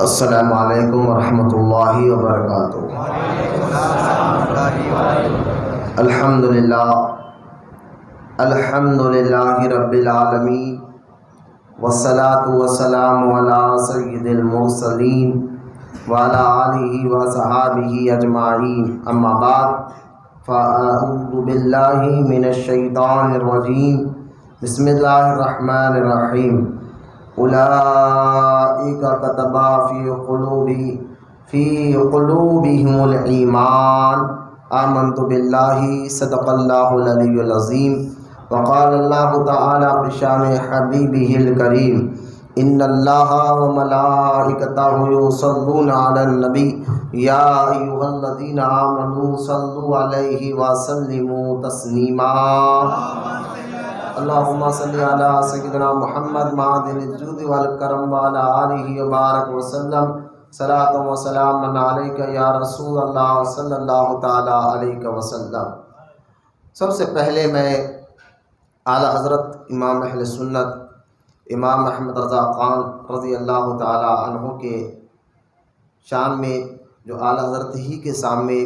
السلام علیکم ورحمۃ اللہ وبرکاتہ۔ الحمد للہ رب العالمین، والصلاة والسلام علی سید المرسلین وعلی آلہ وصحابہ اجمعین، اما بعد فاعوذ باللہ من الشیطان الرجیم، بسم اللہ الرحمن الرحیم۔ اولئک کتب فی قلوبہم الایمان، آمنت باللہ، صدق اللہ العلی العظیم۔ وقال اللہ تعالی بشان حبیبہ الکریم، ان اللہ وملائکتہ یصلون علی النبی یا ایھا الذین آمنوا صلوا علیہ وسلموا تسلیما۔ اللہم صلی علی سیدنا محمد معدن الجود والکرم وعلی آلہ وبارک وسلم، صلاۃ و سلام علیک یا رسول اللہ صلی اللہ تعالی علیہ وسلم۔ سب سے پہلے میں اعلیٰ حضرت امام اہل سنت امام احمد رضا خان رضی اللہ تعالی عنہ کے شان میں، جو اعلیٰ حضرت ہی کے سامنے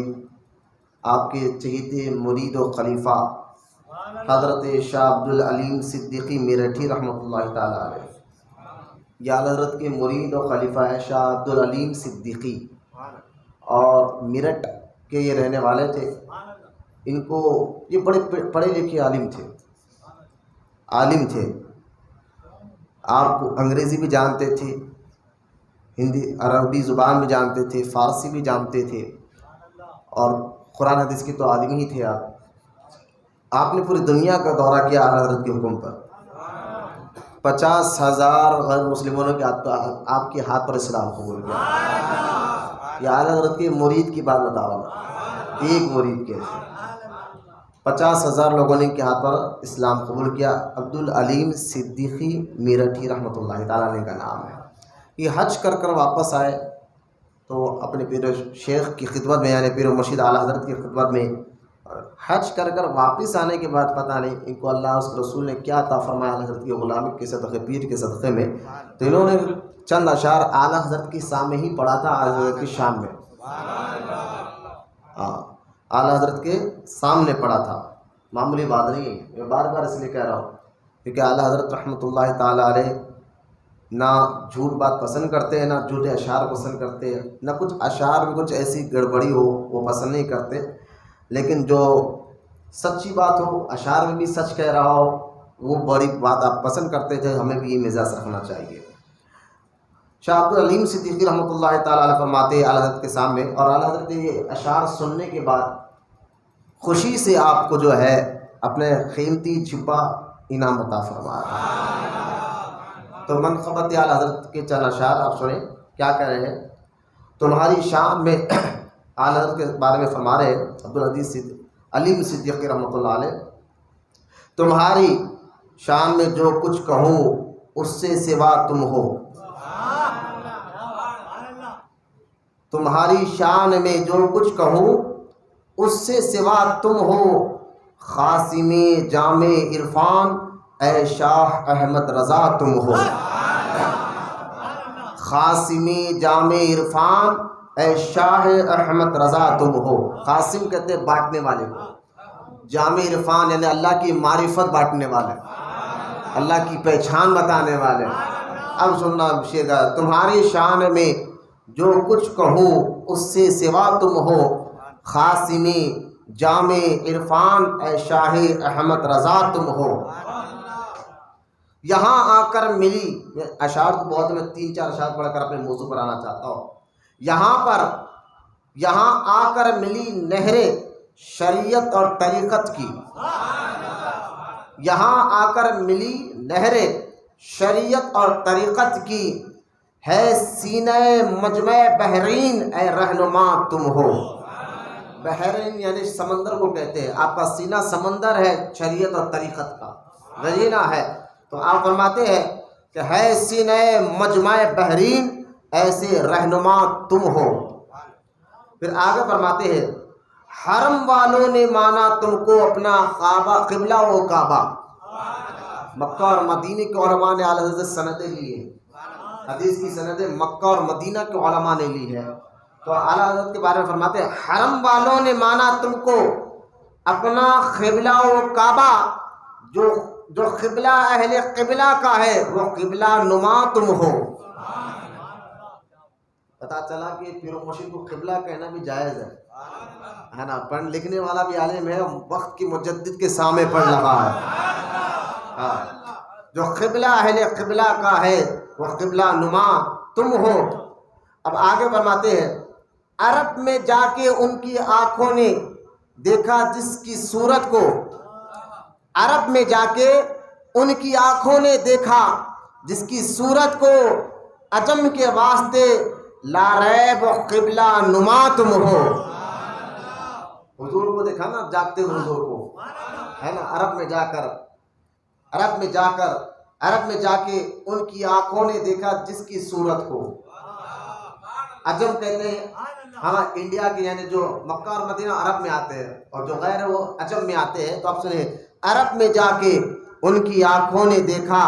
آپ کے چہیتے مرید و خلیفہ حضرت شاہ عبدالعلیم صدیقی میرٹھی رحمۃ اللہ تعالی علیہ، یہ اعلیٰ حضرت کے مرید و خلیفہ ہے شاہ عبدالعلیم صدیقی، اور میرٹھ کے یہ رہنے والے تھے۔ ان کو یہ بڑے پڑھے لکھے عالم تھے، آپ کو انگریزی بھی جانتے تھے، ہندی عربی زبان بھی جانتے تھے، فارسی بھی جانتے تھے، اور قرآن حدیث کے تو عالم ہی تھے۔ آپ نے پوری دنیا کا دورہ کیا اعلیٰ حضرت کے حکم پر۔ 50,000 غیر مسلموں نے آپ کے ہاتھ پر اسلام قبول کیا۔ یہ اعلیٰ حضرت کے مرید کی بات بتا رہا ہوں، ایک مرید کے 50,000 لوگوں نے ان کے ہاتھ پر اسلام قبول کیا۔ عبدالعلیم صدیقی میرٹھی رحمۃ اللہ تعالیٰ علیہ کا نام ہے۔ یہ حج کر واپس آئے تو اپنے پیر و شیخ کی خدمت میں، یعنی پیر و مرشد اعلیٰ حضرت کی خدمت میں حج کر واپس آنے کے بعد پتہ نہیں ان کو اللہ اس کے رسول نے کیا عطا فرمایا اعلیٰ حضرت کی غلامی کے صدقے، پیر کے صدقے میں، تو انہوں نے چند اشعار اعلیٰ حضرت کی سامنے ہی پڑھا تھا، اعلیٰ حضرت کی شان میں، اعلیٰ حضرت کے سامنے پڑھا تھا۔ معمولی بات نہیں ہے، میں بار بار اس لیے کہہ رہا ہوں کیونکہ اعلیٰ حضرت رحمۃ اللہ تعالی علیہ نہ جھوٹ بات پسند کرتے ہیں، نہ جھوٹے اشعار پسند کرتے ہیں، نہ کچھ اشعار میں کچھ ایسی گڑبڑی ہو وہ پسند نہیں کرتے، لیکن جو سچی بات ہو، اشعار میں بھی سچ کہہ رہا ہو، وہ بڑی بات آپ پسند کرتے تھے۔ ہمیں بھی یہ مزاج رکھنا چاہیے۔ شاہ عبدالعلیم صدیقی رحمۃ اللہ تعالی علیہ فرماتے اعلیٰ حضرت کے سامنے، اور اعلیٰ حضرت یہ اشعار سننے کے بعد خوشی سے آپ کو جو ہے اپنے قیمتی چھپا انعام عطا فرمایا۔ تو منقبت اعلیٰ حضرت کے چند اشعار آپ سنیں کیا کہہ رہے ہیں۔ تمہاری شان میں اعلیٰ حضرت کے بارے میں فرما رہے ہیں عبدالعلیم صدیقی رحمۃ اللہ علیہ، تمہاری شان میں جو کچھ کہوں اس سے سوا تم ہو، تمہاری شان میں جو کچھ کہوں اس سے سوا تم ہو، خاصم جامع عرفان اے شاہ احمد رضا تم ہو، خاصم جامع عرفان اے شاہ احمد رضا تم ہو۔ قاسم کہتے ہیں بانٹنے والے کو، جامع عرفان یعنی اللہ کی معرفت بانٹنے والے، اللہ کی پہچان بتانے والے۔ اب سننا شعر کا، تمہاری شان میں جو کچھ کہوں اس سے سوا تم ہو، قاسم جامع عرفان اے شاہ احمد رضا تم ہو۔ یہاں آ کر ملی، اشعار تو بہت، میں 3-4 اشعار پڑھ کر اپنے موضوع پر آنا چاہتا ہوں۔ یہاں آ کر ملی نہر شریعت اور طریقت کی، یہاں آ کر ملی نہر شریعت اور طریقت کی، ہے سینہ مجمع بحرین اے رہنما تم ہو۔ بحرین یعنی سمندر کو کہتے ہیں، آپ کا سینہ سمندر ہے شریعت اور طریقت کا، رہینہ ہے۔ تو آپ فرماتے ہیں کہ ہے سینہ مجمع بحرین ایسے رہنما تم ہو۔ پھر آگے فرماتے ہیں حرم والوں نے مانا تم کو اپنا قبلہ و کعبہ، مکہ اور مدینے کے علماء نے اعلیٰ حضرت سندیں لی ہیں، حدیث کی سند مکہ اور مدینہ کے علماء نے لی ہے۔ تو اعلیٰ حضرت کے بارے میں فرماتے ہیں حرم والوں نے مانا تم کو اپنا قبلہ و کعبہ، جو قبلہ اہل قبلہ کا ہے وہ قبلہ نما تم ہو۔ پتا چلا کہ پیر و مرشد کو قبلہ کہنا بھی جائز ہے نا، پڑھ لکھنے والا بھی عالم ہے، وقت کی مجدد کے سامنے پڑھ رہا ہے۔ جو قبلہ اہل قبلہ کا ہے وہ قبلہ نما تم ہو۔ اب آگے فرماتے ہیں عرب میں جا کے ان کی آنکھوں نے دیکھا جس کی صورت کو، عرب میں جا کے ان کی آنکھوں نے دیکھا جس کی صورت کو عجم کے واسطے لا ریب و قبلہ نما تم ہو۔ حضور کو دیکھا نا، جاگتے ہوئے حضور کو، ہے نا، عرب میں جا کے ان کی آنکھوں نے دیکھا جس کی صورت کو، عجم کہتے ہیں ہاں انڈیا کے، یعنی جو مکہ اور مدینہ عرب میں آتے ہیں اور جو غیر وہ عجم میں آتے ہیں۔ تو آپ سنیں عرب میں جا کے ان کی آنکھوں نے دیکھا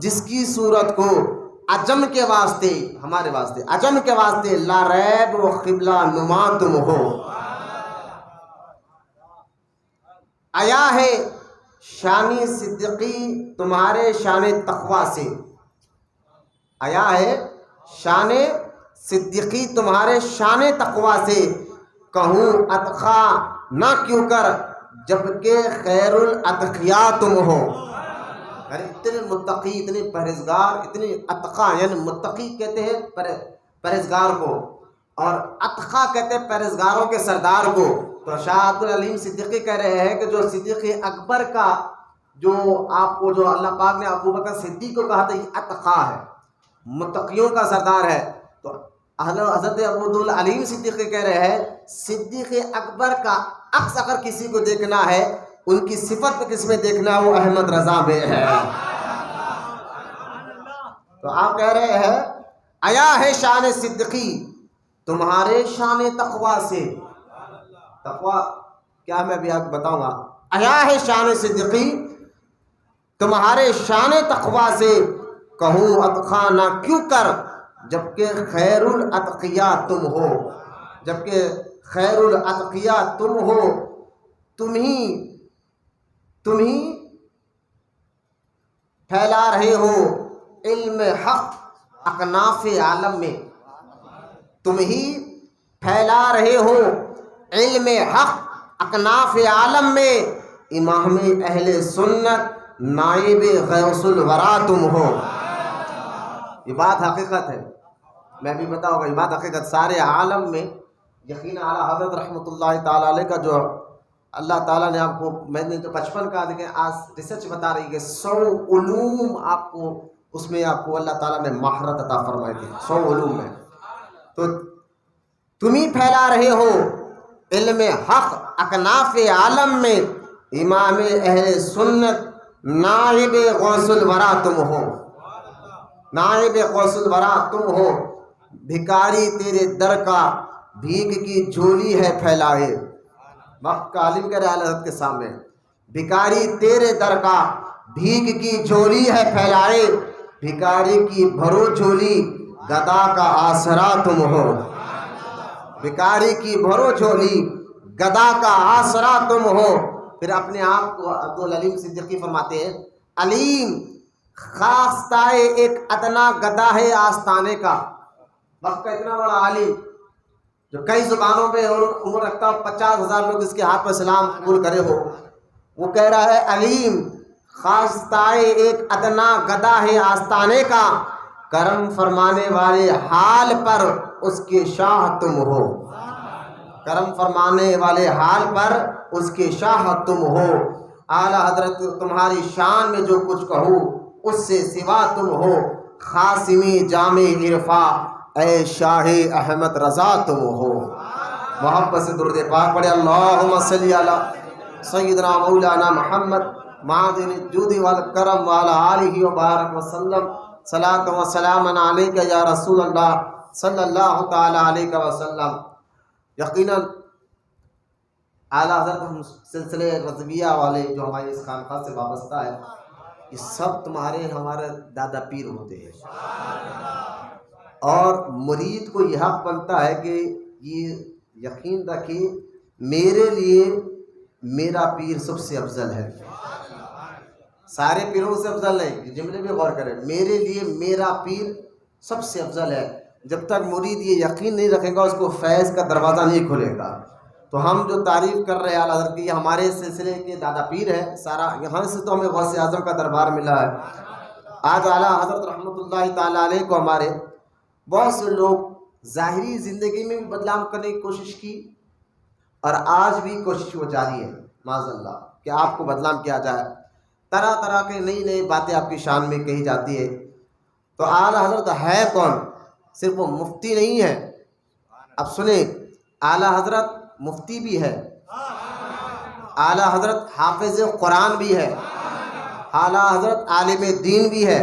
جس کی صورت کو عجم کے واسطے، ہمارے واسطے عجم کے واسطے لا ریب و قبلہ نما تم ہو۔ آیا ہے شان صدیقی تمہارے شان تقوی سے، آیا ہے شان صدیقی تمہارے شان تقوی سے، کہوں اتقا نہ کیوں کر جبکہ خیر الاتقیاء تم ہو۔ یعنی اتنے متقی، اتنے پرہیزگار، اتنے اتقا، یعنی متقی کہتے ہیں پرہیزگار کو، اور اتقا کہتے ہیں پرہیزگاروں کے سردار کو۔ تو شاہ عبد العلیم صدیقی کہہ رہے ہیں کہ جو صدیق اکبر کا جو آپ کو جو اللہ پاک نے ابو بکر صدیق کو کہا تھا یہ اتقا ہے، متقیوں کا سردار ہے۔ تو حضرت ابو العلیم صدیقی کہہ رہے ہیں صدیق اکبر کا عکس اگر کسی کو دیکھنا ہے، ان کی صفت کو کس میں دیکھنا ہے، وہ احمد رضا میں ہے۔ تو آپ کہہ رہے ہیں آیا ہے شان صدیقی تمہارے شان تقوی سے، تقوی کیا میں ابھی آپ بتاؤں گا۔ آیا ہے شان صدیقی تمہارے شان تقوی سے، کہوں اتقا نہ کیوں کر جبکہ خیر الاتقیاء تم ہو، جبکہ خیر الاتقیاء تم ہو۔ تم ہی پھیلا رہے ہو علم حق اکناف عالم میں، تم ہی پھیلا رہے ہو علم حق اکناف عالم میں، امام اہل سنت نائب غوث الورا تم ہو۔ یہ بات حقیقت ہے، میں بھی بتاؤں گا، یہ بات حقیقت سارے عالم میں یقین اعلیٰ حضرت رحمۃ اللہ تعالیٰ علیہ کا جو اللہ تعالیٰ نے آپ کو، میں نے تو 55 کہا لیکن آج ریسرچ بتا رہی ہے کہ 100 علوم آپ کو اس میں آپ کو اللہ تعالیٰ نے مہارت عطا فرمائی تھی 100 علوم میں۔ تو تم ہی پھیلا رہے ہو علم حق اکناف عالم میں، امام اہل سنت نائب غوث الورا تم ہو، نائب غوث الورا تم ہو۔ بھکاری تیرے در کا بھیک کی جھولی ہے پھیلائے، وقت کا عالم کہہ رہے حضرت کے سامنے، بھکاری تیرے در کا بھیک کی جھولی ہے پھیلائے، بھکاری کی بھرو جھولی گدا کا آسرا تم ہو، بھکاری کی بھرو جھولی گدا کا آسرا تم ہو۔ پھر اپنے آپ کو عبد العلیم صدیقی فرماتے ہیں علیم خواستائے ایک ادنا گدا ہے آستانے کا، وقت کا اتنا بڑا عالم جو کئی زبانوں پہ عمر رکھتا ہو، 50,000 لوگ اس کے ہاتھ پر اسلام قبول کرے ہو، وہ کہہ رہا ہے علیم خواستائے ایک ادنا گدا ہے آستانے کا، کرم فرمانے والے حال پر اس کے شاہ تم ہو، کرم فرمانے والے حال پر اس کے شاہ تم ہو۔ اعلیٰ حضرت تمہاری شان میں جو کچھ کہوں اس سے سوا تم ہو، خاصمی جامع عرفا اے شاہ احمد رضا تم ہو۔ محبت سے درود پاک پڑھے، اللہم صلی علی سیدنا مولانا محمد معدن الجود والکرم وعلی آلہ وبارک وسلم، صلاۃ و سلام علیک یا رسول اللہ صلی اللہ تعالی علیہ وسلم۔ یقیناً اعلیٰ حضرت ہم سلسلے رضویہ والے جو ہماری اس خانقاہ سے وابستہ ہے، یہ سب تمہارے ہمارے دادا پیر ہوتے ہیں۔ اور مرید کو یہ حق بنتا ہے کہ یہ یقین رکھے میرے لیے میرا پیر سب سے افضل ہے، سارے پیروں سے افضل نہیں، جملے میں غور کریں، میرے لیے میرا پیر سب سے افضل ہے۔ جب تک مرید یہ یقین نہیں رکھے گا اس کو فیض کا دروازہ نہیں کھلے گا۔ تو ہم جو تعریف کر رہے ہیں اعلیٰ حضرت کی، یہ ہمارے سلسلے کے دادا پیر ہیں، سارا یہاں سے تو ہمیں غوث اعظم کا دربار ملا ہے۔ آج اعلیٰ حضرت رحمۃ اللہ تعالیٰ علیہ کو ہمارے بہت سے لوگ ظاہری زندگی میں بھی بدنام کرنے کی کوشش کی، اور آج بھی کوشش وہ جاری ہے معاذ اللہ کہ آپ کو بدنام کیا جائے، طرح طرح کے نئی نئی باتیں آپ کی شان میں کہی جاتی ہے۔ تو اعلیٰ حضرت ہے کون؟ صرف وہ مفتی نہیں ہے، اب سنیں، اعلیٰ حضرت مفتی بھی ہے، اعلیٰ حضرت حافظ قرآن بھی ہے، اعلیٰ حضرت عالم دین بھی ہے،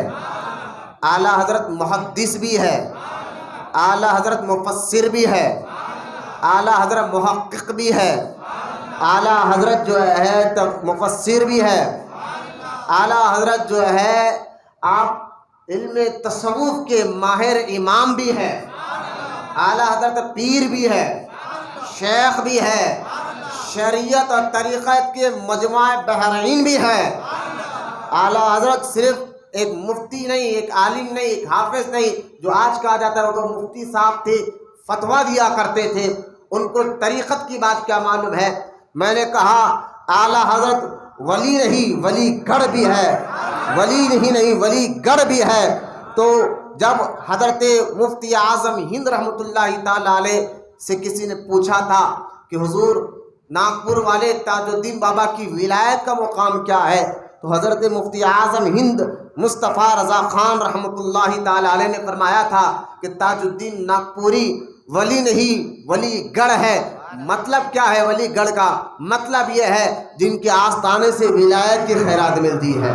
اعلیٰ حضرت محدث بھی ہے، اعلیٰ حضرت مفسر بھی ہے، اعلیٰ حضرت محقق بھی ہے، اعلیٰ حضرت جو ہے مفسر بھی ہے، اعلیٰ حضرت جو ہے آپ علم تصوف کے ماہر امام بھی ہے، اعلیٰ حضرت پیر بھی ہے، شیخ بھی ہے، شریعت اور طریقت کے مجمع بحرین بھی ہے۔ اعلیٰ حضرت صرف ایک مفتی نہیں، ایک عالم نہیں، ایک حافظ نہیں، جو آج کہا جاتا ہے وہ تو مفتی صاحب تھے، فتویٰ دیا کرتے تھے، ان کو طریقت کی بات کیا معلوم ہے۔ میں نے کہا اعلیٰ حضرت ولی نہیں، ولی گڑھ بھی ہے، ولی نہیں ولی گڑھ بھی ہے۔ تو جب حضرت مفتی اعظم ہند رحمۃ اللہ تعالیٰ علیہ سے کسی نے پوچھا تھا کہ حضور ناگپور والے تاج الدین بابا کی ولایت کا مقام کیا ہے، تو حضرت مفتی اعظم ہند مصطفیٰ رضا خان رحمۃ اللہ تعالیٰ علیہ نے فرمایا تھا کہ تاج الدین ناگپوری ولی نہیں ولی گڑھ ہے۔ مطلب کیا ہے ولی گڑھ کا؟ مطلب یہ ہے جن کے آستانے سے ولایت کی خیرات ملتی ہے،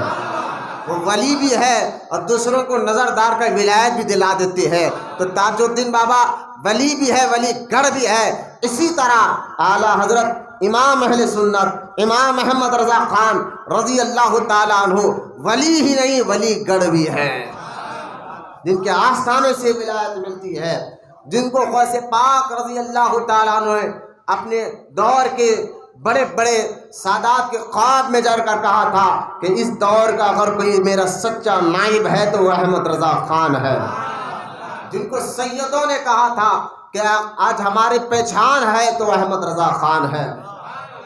وہ ولی بھی ہے اور دوسروں کو نظردار کا ولایت بھی دلا دیتے ہیں۔ تو تاج الدین بابا ولی بھی ہے، ولی گڑھ بھی ہے۔ اسی طرح اعلیٰ حضرت امام اہل سنت امام احمد رضا خان رضی اللہ تعالیٰ عنہ ولی ہی نہیں ولی گڑھ بھی ہے، جن کے آستانے سے ولایت ملتی ہے، جن کو غوث پاک رضی اللہ تعالیٰ عنہ نے اپنے دور کے بڑے بڑے سادات کے خواب میں جڑ کر کہا تھا کہ اس دور کا اگر کوئی میرا سچا نائب ہے تو وہ احمد رضا خان ہے، جن کو سیدوں نے کہا تھا کہ آج ہماری پہچان ہے تو احمد رضا خان ہے۔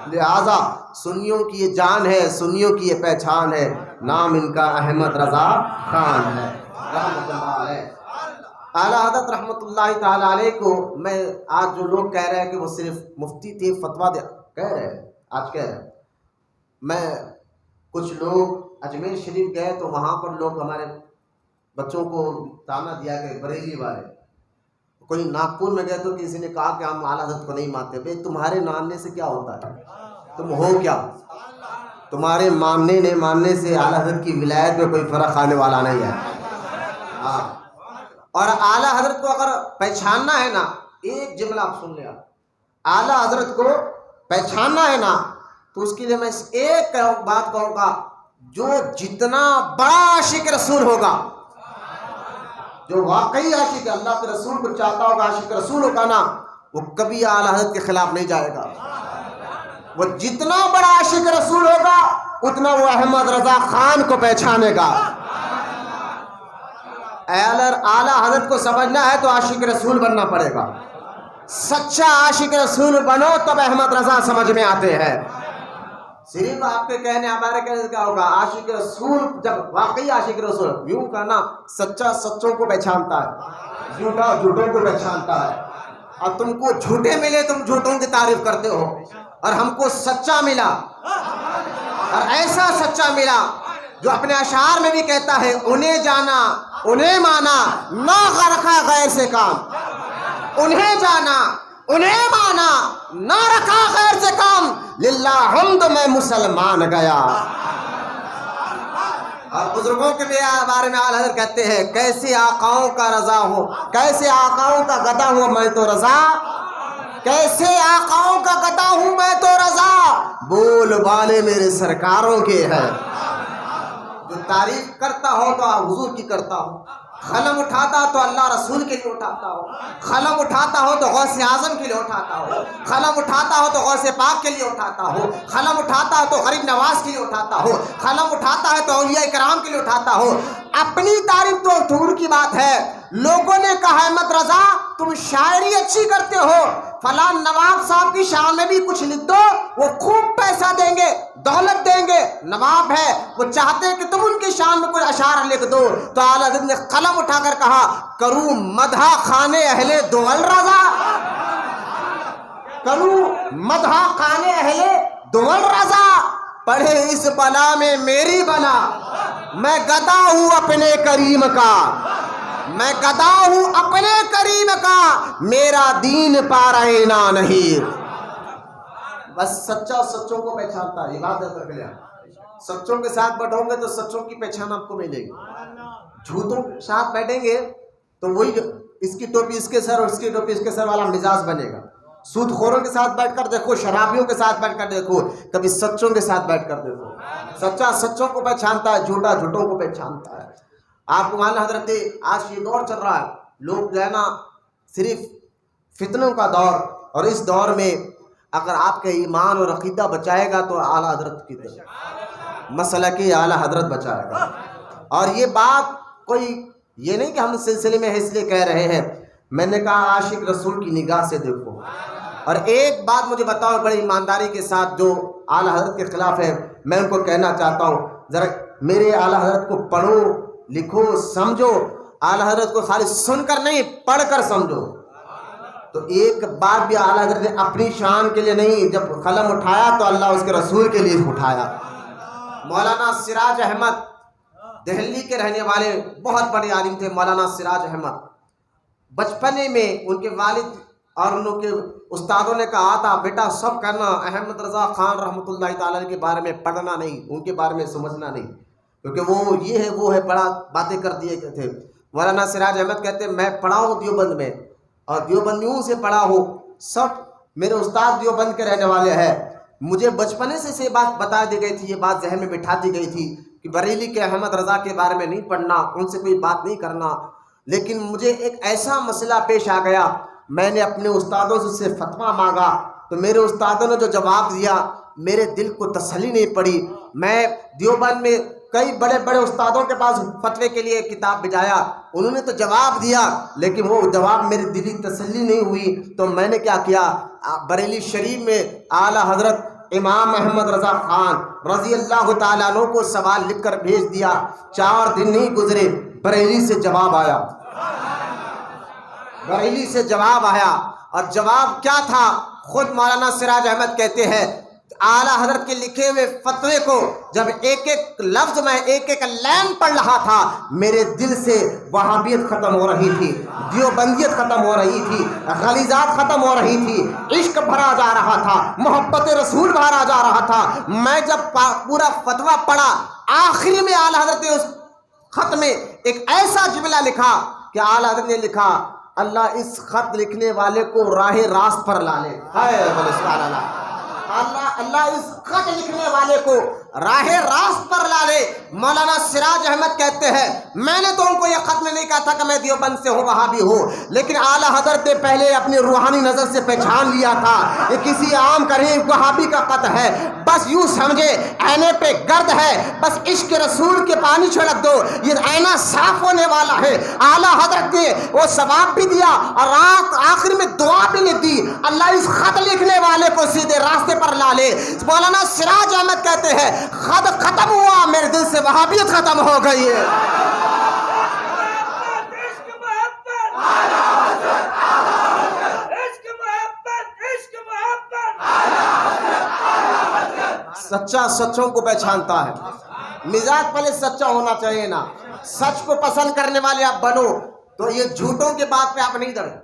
لہذا سنیوں کی یہ جان ہے، سنیوں کی یہ پہچان ہے، نام ان کا احمد رضا خان ہے رحمۃ اللہ علیہ۔ اعلیٰ حضرت رحمۃ اللہ تعالیٰ علیہ کو میں آج جو لوگ کہہ رہے ہیں کہ وہ صرف مفتی تھے، فتویٰ کہہ رہے ہیں، آج کہہ رہے ہیں، میں کچھ لوگ اجمیر شریف گئے تو وہاں پر لوگ ہمارے بچوں کو تانا دیا کہ بریلی والے، کوئی ناگپور میں گئے تو کسی نے کہا کہ ہم اعلیٰ حضرت کو نہیں مانتے۔ بھائی تمہارے ماننے سے کیا ہوتا ہے؟ تم ہو کیا؟ تمہارے ماننے نہیں ماننے سے اعلیٰ حضرت کی ولایت میں کوئی فرق آنے والا نہیں ہے۔ ہاں، اور اعلیٰ حضرت کو اگر پہچاننا ہے نا، ایک جملہ آپ سن لیا، اعلیٰ حضرت کو پہچاننا ہے نا تو اس کے لیے میں ایک بات کہوں گا، جو جتنا بڑا عاشق رسول ہوگا، جو واقعی عاشق اللہ کے رسول کو چاہتا ہوگا، عاشق رسول ہوگا نا، وہ کبھی اعلیٰ حضرت کے خلاف نہیں جائے گا۔ وہ جتنا بڑا عاشق رسول ہوگا اتنا وہ احمد رضا خان کو پہچانے گا۔ اعلیٰ حضرت کو سمجھنا ہے تو عاشق رسول بننا پڑے گا، سچا عاشق رسول بنو تب احمد رضا سمجھ میں آتے ہیں۔ صرف آپ کے کہنے ہمارے کہنے سے کیا ہوگا؟ عاشق رسول جب واقعی عاشق رسول یوں کہنا، سچا سچوں کو پہچانتا ہے، جھوٹا جھوٹوں کو پہچانتا ہے، اور تم کو جھوٹے ملے تم جھوٹوں کی تعریف کرتے ہو، اور ہم کو سچا ملا، اور ایسا سچا ملا جو اپنے اشعار میں بھی کہتا ہے، انہیں جانا انہیں مانا نہ رکھا غیر سے کام، انہیں جانا انہیں مانا نہ رکھا غیر سے کام، للہ حمد میں مسلمان گیا۔ اور بزرگوں کے بارے میں اعلیٰ حضرت کہتے ہیں، کیسے آقاؤں کا رضا ہو، کیسے آقاؤں کا گدا ہوں میں تو رضا، کیسے آقاؤں کا گدا ہوں میں تو رضا، بول بالے میرے سرکاروں کے ہیں۔ جو تعریف کرتا ہو تو حضور کی کرتا ہو، قلم اٹھاتا تو اللہ رسول کے لیے اٹھاتا ہو، قلم اٹھاتا ہو تو غوث اعظم کے لیے اٹھاتا ہو، قلم اٹھاتا ہو تو غوث پاک کے لیے اٹھاتا ہو، قلم اٹھاتا ہو تو غریب نواز کے لیے اٹھاتا ہو، قلم اٹھاتا ہے تو اولیاء کرام کے لیے اٹھاتا ہو۔ اپنی تعریف تو دور کی بات ہے، لوگوں نے کہا احمد رضا تم شاعری اچھی کرتے ہو، فلاں نواب صاحب کی شان میں بھی کچھ لکھ دو، وہ خوب پیسہ دیں گے، دولت دیں گے، نواب ہے وہ چاہتے ہیں کہ تم ان کی شان میں کوئی اشعار لکھ دو۔ تو اعلیٰ حضرت نے قلم اٹھا کر کہا کروں مدح خانے اہل دول رضا، کروں مدح خانے اہل دول رضا، پڑھے اس بلا میں میری بلا، میں گدا ہوں اپنے کریم کا، میں گدا ہوں اپنے کریم کا، میرا دین پارائنا نہیں۔ بس سچا اور سچوں کو پہچانتا ہے، یہ بات یاد رکھ لیا، سچوں کے ساتھ بیٹھو گے تو سچوں کی پہچان آپ کو ملے گی، جھوٹوں کے ساتھ بیٹھیں گے تو وہی اس کی ٹوپی اس کے سر اور اس کی ٹوپی اس کے سر والا مزاج بنے گا۔ سود خوروں کے ساتھ بیٹھ کر دیکھو، شرابیوں کے ساتھ بیٹھ کر دیکھو، کبھی سچوں کے ساتھ بیٹھ کر دیکھو، سچا سچوں کو پہچانتا ہے، جھوٹا جھوٹوں کو پہچانتا ہے۔ آپ کو معلوم حضرت آج یہ دور چل رہا ہے، لوگ جو ہے نا صرف فتنوں کا دور، اور اس دور میں اگر آپ کے ایمان اور عقیدہ بچائے گا تو اعلیٰ حضرت کی مسئلہ کی اعلیٰ حضرت بچائے گا۔ اور یہ بات کوئی یہ نہیں کہ ہم اس سلسلے میں اس لیے کہہ رہے ہیں، میں نے کہا عاشق رسول کی نگاہ سے دیکھو۔ اور ایک بات مجھے بتاؤ بڑی ایمانداری کے ساتھ، جو اعلیٰ حضرت کے خلاف ہے میں ان کو کہنا چاہتا ہوں، ذرا میرے اعلیٰ حضرت کو پڑھو لکھو سمجھو، اعلیٰ حضرت کو خالی سن کر نہیں پڑھ کر سمجھو۔ تو ایک بات بھی اعلیٰ حضرت نے اپنی شان کے لیے نہیں، جب قلم اٹھایا تو اللہ اس کے رسول کے لیے اٹھایا۔ مولانا سراج احمد دہلی کے رہنے والے بہت بڑے عالم تھے، مولانا سراج احمد۔ بچپنے میں ان کے والد اور ان کے استادوں نے کہا تھا بیٹا سب کرنا، احمد رضا خان رحمۃ اللہ تعالی کے بارے میں پڑھنا نہیں، ان کے بارے میں سمجھنا نہیں، کیونکہ وہ یہ ہے وہ ہے، بڑا باتیں کر دیے گئے تھے۔ مولانا سراج احمد کہتے ہیں میں پڑھا ہوں دیوبند میں، اور دیوبندیوں سے پڑھا ہوں، سب میرے استاد دیوبند کے رہنے والے ہیں، مجھے بچپنے سے بات بتا دی گئی تھی، یہ بات ذہن میں بٹھا دی گئی تھی کہ بریلی کے احمد رضا کے بارے میں نہیں پڑھنا، ان سے کوئی بات نہیں کرنا۔ لیکن مجھے ایک ایسا مسئلہ پیش آ گیا، میں نے اپنے استادوں سے فتویٰ مانگا تو میرے استادوں نے جو جواب دیا میرے دل کو تسلی نہیں پڑی۔ میں دیوبند میں کئی بڑے بڑے استادوں کے پاس فتوے کے لیے کتاب بھیجایا، انہوں نے تو جواب دیا لیکن وہ جواب میری دلی تسلی نہیں ہوئی، تو میں نے کیا کیا، بریلی شریف میں اعلیٰ حضرت امام احمد رضا خان رضی اللہ تعالیٰ عنہ کو سوال لکھ کر بھیج دیا۔ 4 دن نہیں گزرے بریلی سے جواب آیا، بریلی سے جواب آیا، اور جواب کیا تھا خود مولانا سراج احمد کہتے ہیں، اعلیٰ حضرت کے لکھے ہوئے فتوے کو جب ایک ایک لفظ میں ایک ایک لائن پڑھ رہا تھا میرے دل سے وہابیت ختم ہو رہی تھی، دیوبندیت ختم ہو رہی تھی، غلیظات ختم ہو رہی تھی، عشق بھرا جا رہا تھا، محبت رسول بھرا جا رہا تھا۔ میں جب پورا فتویٰ پڑھا، آخری میں اعلیٰ حضرت نے اس خط میں ایک ایسا جملہ لکھا کہ اعلیٰ حضرت نے لکھا اللہ اس خط لکھنے والے کو راہ راست پر لا لے، اللہ اس خط لکھنے والے کو راہ راست پر لا لے۔ مولانا سراج احمد کہتے ہیں میں نے تو ان کو یہ خط میں نہیں کہا تھا کہ میں دیوبند سے ہوں وہابی ہوں، لیکن اعلیٰ حضرت نے پہلے اپنی روحانی نظر سے پہچان لیا تھا یہ کسی عام غریب وہابی کا خط ہے، بس یوں سمجھے آئینے پہ گرد ہے، بس عشق رسول کے پانی چھڑک دو یہ آئینہ صاف ہونے والا ہے۔ اعلیٰ حضرت نے وہ ثواب بھی دیا اور رات آخر میں دعا بھی لکھ دی اللہ اس خط لکھنے والے کو سیدھے راستے پر لا لے۔ مولانا سراج احمد کہتے ہیں خط ختم ہوا، میرے دل سے وہابیت ختم ہو گئی ہے۔ سچا سچوں کو پہچانتا ہے، مزاج پہلے سچا ہونا چاہیے نا، سچ کو پسند کرنے والے آپ بنو تو یہ جھوٹوں کے بات پہ آپ نہیں ڈرے۔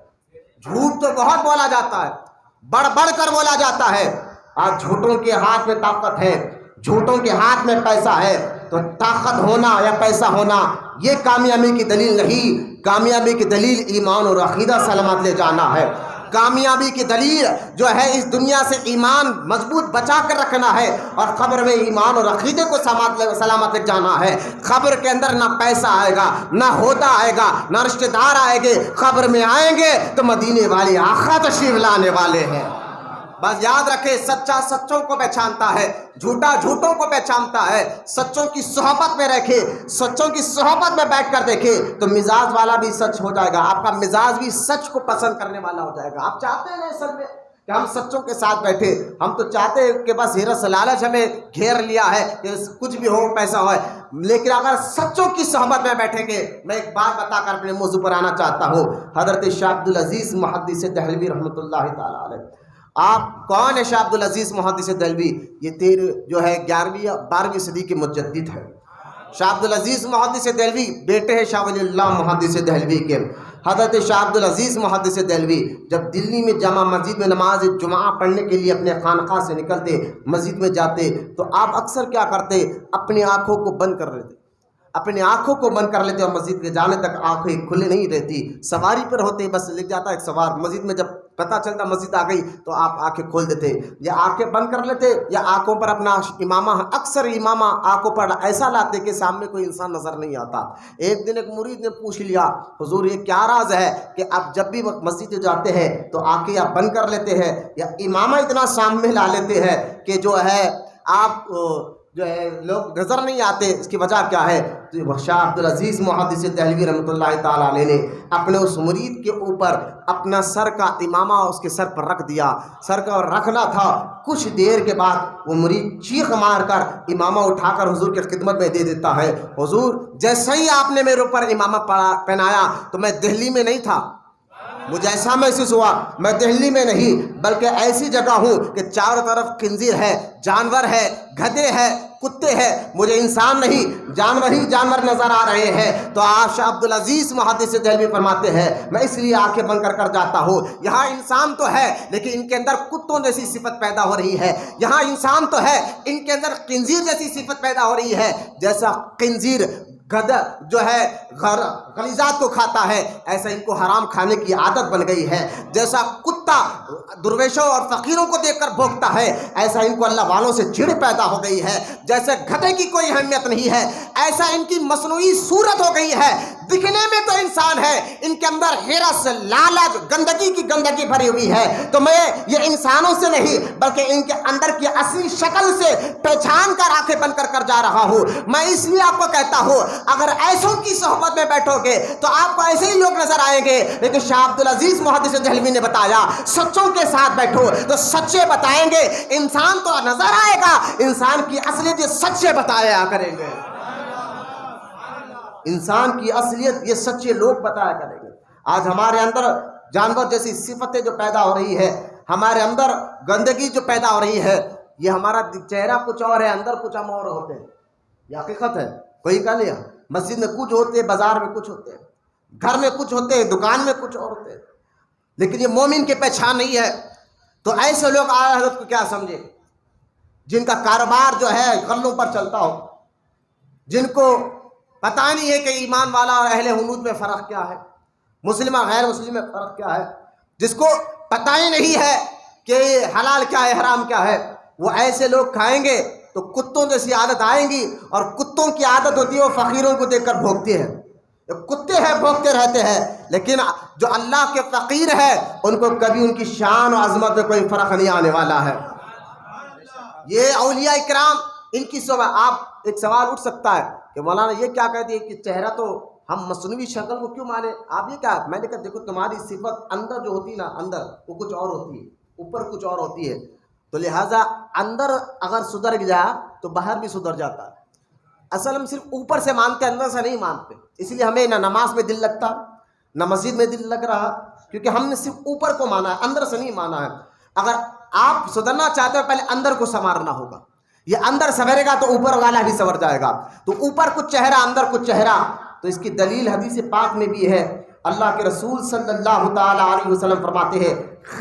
جھوٹ تو بہت بولا جاتا ہے، بڑھ بڑھ کر بولا جاتا ہے، آج جھوٹوں کے ہاتھ میں طاقت ہے، جھوٹوں کے ہاتھ میں پیسہ ہے، تو طاقت ہونا یا پیسہ ہونا یہ کامیابی کی دلیل نہیں، کامیابی کی دلیل ایمان اور عقیدہ سلامت لے جانا ہے۔ کامیابی کی دلیل جو ہے اس دنیا سے ایمان مضبوط بچا کر رکھنا ہے اور قبر میں ایمان اور عقیدے کو سلامت رکھ جانا ہے. قبر کے اندر نہ پیسہ آئے گا، نہ ہوتا آئے گا، نہ رشتہ دار آئے گے. قبر میں آئیں گے تو مدینے والے آقا تشریف لانے والے ہیں. بس یاد رکھے، سچا سچوں کو پہچانتا ہے، جھوٹا جھوٹوں کو پہچانتا ہے. سچوں کی صحبت میں رکھے، سچوں کی صحبت میں بیٹھ کر دیکھے تو مزاج والا بھی سچ ہو جائے گا، آپ کا مزاج بھی سچ کو پسند کرنے والا ہو جائے گا. آپ چاہتے ہیں اصل میں کہ ہم سچوں کے ساتھ بیٹھے، ہم تو چاہتے ہیں کہ بس حرص لالچ ہمیں گھیر لیا ہے کہ کچھ بھی ہو، پیسہ ہو. لیکن اگر سچوں کی صحبت میں بیٹھیں گے، میں ایک بات بتا کر اپنے موضوع پر آنا چاہتا ہوں. حضرت شاہ عبدالعزیز محدث دہلوی رحمۃ اللہ تعالی علیہ. آپ کون ہے شاہ عبدالعزیز محدث دہلوی؟ یہ جو ہے 11ویں یا 12ویں صدی کے مجدد ہے. شاہ عبدالعزیز محدث دہلوی بیٹے ہیں شاہ ولی اللہ محدث دہلوی کے. حضرت شاہ عبدالعزیز محدث دہلوی جب دلی میں جامع مسجد میں نماز جمعہ پڑھنے کے لیے اپنے خانقاہ سے نکلتے، مسجد میں جاتے، تو آپ اکثر کیا کرتے؟ اپنی آنکھوں کو بند کر لیتے، اپنی آنکھوں کو بند کر لیتے اور مسجد کے جانے تک آنکھیں کھلے نہیں رہتی. سواری پر ہوتے بس لکھ جاتا ایک سوار، مسجد میں جب پتہ چلتا مسجد آ گئی تو آپ آنکھیں کھول دیتے یا آنکھیں بند کر لیتے یا آنکھوں پر اپنا امامہ، اکثر امامہ آنکھوں پر ایسا لاتے کہ سامنے کوئی انسان نظر نہیں آتا. ایک دن ایک مرید نے پوچھ لیا، حضور یہ کیا راز ہے کہ آپ جب بھی مسجد جاتے ہیں تو آنکھیں یا بند کر لیتے ہیں یا امامہ اتنا سامنے لا لیتے ہیں کہ جو ہے آپ جو ہے لوگ نظر نہیں آتے، اس کی وجہ کیا ہے؟ تو شاہ عبدالعزیز محدث دہلوی رحمۃ اللہ تعالی علیہ نے اپنے اس مرید کے اوپر اپنا سر کا امامہ اس کے سر پر رکھ دیا. سر کا رکھنا تھا، کچھ دیر کے بعد وہ مرید چیخ مار کر امامہ اٹھا کر حضور کی خدمت میں دے دیتا ہے. حضور جیسے ہی آپ نے میرے اوپر امامہ پہنایا تو میں دہلی میں نہیں تھا، مجھے ایسا محسوس ہوا میں دہلی میں نہیں بلکہ ایسی جگہ ہوں کہ چاروں طرف خنزیر ہے، جانور ہے، گدھے ہے، کتے ہیں، مجھے انسان نہیں جانور ہی جانور نظر آ رہے ہیں. تو آپ شاہ عبدالعزیز محدث دہلوی فرماتے ہیں میں اس لیے آنکھیں بند کر جاتا ہوں. یہاں انسان تو ہے لیکن ان کے اندر کتوں جیسی صفت پیدا ہو رہی ہے. یہاں انسان تو ہے، ان کے اندر خنزیر جیسی صفت پیدا ہو رہی ہے. جیسا خنزیر گدھا جو ہے غلیظات کو کھاتا ہے، ایسا ان کو حرام کھانے کی عادت بن گئی ہے. جیسا کتا درویشوں اور فقیروں کو دیکھ کر بھونکتا ہے، ایسا ان کو اللہ والوں سے چڑ پیدا ہو گئی ہے. جیسے گدھے کی کوئی اہمیت نہیں ہے، ایسا ان کی مصنوعی صورت ہو گئی ہے. دکھنے میں تو انسان ہے، ان کے اندر حرص، لالچ، گندگی کی گندگی بھری ہوئی ہے. تو میں یہ انسانوں سے نہیں بلکہ ان کے اندر کی اصلی شکل سے پہچان کر آنکھیں بند کر جا رہا ہوں. میں اس لیے آپ کو کہتا ہوں اگر ایسوں کی صحبت میں بیٹھو گے تو آپ کو ایسے ہی لوگ نظر آئیں گے. لیکن شاہ عبدالعزیز محدث دہلوی نے بتایا سچوں کے ساتھ بیٹھو تو سچے بتائیں گے. انسان تو نظر آئے گا، انسان کی اصلیت یہ سچے بتایا کریں گے. انسان کی اصلیت یہ سچے لوگ بتایا کریں گے. آج ہمارے اندر جانور جیسی صفتیں جو پیدا ہو رہی ہے، ہمارے اندر گندگی جو پیدا ہو رہی ہے، یہ ہمارا چہرہ کچھ اور ہے، اندر کچھ ہم اور ہوتے ہیں. یہ حقیقت ہے، کوئی کہہ لیا. مسجد میں کچھ ہوتے ہیں، بازار میں کچھ ہوتے ہیں، گھر میں کچھ ہوتے ہیں، دکان میں کچھ اور ہوتے ہیں. لیکن یہ مومن کی پہچان نہیں ہے. تو ایسے لوگ اعلیٰ حضرت کو کیا سمجھے جن کا کاروبار جو ہے غلوں پر چلتا ہو، جن کو پتہ نہیں ہے کہ ایمان والا اور اہل حنود میں فرق کیا ہے، مسلم اور غیر مسلم میں فرق کیا ہے، جس کو پتہ ہی نہیں ہے کہ حلال کیا ہے حرام کیا ہے. وہ ایسے لوگ کھائیں گے تو کتوں جیسی عادت آئیں گی. اور کتوں کی عادت ہوتی ہے وہ فقیروں کو دیکھ کر بھونکتے ہیں. کتے ہیں بھونکتے رہتے ہیں، لیکن جو اللہ کے فقیر ہے ان کو کبھی ان کی شان و عظمت میں کوئی فرق نہیں آنے والا ہے. یہ اولیاء اکرام ان کی صحبت. آپ ایک سوال اٹھ سکتا ہے کہ مولانا یہ کیا کہتے ہیں کہ چہرہ تو ہم مصنوعی شکل کو کیوں مانے؟ آپ یہ کیا؟ میں نے کہا دیکھو تمہاری صفت اندر جو ہوتی ہے نا، اندر وہ کچھ اور ہوتی ہے، اوپر کچھ اور ہوتی ہے. تو لہٰذا اندر اگر سدھر جائے تو باہر بھی سدھر جاتا ہے. اصل ہم صرف اوپر سے مانتے، اندر سے نہیں مانتے. اس لیے ہمیں نہ نماز میں دل لگتا نہ مسجد میں دل لگ رہا، کیونکہ ہم نے صرف اوپر کو مانا ہے، اندر سے نہیں مانا ہے. اگر آپ سدھرنا چاہتے ہو پہلے اندر کو سنوارنا ہوگا. یہ اندر سنورے گا تو اوپر والا بھی سنور جائے گا. تو اوپر کچھ چہرہ اندر کچھ چہرہ. تو اس کی دلیل حدیث پاک میں بھی ہے. اللہ کے رسول صلی اللہ تعالی علیہ وسلم فرماتے ہیں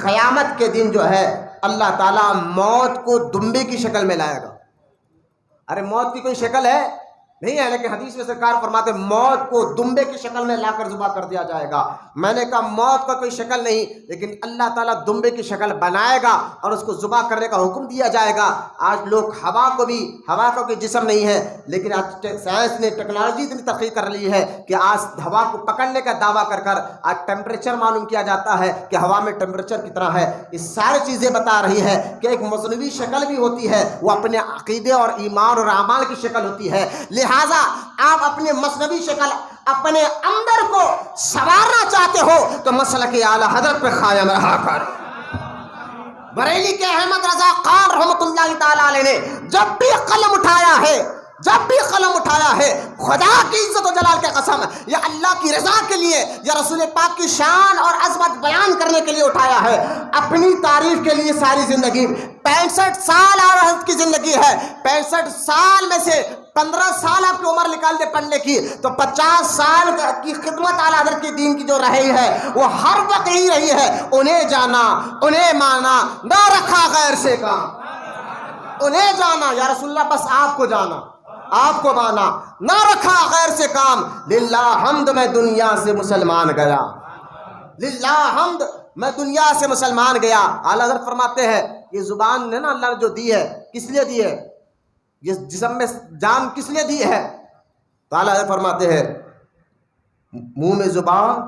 قیامت کے دن جو ہے اللہ تعالیٰ موت کو دمبے کی شکل میں لائے گا. ارے موت کی کوئی شکل ہے؟ نہیں ہے، لیکن حدیث میں سرکار فرماتے ہیں موت کو دمبے کی شکل میں لا کر ذبح کر دیا جائے گا۔ میں نے کہا موت کا کوئی شکل نہیں، لیکن اللہ تعالیٰ دمبے کی شکل بنائے گا اور اس کو ذبح کرنے کا حکم دیا جائے گا۔ آج لوگ ہوا کا کوئی جسم نہیں ہے، لیکن آج سائنس نے ٹیکنالوجی اتنی ترقی کر لی ہے کہ آج ہوا کو پکڑنے کا دعویٰ کر کر آج ٹیمپریچر معلوم کیا جاتا ہے کہ ہوا میں ٹیمپریچر کتنا ہے۔ یہ ساری چیزیں بتا رہی ہے کہ ایک مصنوعی شکل بھی ہوتی ہے، وہ اپنے عقیدے اور ایمان اور اعمال کی شکل ہوتی ہے۔ لہٰذا آپ اپنے مصنوعی شکل اپنے اندر کو سنوارنا چاہتے ہو تو مسلک اعلیٰ حضرت پہ قائم رہا کر۔ بریلی کے احمد رضا خان رحمۃ اللہ تعالیٰ علیہ نے جب بھی قلم اٹھایا ہے خدا کی عزت و جلال کے قسم یا اللہ کی رضا کے لیے یا رسول پاک کی شان اور عظمت بیان کرنے کے لیے اٹھایا ہے۔ اپنی تعریف کے لیے ساری زندگی 65 سال اعلیٰ حضرت کی زندگی ہے، 65 سال میں سے 15 سال آپ کی عمر نکال دے پڑھنے کی تو 50 سال کی خدمت اعلیٰ حضرت کی دین کی جو رہی ہے وہ ہر وقت ہی رہی ہے۔ انہیں جانا، انہیں مانا، نہ رکھا غیر سے کام۔ انہیں جانا یا رسول اللہ، بس آپ کو جانا، آپ کو مانا، نہ رکھا غیر سے کام۔ للہ حمد میں دنیا سے مسلمان گیا، للہ حمد میں دنیا سے مسلمان گیا۔ اعلیٰ حضرت فرماتے ہیں یہ زبان ہے نا اللہ نے جو دی ہے، کس لیے دی ہے؟ یہ جسم میں جان کس لیے دی ہے؟ تو اعلیٰ حضرت فرماتے ہیں منہ میں زبان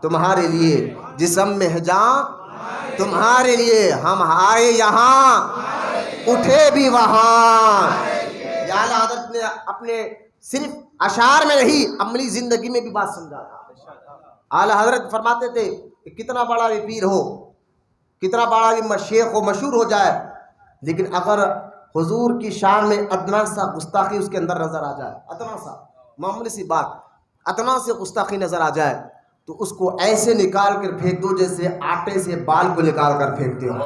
تمہارے لیے، جسم میں جان تمہارے لیے، ہم آئے یہاں اٹھے بھی وہاں۔ یہ اعلیٰ حضرت نے اپنے صرف اشعار میں نہیں عملی زندگی میں بھی بات سمجھا تھا۔ اعلیٰ حضرت فرماتے تھے کہ کتنا بڑا بھی پیر ہو، کتنا بڑا بھی شیخ ہو، مشہور ہو جائے، لیکن اگر حضور کی شان میں ادنا سا گستاخی اس کے اندر نظر آ جائے، ادنا سا معمولی سی بات، ادنا سے گستاخی نظر آ جائے تو اس کو ایسے نکال کر پھینک دو جیسے آٹے سے بال کو نکال کر پھینکتے ہو۔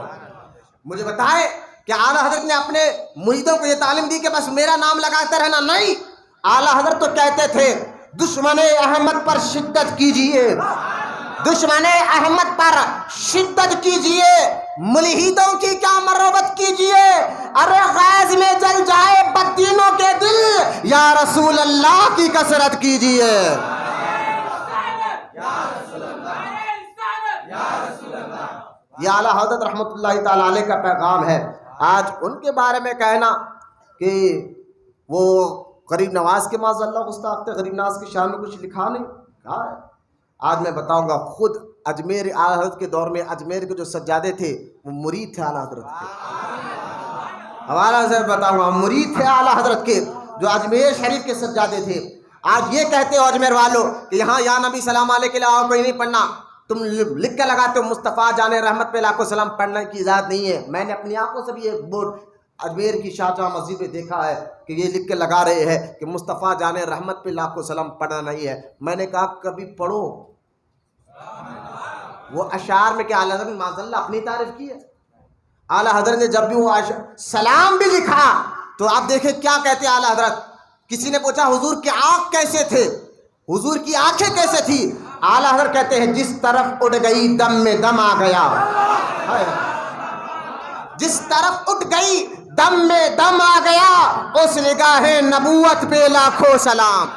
مجھے بتائے کہ اعلیٰ حضرت نے اپنے مریدوں کو یہ تعلیم دی کہ بس میرا نام لگاتے رہنا؟ نہیں، اعلیٰ حضرت تو کہتے تھے دشمن احمد پر شدت کیجئے، دشمن احمد پر شدت کیجئے، ملحدوں کی کیا مربت کیجئے، ارے غیظ میں جل جائے بددینوں کے دل، یا رسول اللہ کی کثرت کیجئے۔ یہ اعلیٰ حضرت رحمۃ اللہ تعالیٰ علیہ کا پیغام ہے۔ آج ان کے بارے میں کہنا کہ وہ غریب نواز کے معاذ اللہ گستاخ تھے، غریب نواز کی شان میں کچھ لکھا نہیں، کہا ہے۔ آج میں بتاؤں گا خود اجمیر اعلیٰ حضرت کے دور میں اجمیر کے جو سجادے تھے وہ مرید تھے اعلیٰ حضرت کے، حوالہ سے بتاؤں گا مرید تھے اعلیٰ حضرت کے جو اجمیر شریف کے سجادے تھے۔ آج یہ کہتے ہو اجمیر والوں کہ یہاں یا نبی سلام علیہ کے علاوہ کوئی نہیں پڑھنا، تم لکھ کے لگاتے ہو مصطفیٰ جان رحمت پہ لاکھوں سلام، پڑھنے کی اجازت نہیں ہے۔ میں نے اپنی آنکھوں سے بھی یہ بورڈ اجمیر کی شاہ جہاں مسجد میں دیکھا ہے کہ یہ لکھ کے لگا رہے ہیں کہ مصطفیٰ جان رحمت پہ لاکھوں سلام پڑھنا نہیں ہے۔ میں نے کہا کبھی پڑھو وہ اشعار میں کہ اعلیٰ حضرت نے معاذ اللہ اپنی تعریف کی ہے۔ اعلیٰ حضرت نے جب بھی وہ سلام بھی لکھا تو آپ دیکھیں کیا کہتے ہیں اعلیٰ حضرت۔ کسی نے پوچھا حضور کی آنکھ کیسے تھے، حضور کی آنکھیں کیسے تھی؟ اعلیٰ حضرت کہتے ہیں جس طرف اٹھ گئی دم میں دم آ گیا، جس طرف اٹھ گئی دم میں دم آ گیا، اس نگاہ نبوت پہ لاکھوں سلام۔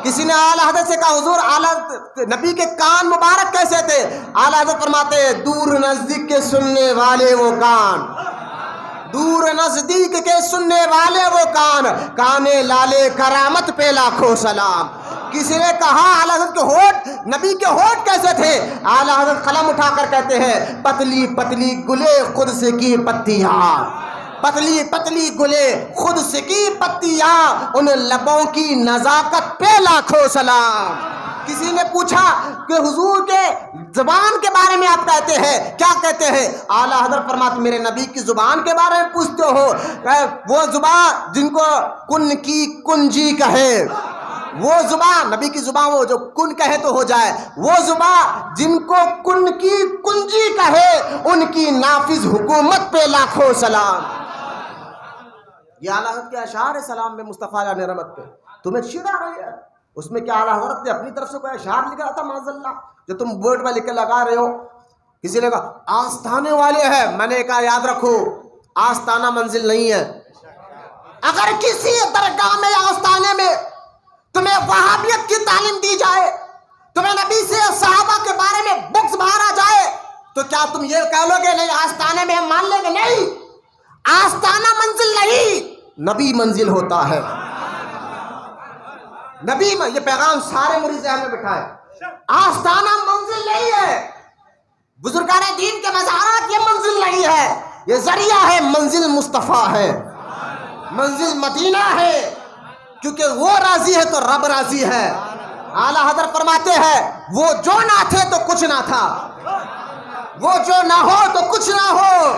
کسی نے اعلیٰ حضرت سے کہا حضور اعلیٰ نبی کے کان مبارک کیسے تھے؟ اعلیٰ حضرت فرماتے ہیں دور نزدیک کے سننے والے وہ کان، دور نزدیک کے سننے والے وہ کان، کانے لالے کرامت پہ لاکھوں سلام۔ کسی نے کہا اعلیٰ حضرت کے ہونٹ، نبی کے ہونٹ کیسے تھے؟ اعلیٰ حضرت قلم اٹھا کر کہتے ہیں پتلی پتلی گلے خود سے کی پتیاں، پتلی پتلی گلے خود سے کی پتیاں، ان لبوں کی نزاکت پہ لاکھوں سلام۔ کسی نے پوچھا کہ حضور کے زبان کے بارے میں آپ کہتے ہیں کیا کہتے ہیں؟ اعلیٰ حضرت فرماتے میرے نبی کی زبان کے بارے میں پوچھتے ہو؟ وہ زبان جن کو کن کی کنجی کہے، وہ زبان نبی کی زبان وہ جو کن کہے تو ہو جائے، وہ زبان جن کو کن کی کنجی کہے ان کی نافذ حکومت پہ لاکھوں سلام۔ یہ اعلیٰ حضرت کے اشعار سلام میں مصطفیٰ علیہ رحمت پہ تمہیں چڑ آ رہی ہے۔ اس میں کیا اعلیٰ حضرت نے اپنی طرف سے کوئی اشعار لکھ رہا تھا معاذ اللہ جو تم بورڈ میں لکھ کے لگا رہے ہو؟ کسی نے کہا آستانے والے ہیں، میں نے کہا یاد رکھو آستانہ منزل نہیں ہے، اگر کسی درگاہ میں یا آستانے میں تمہیں وہابیت کی تعلیم دی جائے، تمہیں نبی سے صحابہ کے بارے میں بغض مارا جائے، تو کیا تم یہ کہہ لو گے نہیں آستانے میں ہم مان لیں گے؟ نہیں، آستانہ منزل نہیں، نبی منزل ہوتا ہے۔ نبی یہ پیغام سارے مرید ذہن میں بٹھائے، آستانہ منزل نہیں ہے، بزرگان دین کے مزارات یہ منزل نہیں ہے، یہ ذریعہ ہے، منزل مصطفیٰ ہے، منزل مدینہ ہے، کیونکہ وہ راضی ہے تو رب راضی ہے۔ اعلیٰ حضرت فرماتے ہیں وہ جو نہ تھے تو کچھ نہ تھا، وہ جو نہ ہو تو کچھ نہ ہو،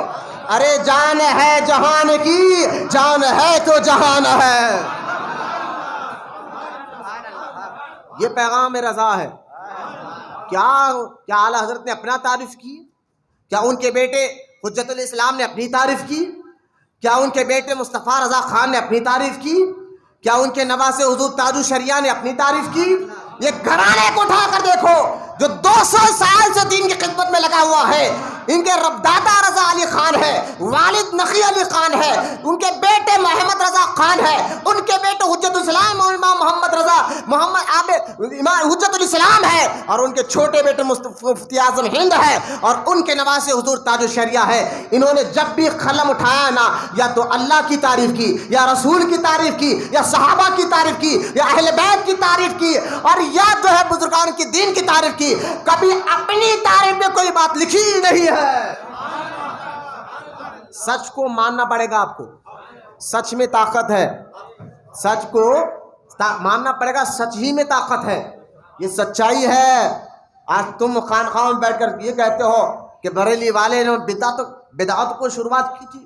ارے جان ہے جہان کی، جان ہے تو جہان ہے۔ یہ پیغام رضا ہے۔ کیا اعلیٰ حضرت نے اپنا تعریف کی؟ کیا ان کے بیٹے حجت الاسلام نے اپنی تعریف کی؟ کیا ان کے بیٹے مصطفیٰ رضا خان نے اپنی تعریف کی؟ کیا ان کے نواسے حضور تاج الشریعہ نے اپنی تعریف کی؟ یہ گھرانے کو اٹھا کر دیکھو جو 200 سال سے دین کی خدمت میں لگا ہوا ہے، ان کے رب دادا رضا علی خان ہے، والد نقی علی خان ہے، ان کے بیٹے محمد رضا خان ہے، ان کے بیٹے حجت الاسلام اور امام محمد رضا امام حجت الاسلام ہے، اور ان کے چھوٹے بیٹے مفتی اعظم ہند ہے، اور ان کے نواسے حضور تاج الشریعہ ہے۔ انہوں نے جب بھی قلم اٹھایا نا، یا تو اللہ کی تعریف کی، یا رسول کی تعریف کی، یا صحابہ کی تعریف کی، یا اہل بیت کی تعریف کی، اور یا جو ہے بزرگان کی دین کی تعریف کی، کبھی اپنی تعریف میں کوئی بات لکھی ہی نہیں ہے۔ سچ کو ماننا پڑے گا آپ کو، سچ میں طاقت ہے، سچ کو ماننا پڑے گا، سچ ہی میں طاقت ہے، یہ سچائی ہے۔ آج تم خانقاہوں میں بیٹھ کر یہ کہتے ہو کہ بریلی والے نے بدعت کو شروعات کی تھی،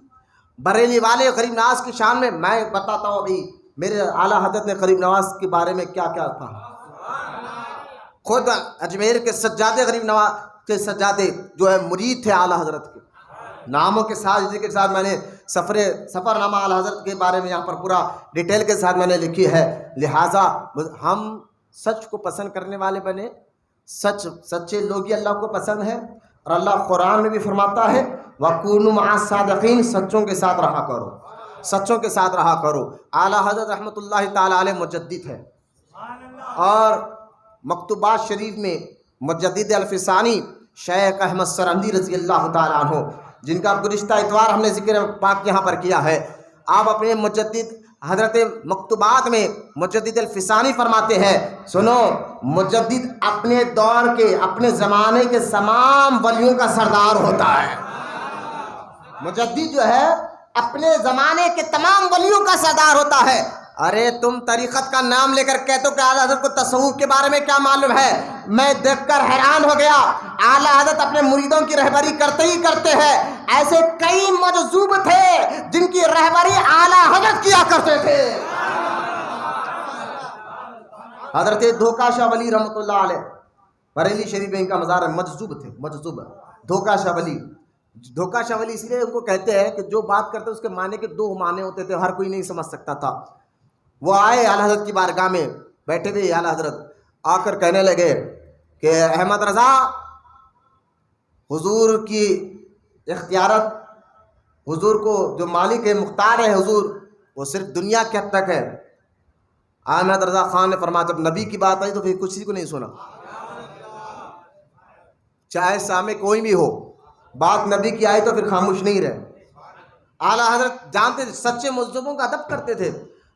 بریلی والے غریب نواز کی شان میں بتاتا ہوں ابھی میرے اعلیٰ حضرت نے غریب نواز کے بارے میں کیا کیا تھا۔ خود اجمیر کے سجادے غریب نواز کے سجادے جو ہے مرید تھے اعلیٰ حضرت کے، ناموں کے ساتھ ذکر کے ساتھ میں نے سفر نامہ اعلیٰ حضرت کے بارے میں یہاں پر پورا ڈیٹیل کے ساتھ میں نے لکھی ہے۔ لہٰذا ہم سچ کو پسند کرنے والے بنے، سچے لوگ ہی اللہ کو پسند ہے، اور اللہ قرآن میں بھی فرماتا ہے وَكُونُوا مَعَ الصَّادِقِينَ، سچوں کے ساتھ رہا کرو، سچوں کے ساتھ رہا کرو۔ اعلیٰ حضرت رحمۃ اللہ تعالیٰ علیہ مجدد ہے، اور مکتوبات شریف میں مجدد الفسانی شیخ احمد سرہندی رضی اللہ تعالیٰ عنہ، جن کا گزشتہ اتوار ہم نے ذکر پاک یہاں پر کیا ہے، آپ اپنے مجدد حضرت مکتوبات میں مجدد الفسانی فرماتے ہیں، سنو، مجدد اپنے دور کے، اپنے زمانے کے تمام ولیوں کا سردار ہوتا ہے۔ مجدد جو ہے اپنے زمانے کے تمام ولیوں کا سردار ہوتا ہے۔ ارے تم طریقت کا نام لے کر کہتے ہو کہ اعلیٰ حضرت کو تصوف کے بارے میں کیا معلوم ہے؟ میں دیکھ کر حیران ہو گیا، اعلیٰ حضرت اپنے مریدوں کی رہبری کرتے ہی کرتے ہیں، ایسے کئی مجذوب تھے جن کی رہبری اعلیٰ حضرت کیا کرتے تھے۔ حضرت دھوکا شاہ ولی رحمۃ اللہ علیہ، بریلی شریف میں ان کا مزار ہے، مجذوب تھے، مجذوب دھوکا شاہ ولی۔ دھوکا شاہ ولی اس لیے ان کو کہتے ہیں کہ جو بات کرتے اس کے معنی کے دو معنی ہوتے تھے، ہر کوئی نہیں سمجھ سکتا تھا۔ وہ آئے اعلیٰ حضرت کی بارگاہ میں، بیٹھے ہوئے اعلیٰ حضرت آ کر کہنے لگے کہ احمد رضا، حضور کی اختیارت، حضور کو جو مالک ہے، مختار ہے حضور، وہ صرف دنیا کے حد تک ہے۔ احمد رضا خان نے فرمایا جب نبی کی بات آئی تو پھر کسی کو نہیں سنا، چاہے سامنے کوئی بھی ہو، بات نبی کی آئی تو پھر خاموش نہیں رہے۔ اعلیٰ حضرت جانتے تھے، سچے مجذوبوں کا ادب کرتے تھے،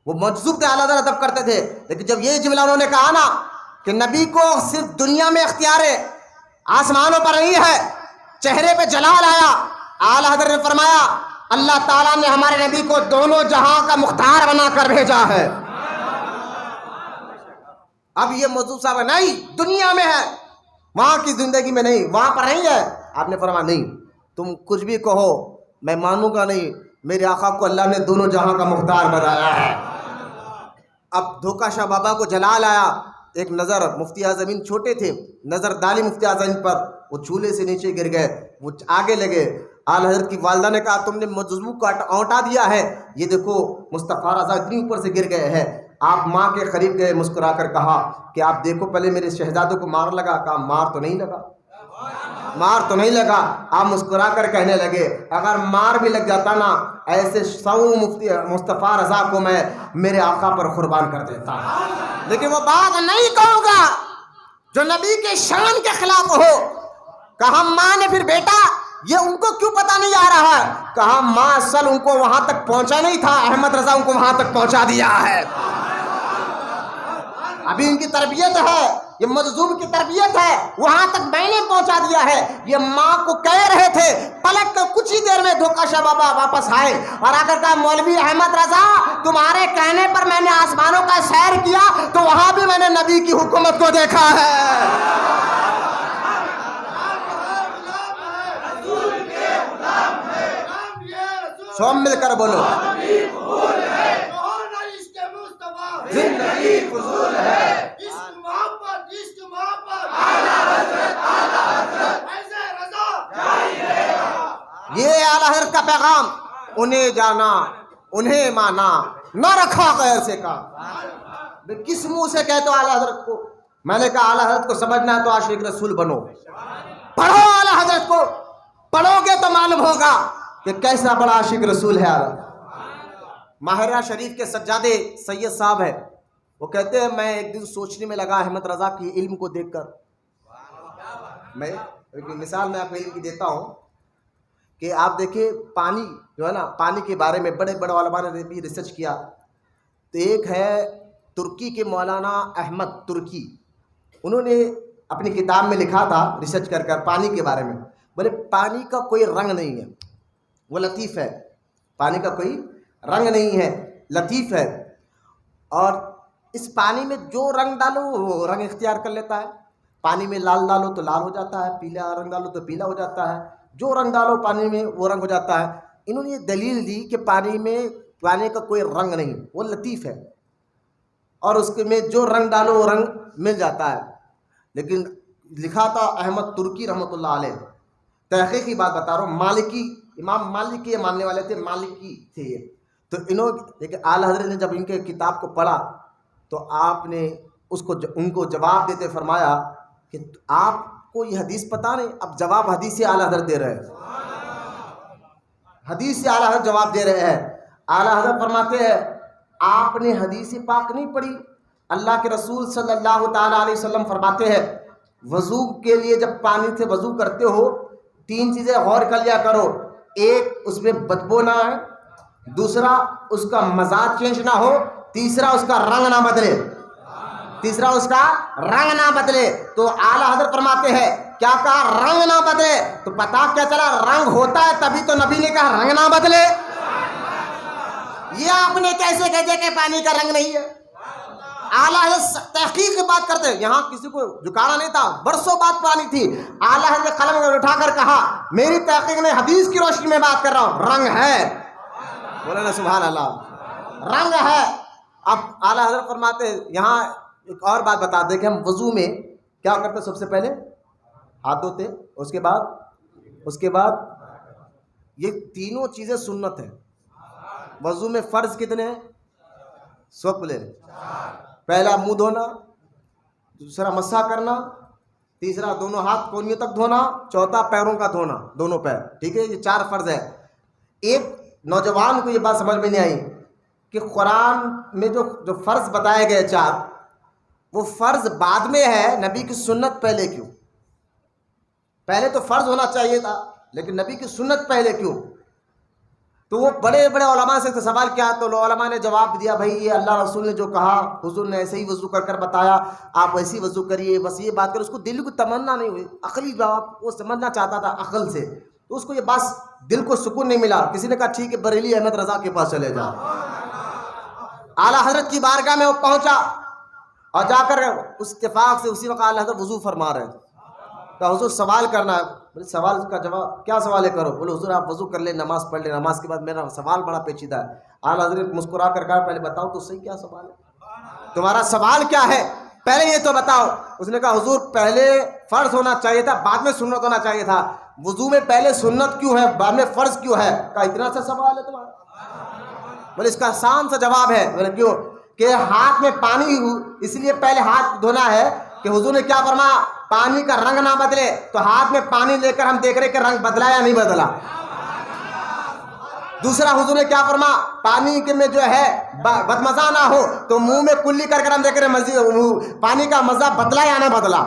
وہ مجذوب تھے، اعلیٰ حضرت ادب کرتے تھے، لیکن جب یہ جملہ انہوں نے کہا نا کہ نبی کو صرف دنیا میں اختیار ہے، آسمانوں پر نہیں ہے، چہرے پہ جلال آیا، اعلیٰ حضرت نے فرمایا اللہ تعالیٰ نے ہمارے نبی کو دونوں جہاں کا مختار بنا کر بھیجا ہے۔ اب یہ مجذوب صاحب نہیں، دنیا میں ہے، وہاں کی زندگی میں نہیں، وہاں پر نہیں ہے۔ آپ نے فرمایا نہیں، تم کچھ بھی کہو میں مانوں گا نہیں، میرے آقا کو اللہ نے دونوں جہاں کا مختار بنایا ہے۔ اب دھوکا شاہ بابا کو جلال آیا، ایک نظر مفتی اعظم چھوٹے تھے، نظر ڈالی مفتی اعظم پر، وہ چولہے سے نیچے گر گئے، وہ آگے لگے۔ اعلیٰ حضرت کی والدہ نے کہا تم نے مجذوب کو اونٹا دیا ہے، یہ دیکھو مصطفیٰ رضا اتنی اوپر سے گر گئے ہیں۔ آپ ماں کے قریب گئے، مسکرا کر کہا کہ آپ دیکھو پہلے میرے شہزادوں کو مار لگا، کہا مار تو نہیں لگا۔ مار تو نہیں لگا. آپ مسکرا کر کہنے لگے اگر مار بھی لگ جاتا نا ایسے 100 مفتی مصطفیٰ رضا کو میں میرے آقا پر قربان کر دیتا. لیکن وہ بات نہیں کہوں گا جو نبی کے شان کے خلاف ہو. کہا ماں نے پھر بیٹا یہ ان کو کیوں پتا نہیں آ رہا ہے؟ کہا ماں اصل ان کو وہاں تک پہنچا نہیں تھا, احمد رضا ان کو وہاں تک پہنچا دیا ہے. ابھی ان کی تربیت ہے, یہ مظلوم کی تربیت ہے, وہاں تک میں نے پہنچا دیا ہے. یہ ماں کو کہہ رہے تھے, پلٹ کر کچھ ہی دیر میں دھوکا شاہ بابا واپس آئے اور آ کر کہا مولوی احمد رضا تمہارے کہنے پر میں نے آسمانوں کا سیر کیا تو وہاں بھی میں نے نبی کی حکومت کو دیکھا ہے. سو مل کر بولو زندگی فضول ہے. یہ اعلیٰ حضرت کا پیغام, انہیں جانا انہیں مانا نہ رکھا غیر سے کا. کس منہ سے کہتے ہو اعلیٰ حضرت کو؟ میں نے کہا اعلیٰ حضرت کو سمجھنا ہے تو عاشق رسول بنو, پڑھو اعلیٰ حضرت کو, پڑھو گے تو معلوم ہوگا کہ کیسا بڑا عاشق رسول ہے. ماہرہ شریف کے سجادے سید صاحب ہے, وہ کہتے ہیں میں ایک دن سوچنے میں لگا احمد رضا کی علم کو دیکھ کر. میں ایک مثال میں آپ کو علم کی دیتا ہوں کہ آپ دیکھیں پانی جو ہے نا, پانی کے بارے میں بڑے بڑے علماء نے بھی ریسرچ کیا. تو ایک ہے ترکی کے مولانا احمد ترکی, انہوں نے اپنی کتاب میں لکھا تھا ریسرچ کر کر پانی کے بارے میں, بولے پانی کا کوئی رنگ نہیں ہے, وہ لطیف ہے. پانی کا کوئی رنگ نہیں ہے, لطیف ہے, اور اس پانی میں جو رنگ ڈالو وہ رنگ اختیار کر لیتا ہے. پانی میں لال ڈالو تو لال ہو جاتا ہے, پیلا رنگ ڈالو تو پیلا ہو جاتا ہے, جو رنگ ڈالو پانی میں وہ رنگ ہو جاتا ہے. انہوں نے یہ دلیل دی کہ پانی کا کوئی رنگ نہیں, وہ لطیف ہے, اور اس میں جو رنگ ڈالو وہ رنگ مل جاتا ہے. لیکن لکھا تھا احمد ترکی رحمۃ اللہ علیہ, تحقیق کی بات بتا رہا ہوں, مالکی امام مالک کے ماننے والے تھے, مالکی تھے یہ. تو لیکن اعلیٰ حضرت نے جب ان کے کتاب کو پڑھا تو آپ نے ان کو جواب دیتے فرمایا کہ آپ کو یہ حدیث پتہ نہیں, اب جواب حدیث سے اعلیٰ حضرت دے رہے ہیں, حدیث سے اعلیٰ حضرت جواب دے رہے ہیں. اعلیٰ حضرت فرماتے ہیں آپ نے حدیث پاک نہیں پڑھی, اللہ کے رسول صلی اللہ تعالیٰ علیہ وسلم فرماتے ہیں وضو کے لیے جب پانی سے وضو کرتے ہو 3 چیزیں غور کر لیا کرو, ایک اس میں بدبو نہ آئے, دوسرا اس کا مزاج چینج نہ ہو, تیسرا اس کا رنگ نہ بدلے, تیسرا اس کا رنگ نہ بدلے. تو اعلیٰ حضرت فرماتے ہیں کیا کہا رنگ نہ بدلے, تو پتا کیا چلا رنگ ہوتا ہے تبھی تو نبی نے کہا رنگ نہ بدلے. یہ آپ نے کیسے کہہ دیا کہ پانی کا رنگ نہیں ہے؟ اعلیٰ حضرت تحقیق کی بات کرتے, یہاں کسی کو جھکانا نہیں تھا, برسوں بات پرانی تھی. اعلیٰ حضرت قلم اٹھا کر کہا میری تحقیق نے حدیث کی روشنی میں بات کر رہا ہوں, رنگ ہے. بولے نا سبحان اللہ, رنگ ہے. اب اعلیٰ حضرت فرماتے یہاں ایک اور بات بتا دیں کہ ہم وضو میں کیا کرتے, سب سے پہلے ہاتھ دھوتے, اس کے بعد یہ تینوں چیزیں سنت ہیں. وضو میں فرض کتنے ہیں؟ سب لے, پہلا منہ دھونا, دوسرا مسح کرنا, تیسرا دونوں ہاتھ کونیوں تک دھونا, چوتھا پیروں کا دھونا, دونوں پیر. ٹھیک ہے, یہ 4 فرض ہے. ایک نوجوان کو یہ بات سمجھ میں نہیں آئی کہ قرآن میں جو فرض بتائے گئے 4 وہ فرض بعد میں ہے, نبی کی سنت پہلے کیوں؟ پہلے تو فرض ہونا چاہیے تھا لیکن نبی کی سنت پہلے کیوں؟ تو وہ بڑے بڑے علماء سے سوال کیا تو علماء نے جواب دیا بھائی یہ اللہ رسول نے جو کہا, حضور نے ایسے ہی وضو کر کر بتایا, آپ ایسے ہی وضو کریے, بس یہ بات کر. اس کو دل کو تمنا نہیں ہوئی, عقلی جواب وہ سمجھنا چاہتا تھا عقل سے, تو اس کو یہ بات دل کو سکون نہیں ملا. کسی نے کہا ٹھیک ہے بریلی احمد رضا کے پاس چلے جا. اعلیٰ حضرت کی بارگاہ میں وہ پہنچا اور جا کر اس اتفاق سے اسی وقت اعلیٰ حضرت وضو فرما رہے تھے. کہ حضور سوال کرنا ہے. بولے سوال کا جواب کیا سوال ہے کرو. بولے حضور آپ وضو کر لیں, نماز پڑھ لیں, نماز کے بعد میرا سوال بڑا پیچیدہ ہے. اعلیٰ حضرت مسکرا کر کہا پہلے بتاؤ تو صحیح کیا سوال ہے, تمہارا سوال کیا ہے, پہلے یہ تو بتاؤ. اس نے کہا حضور پہلے فرض ہونا چاہیے تھا, بعد میں سنت ہونا چاہیے تھا. وضو میں پہلے سنت کیوں ہے, بعد میں فرض کیوں ہے؟ کہا اتنا سا سوال ہے تمہارا. بولے اس کا آسان سا جواب ہے. بولے کیوں؟ کہ ہاتھ میں پانی اس لیے پہلے ہاتھ دھونا ہے کہ حضور نے کیا فرمایا, پانی کا رنگ نہ بدلے، تو ہاتھ میں پانی لے کر ہم دیکھ رہے کہ رنگ بدلا یا نہیں بدلا۔ دوسرا حضور نے کیا فرما، پانی کے میں جو ہے بدمزہ نہ ہو تو منہ میں کلی کر ہم دیکھ رہے پانی کا مزہ بدلا یا نہ بدلا۔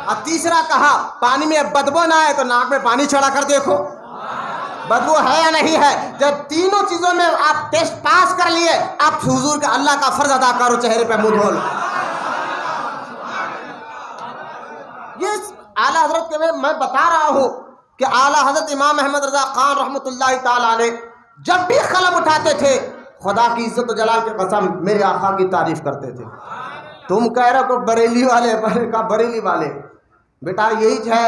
اور تیسرا کہا پانی میں بدبو نہ آئے تو ناک میں پانی چڑھا کر دیکھو بدبو ہے یا نہیں ہے۔ جب تینوں چیزوں میں آپ ٹیسٹ پاس کر لیے، آپ حضور کا اللہ کا فرض ادا کرو، چہرے پہ منہ دھول۔ یہ اعلیٰ حضرت کے میں بتا رہا ہوں کہ اعلیٰ حضرت امام احمد رضا خان رحمۃ اللہ تعالی علیہ جب بھی قلم اٹھاتے تھے خدا کی عزت و جلال کے قسم میرے آقا کی تعریف کرتے تھے۔ تم کہہ رہے ہو بریلی والے، بریلی والے، بیٹا یہی ہے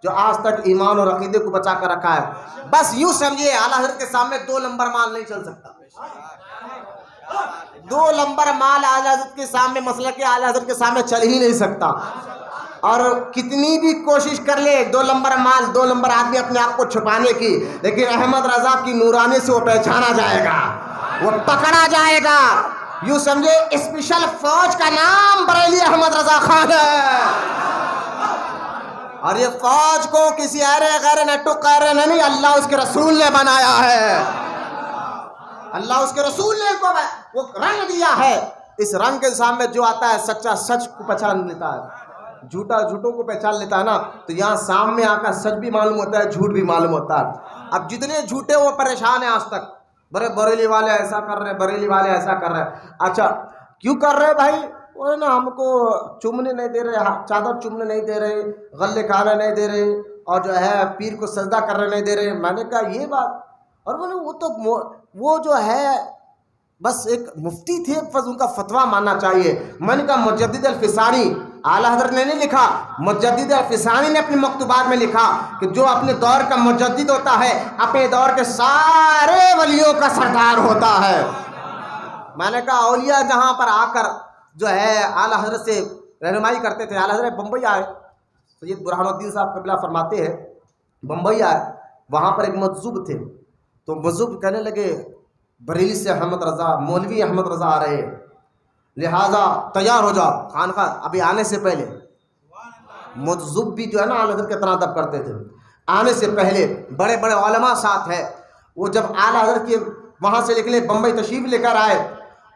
جو آج تک ایمان اور عقیدے کو بچا کر رکھا ہے۔ بس یوں سمجھیے اعلیٰ حضرت کے سامنے 2 نمبر مال نہیں چل سکتا۔ 2 نمبر مال اعلیٰ حضرت کے سامنے، مسلک اعلیٰ حضرت کے سامنے چل ہی نہیں سکتا۔ اور کتنی بھی کوشش کر لے 2 نمبر مال، 2 نمبر آدمی اپنے آپ کو چھپانے کی، لیکن احمد رضا کی نورانی سے وہ پہچانا جائے گا، وہ پکڑا جائے گا۔ یوں سمجھے اسپیشل فوج کا نام بریلی احمد رضا خان ہے، اور یہ فوج کو کسی غیر نٹک نہیں، اللہ اس کے رسول نے بنایا ہے، اللہ اس کے رسول نے وہ رنگ دیا ہے۔ اس رنگ کے سامنے جو آتا ہے سچا سچ کو پہچان لیتا ہے، جھوٹا جھوٹوں کو پہچان لیتا ہے نا، تو یہاں سامنے آ کر سچ بھی معلوم ہوتا ہے، جھوٹ بھی معلوم ہوتا ہے۔ اب جتنے جھوٹے وہ پریشان ہیں آج تک، بریلی والے ایسا کر رہے، بریلی والے ایسا کر رہے۔ اچھا کیوں کر رہے بھائی؟ وہ نا ہم کو چومنے نہیں دے رہے، چادر چومنے نہیں دے رہے، غلے کھانے نہیں دے رہے، اور جو ہے پیر کو سجدہ کرنے نہیں دے رہے۔ میں نے کہا یہ بات، اور بولے وہ تو وہ جو ہے بس ایک مفتی تھے، بس ان کا فتویٰ ماننا چاہیے۔ میں نے کہا مجدد الفسانی اعلیٰ حضرت نے نہیں لکھا، مجدد الفسانی نے اپنے مکتوبات میں لکھا کہ جو اپنے دور کا مجدد ہوتا ہے اپنے دور کے سارے ولیوں کا سردار ہوتا ہے۔ میں نے کہا اولیاء جہاں پر آ کر جو ہے اعلیٰ حضرت سے رہنمائی کرتے تھے، اعلیٰ حضرت بمبئی آئے، سید برہان الدین صاحب قبلہ فرماتے ہیں بمبئی آئے، وہاں پر ایک مجذوب تھے، تو مجذوب کہنے لگے بریلی سے احمد رضا، مولوی احمد رضا آ رہے ہیں، لہٰذا تیار ہو جاؤ خانقاہ ابھی آنے سے پہلے۔ مجذوب بھی جو ہے نا اعلیٰ حضرت کے تنادب کرتے تھے، آنے سے پہلے بڑے بڑے علماء ساتھ ہے۔ وہ جب اعلیٰ حضرت کے وہاں سے نکلے بمبئی تشریف لے کر آئے،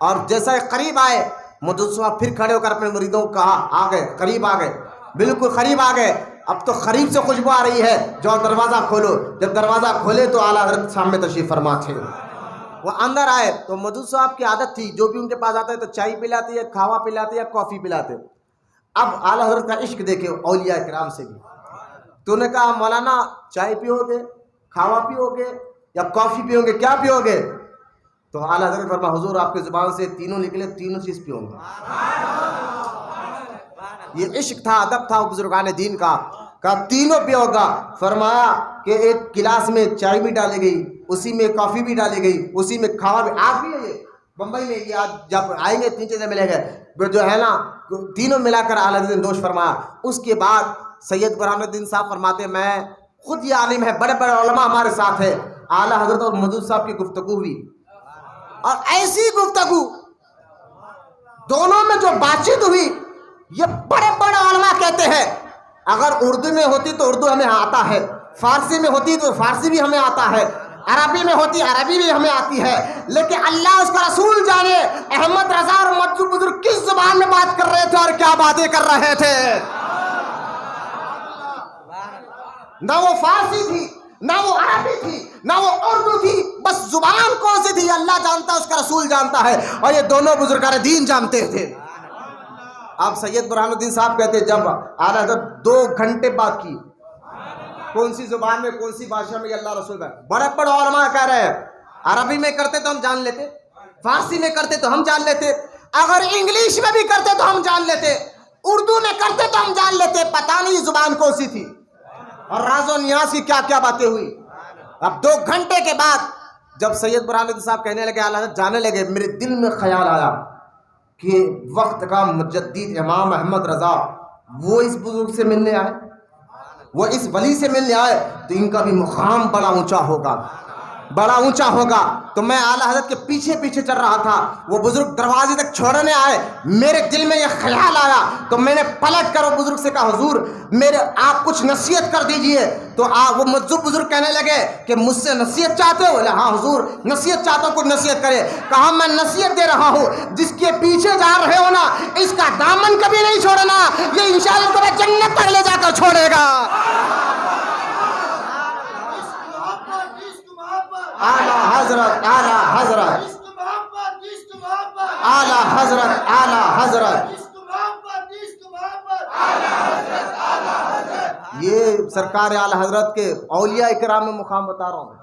اور جیسا قریب آئے مجذوب صاحب پھر کھڑے ہو کر اپنے مریدوں کو کہا آ گئے، قریب آ گئے، بالکل قریب آ گئے، اب تو قریب سے خوشبو آ رہی ہے، جاؤ دروازہ کھولو۔ جب دروازہ کھولے تو اعلیٰ حضرت سامنے تشریف فرما تھے۔ وہ اندر آئے تو مجذوب صاحب کی عادت تھی جو بھی ان کے پاس آتا ہے تو چائے پلاتے یا کھاوا پلاتے یا کافی پلاتے۔ اب اعلیٰ حضرت کا عشق دیکھے اولیاء کرام سے بھی، تو نے کہا مولانا چائے پیو گے، کھاوا پیو گے یا کافی پیو گے، کیا پیو گے؟ تو اعلیٰ حضرت فرما حضور آپ کی زبان سے تینوں نکلے، تینوں چیز پیوں گا۔ یہ عشق تھا، ادب تھا بزرگان دین کا، کہا تینوں پیو گا۔ فرمایا کہ ایک گلاس میں چائے بھی ڈالی گئی، اسی میں کافی بھی ڈالی گئی، اسی میں کھاوا بھی۔ آج بھی ہے یہ بمبئی میں، یہ آج جب آئیں گے 3 چیزیں ملیں گے جو ہے نا، تینوں ملا کر اعلیٰ حضرت نے نوش فرمایا۔ اس کے بعد سید برہان الدین صاحب فرماتے میں خود یہ عالم ہے، بڑے بڑے علماء ہمارے ساتھ ہے، اعلیٰ حضرت اور مجذوب صاحب کی گفتگو ہوئی، اور ایسی گفتگو دونوں میں جو بات چیت ہوئی، یہ بڑے بڑے علماء کہتے ہیں اگر اردو میں ہوتی تو اردو ہمیں آتا ہے، فارسی میں ہوتی تو فارسی بھی ہمیں آتا ہے، عربی میں ہوتی عربی بھی ہمیں آتی ہے، لیکن اللہ اس کا رسول جانے احمد رضا اور مجذوب بزرگ کس زبان میں بات کر رہے تھے اور کیا باتیں کر رہے تھے۔ نہ وہ فارسی تھی، نہ وہ عربی تھی، نہ وہ اردو تھی، بس زبان کون سی تھی اللہ جانتا ہے، اس کا رسول جانتا ہے، اور یہ دونوں بزرگان دین جانتے تھے۔ آپ سید برہان الدین صاحب کہتے جب اعلیٰ حضرت 2 گھنٹے بات کی، کون سی زبان میں کون سی بھاشا میں، یہ اللہ رسول ہے، بڑے بڑے علماء کہہ رہے ہیں عربی میں کرتے تو ہم جان لیتے، فارسی میں کرتے تو ہم جان لیتے، اگر انگلش میں بھی کرتے تو ہم جان لیتے، اردو میں کرتے تو ہم جان لیتے، پتہ نہیں زبان کون سی تھی اور راز و نیاز کی کیا کیا باتیں ہوئی۔ اب 2 گھنٹے کے بعد جب سید برہان الدین صاحب کہنے لگے، اعلیٰ حضرت جانے لگے، میرے دل میں خیال آیا کہ وقت کا مجدد امام احمد رضا وہ اس بزرگ سے ملنے آئے، وہ اس ولی سے ملنے آئے تو ان کا بھی مقام بڑا اونچا ہوگا۔ بڑا اونچا ہوگا. تو میں اعلیٰ حضرت کے پیچھے پیچھے چل رہا تھا. وہ بزرگ دروازے تک چھوڑنے آئے, میرے دل میں یہ خیال آیا تو میں نے پلٹ کر وہ بزرگ سے کہا حضور میرے آپ کچھ نصیحت کر دیجئے. تو وہ مجذوب بزرگ کہنے لگے کہ مجھ سے نصیحت چاہتے ہو؟ بولے ہاں حضور نصیحت چاہتا ہوں, کچھ نصیحت کرے. کہا میں نصیحت دے رہا ہوں, جس کے پیچھے جا رہے ہو نا اس کا دامن کبھی نہیں چھوڑنا, یہ انشاءاللہ تمہیں جنت تک لے جا کر چھوڑے گا. اعلیٰ حضرت اعلیٰ حضرت اعلیٰ حضرت اعلیٰ حضرت یہ سرکار اعلیٰ حضرت کے اولیاء اکرام میں مقام بتا رہا ہوں.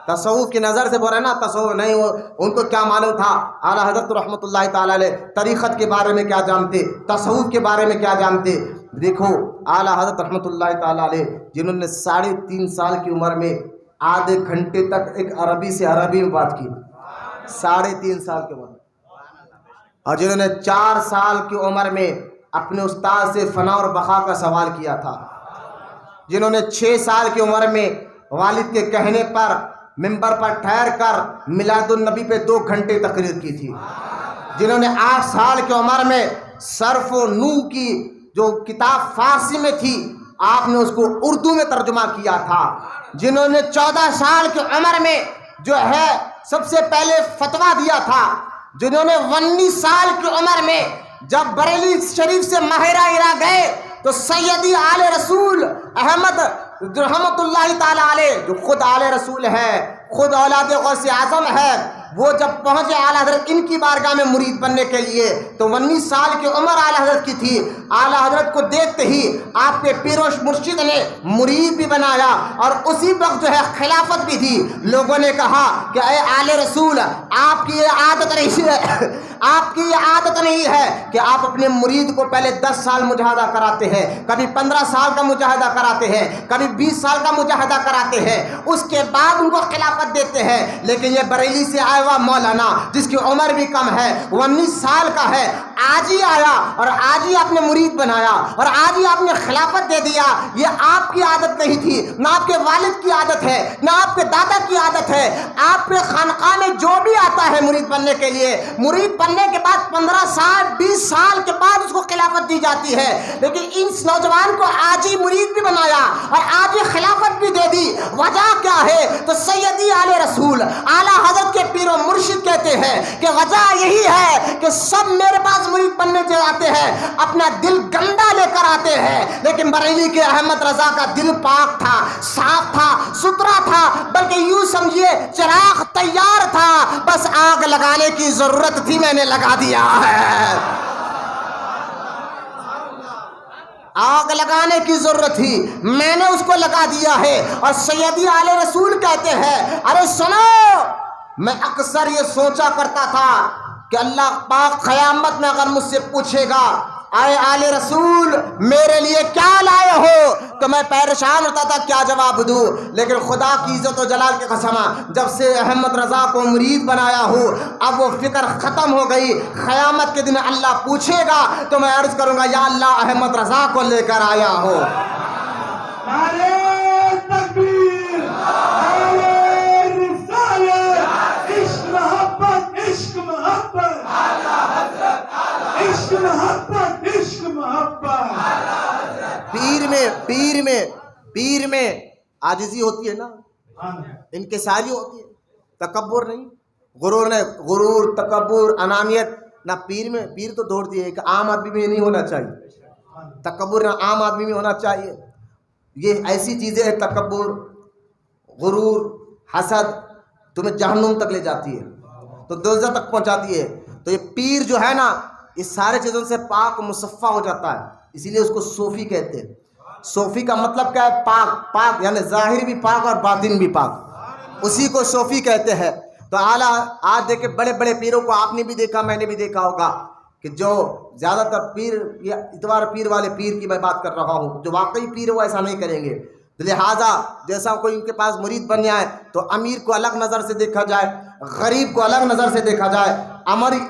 تصوف کی نظر سے بول رہے نا, تصوف نہیں, وہ ان کو کیا معلوم تھا اعلیٰ حضرت رحمۃ اللہ تعالیٰ علیہ طریقت کے بارے میں کیا جانتے, تصوف کے بارے میں کیا جانتے. دیکھو اعلیٰ حضرت رحمۃ اللہ تعالیٰ علیہ جنہوں نے 3.5 سال کی عمر میں آدھے گھنٹے تک ایک عربی سے عربی میں بات کی, 3.5 سال کی عمر میں, اور جنہوں نے 4 سال کی عمر میں اپنے استاد سے فنا اور بقا کا سوال کیا تھا, جنہوں نے 6 سال کی عمر میں والد کے کہنے پر منبر پر ٹھہر کر میلاد النبی پہ 2 گھنٹے تقریر کی تھی, جنہوں نے 8 سال کی عمر میں صرف و نو کی جو کتاب فارسی میں تھی آپ نے اس کو اردو میں ترجمہ کیا تھا, جنہوں نے 14 سال کی عمر میں جو ہے سب سے پہلے فتویٰ دیا تھا, جنہوں نے 19 سال کی عمر میں جب بریلی شریف سے ماہرہ ہیرا گئے تو سیدی آل رسول احمد رحمۃ اللہ تعالیٰ علیہ جو خود آل رسول ہے, خود اولاد غوث اعظم ہے, وہ جب پہنچے اعلیٰ حضرت ان کی بارگاہ میں مرید بننے کے لیے تو 19 سال کی عمر اعلیٰ حضرت کی تھی. اعلیٰ حضرت کو دیکھتے ہی آپ کے پیر و مرشد نے مرید بھی بنایا اور اسی وقت جو ہے خلافت بھی دی. لوگوں نے کہا کہ اے آل رسول آپ کی یہ عادت نہیں ہے, آپ کی یہ عادت نہیں ہے کہ آپ اپنے مرید کو پہلے 10 سال مجاہدہ کراتے ہیں, کبھی 15 سال کا مجاہدہ کراتے ہیں, کبھی 20 سال کا مجاہدہ کراتے ہیں, اس کے بعد ان کو خلافت دیتے ہیں. لیکن یہ بریلی سے آیا ہوا مولانا جس کی عمر بھی کم ہے, 19 سال کا ہے, آج ہی آیا اور آج ہی آپ نے مرید بنایا اور آج ہی آپ نے خلافت دے دیا. یہ آپ کی عادت نہیں تھی, نہ آپ کے والد کی عادت ہے, نہ آپ کے دادا کی عادت ہے. آپ کے خانقاہ میں جو بھی آتا ہے مرید بننے کے لیے, مرید بننے کے بعد 15 سال 20 سال کے بعد اس کو خلافت دی جاتی ہے. لیکن اس نوجوان کو آج ہی مرید بھی بنایا اور آج ہی خلافت بھی دے دی. وجہ کیا ہے؟ تو سیدی آل رسول اعلیٰ حضرت کے پیر و مرشد کہتے ہیں کہ وجہ یہی ہے کہ سب میرے پاس مرید بننے سے آتے ہیں, اپنا دل گندا لے کر آتے ہیں, لیکن بریلی کے احمد رضا کا دل پاک تھا, صاف تھا, ستھرا تھا, بلکہ یوں سمجھیے چراغ تیار تھا, بس آگ لگانے کی ضرورت تھی, میں نے لگا دیا ہے. آگ لگانے کی ضرورت تھی, میں نے اس کو لگا دیا ہے. اور سیدی آل رسول کہتے ہیں ارے سنو, میں اکثر یہ سوچا کرتا تھا کہ اللہ پاک قیامت میں اگر مجھ سے پوچھے گا اے آل رسول میرے لیے کیا لائے ہو, تو میں پریشان ہوتا تھا کیا جواب دوں. لیکن خدا کی عزت و جلال کی قسم جب سے احمد رضا کو مرید بنایا ہوں اب وہ فکر ختم ہو گئی. قیامت کے دن اللہ پوچھے گا تو میں عرض کروں گا یا اللہ احمد رضا کو لے کر آیا ہو. پیر میں عاجزی ہوتی ہے نا, انکساری ہوتی ہے, تکبر نہیں, غرور نہیں, غرور تکبر انانیت نہ پیر میں. پیر تو دوڑ دیے کہ عام آدمی میں نہیں ہونا چاہیے, تکبر نہ عام آدمی میں ہونا چاہیے. یہ ایسی چیزیں ہیں تکبر, غرور, حسد تمہیں جہنم تک لے جاتی ہے, تو دوزخ تک پہنچاتی ہے. تو یہ پیر جو ہے نا اس سارے چیزوں سے پاک مصفہ ہو جاتا ہے, اسی لیے اس کو صوفی کہتے ہیں. صوفی کا مطلب کیا ہے؟ پاک. پاک یعنی ظاہر بھی پاک اور باطن بھی پاک, اسی کو صوفی کہتے ہیں. تو اعلیٰ آج دیکھیں بڑے بڑے پیروں کو آپ نے بھی دیکھا, میں نے بھی دیکھا ہوگا کہ جو زیادہ تر پیر یا اتوار پیر والے پیر کی میں بات کر رہا ہوں, جو واقعی پیر وہ ایسا نہیں کریں گے. لہٰذا جیسا کوئی ان کے پاس مرید بن جائے تو امیر کو الگ نظر سے دیکھا جائے, غریب کو الگ نظر سے دیکھا جائے.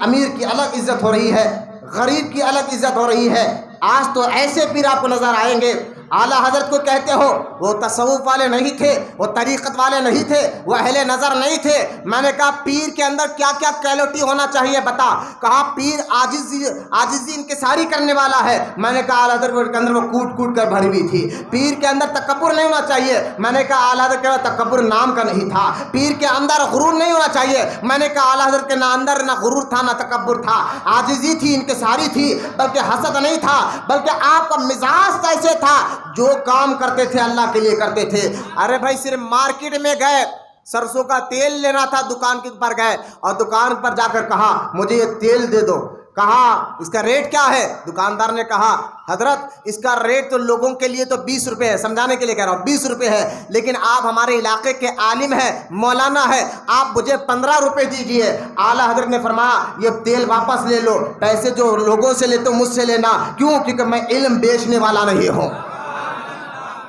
امیر کی الگ عزت ہو رہی ہے, غریب کی الگ عزت ہو رہی ہے. آج تو ایسے پیر آپ کو نظر آئیں گے اعلیٰ حضرت کو کہتے ہو وہ تصوف والے نہیں تھے، وہ طریقت والے نہیں تھے، وہ اہل نظر نہیں تھے۔ میں نے کہا پیر کے اندر کیا کیا کوالٹی ہونا چاہیے بتا؟ کہا پیر عاجزی انکساری کرنے والا ہے۔ میں نے کہا اعلیٰ حضرت کے اندر وہ کوٹ کوٹ کر بھری ہوئی تھی۔ پیر کے اندر تکبر نہیں ہونا چاہیے۔ میں نے کہا اعلیٰ حضرت کے اندر تکبر نام کا نہیں تھا۔ پیر کے اندر غرور نہیں ہونا چاہیے۔ میں نے کہا اعلیٰ حضرت کے اندر نہ غرور تھا نہ تکبر تھا، عاجزی تھی، انکساری تھی، بلکہ حسد نہیں تھا، بلکہ آپ کا مزاج ایسے تھا جو کام کرتے تھے اللہ کے لیے کرتے تھے۔ ارے بھائی صرف مارکیٹ میں گئے، سرسوں کا تیل لینا تھا، دکان کے پر گئے اور دکان پر جا کر کہا مجھے یہ تیل دے دو۔ کہا اس کا ریٹ کیا ہے؟ دکاندار نے کہا حضرت اس کا ریٹ تو لوگوں کے لیے تو 20 روپے ہے، سمجھانے کے لیے کہہ رہا ہوں 20 روپے ہے، لیکن آپ ہمارے علاقے کے عالم ہیں، مولانا ہے، آپ مجھے 15 روپے دیجئے۔ اعلیٰ حضرت نے فرمایا یہ تیل واپس لے لو، پیسے جو لوگوں سے لیتے ہو مجھ سے لینا، کیوں؟ کیونکہ میں علم بیچنے والا نہیں ہوں،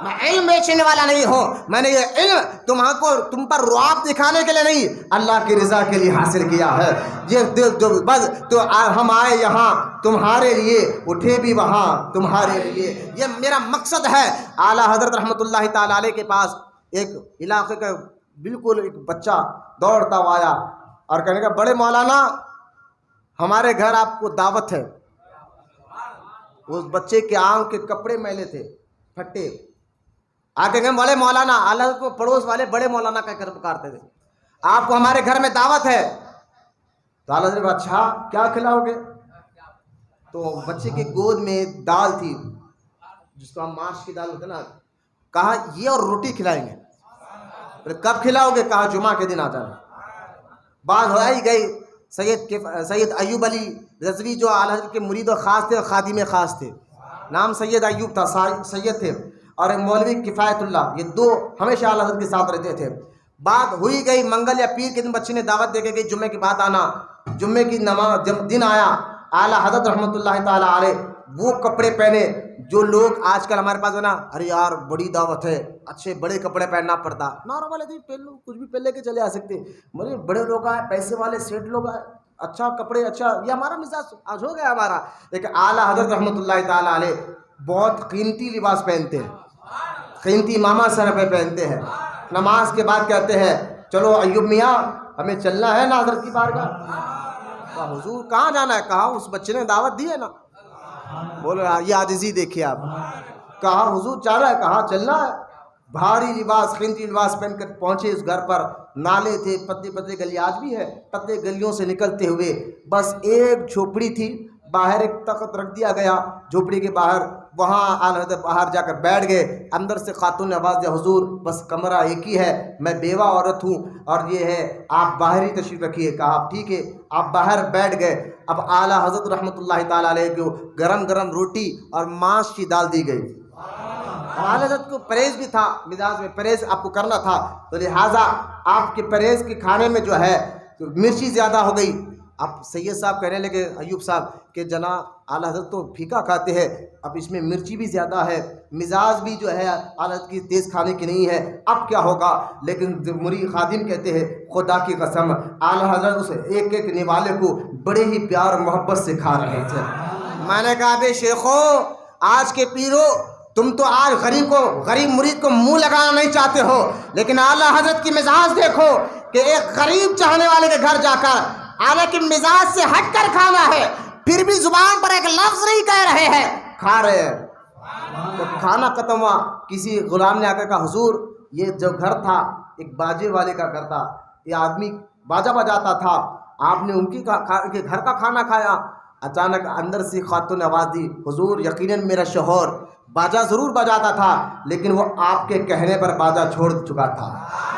میں علم بیچنے والا نہیں ہوں۔ میں نے یہ علم تم پر رعب دکھانے کے لیے نہیں، اللہ کی رضا کے لیے حاصل کیا ہے۔ یہ بس تو ہم آئے یہاں تمہارے لیے، اٹھے بھی وہاں تمہارے لیے، یہ میرا مقصد ہے۔ اعلیٰ حضرت رحمۃ اللہ تعالیٰ علیہ کے پاس ایک علاقے کا بالکل ایک بچہ دوڑتا ہوا آیا اور کہنے کا بڑے مولانا ہمارے گھر آپ کو دعوت ہے۔ اس بچے کے آنکھ کے کپڑے میلے تھے، پھٹے، آ کے بڑے مولانا، اعلیٰ کو پڑوس والے بڑے مولانا کہہ کر پکارتے تھے، آپ کو ہمارے گھر میں دعوت ہے۔ تو اعلیٰ حضرت اچھا کیا کھلاؤ گے؟ تو بچے کی گود میں دال تھی جس کو ہم ماش کی دال ہوتے نا، کہا یہ اور روٹی کھلائیں گے۔ کب کھلاؤ گے؟ کہا جمعہ کے دن آ جانا۔ بات ہو ہی گئی۔ سید ایوب علی رضوی جو اعلیٰ حضرت کے مرید و خاص تھے اور خادم خاص تھے، نام سید ایوب تھا، سید تھے، اور مولوی کفایت اللہ، یہ دو ہمیشہ اعلیٰ حضرت کے ساتھ رہتے تھے۔ بات ہوئی گئی منگل یا پیر کے دن بچے نے دعوت دے کے گئی جمعے کی بات آنا، جمعے کی نماز جب دن آیا اعلیٰ حضرت رحمۃ اللہ تعالیٰ علیہ وہ کپڑے پہنے جو لوگ آج کل ہمارے پاس ہے نا، ارے یار بڑی دعوت ہے اچھے بڑے کپڑے پہننا پڑتا، نارمل ہے پہن لو، کچھ بھی پہن لے کے چلے آ سکتے، بڑے لوگ آئے، پیسے والے سیٹ لوگ آئے، اچھا کپڑے، اچھا، یہ ہمارا مزاج آج ہو گیا ہمارا۔ لیکن اعلیٰ حضرت رحمۃ اللہ تعالیٰ علیہ بہت قیمتی لباس پہنتے ہیں، قیمتی ماما سر پہ پہنتے ہیں۔ نماز کے بعد کہتے ہیں چلو ایوب میاں ہمیں چلنا ہے نا حضرت کی بارگاہ۔ کہا حضور کہاں جانا ہے؟ کہا اس بچے نے دعوت دی ہے نا۔ بول رہا یہ عاجزی دیکھیے آپ۔ کہا حضور جانا ہے؟ کہا چلنا ہے۔ بھاری لباس قیمتی لباس پہن کر پہنچے اس گھر پر، نالے تھے، پتلے پتلے گلی، آج بھی ہے پتلے گلیوں سے نکلتے ہوئے، بس ایک جھوپڑی تھی، باہر ایک تخت رکھ دیا گیا جھوپڑی کے باہر، وہاں اعلیٰ حضرت باہر جا کر بیٹھ گئے۔ اندر سے خاتون نے آواز دیا حضور بس کمرہ ایک ہی ہے، میں بیوہ عورت ہوں اور یہ ہے، آپ باہر ہی تشریف رکھیے۔ کہا ٹھیک ہے، آپ باہر بیٹھ گئے۔ اب اعلیٰ حضرت رحمۃ اللہ تعالیٰ علیہ کو گرم گرم روٹی اور ماش کی دال دی گئی۔ اعلیٰ حضرت کو پرہیز بھی تھا، مزاج میں پرہیز آپ کو کرنا تھا، تو لہٰذا آپ کے پرہیز کے کھانے میں جو ہے مرچی زیادہ ہو گئی۔ اب سید صاحب کہنے لگے ایوب صاحب کہ جناب اعلیٰ حضرت تو پھیکا کھاتے ہیں، اب اس میں مرچی بھی زیادہ ہے، مزاج بھی جو ہے اعلیٰ حضرت کی تیز کھانے کی نہیں ہے، اب کیا ہوگا؟ لیکن مرید خادم کہتے ہیں خدا کی قسم اعلیٰ حضرت اس ایک ایک نوالے کو بڑے ہی پیار محبت سے کھا رہے تھے۔ میں نے کہا بے شیخو آج کے پیرو تم تو آج غریب مرید کو منہ لگانا نہیں چاہتے ہو، لیکن اعلیٰ حضرت کی مزاج دیکھو کہ ایک غریب چاہنے والے کے گھر جا کر حالانکہ مزاج سے ہٹ کر کھانا ہے، پھر بھی زبان پر ایک لفظ نہیں کہہ رہے ہیں، کھا رہے ہیں۔ تو کھانا ختم ہوا، کسی غلام نے آ کر کہا حضور یہ جو گھر تھا ایک باجے والے کا گھر تھا، یہ آدمی باجا بجاتا تھا، آپ نے ان کے گھر کا کھانا کھایا۔ اچانک اندر سے خاتون نے آواز دی حضور یقیناً میرا شوہر باجا ضرور بجاتا تھا، لیکن وہ آپ کے کہنے پر باجا چھوڑ چکا تھا،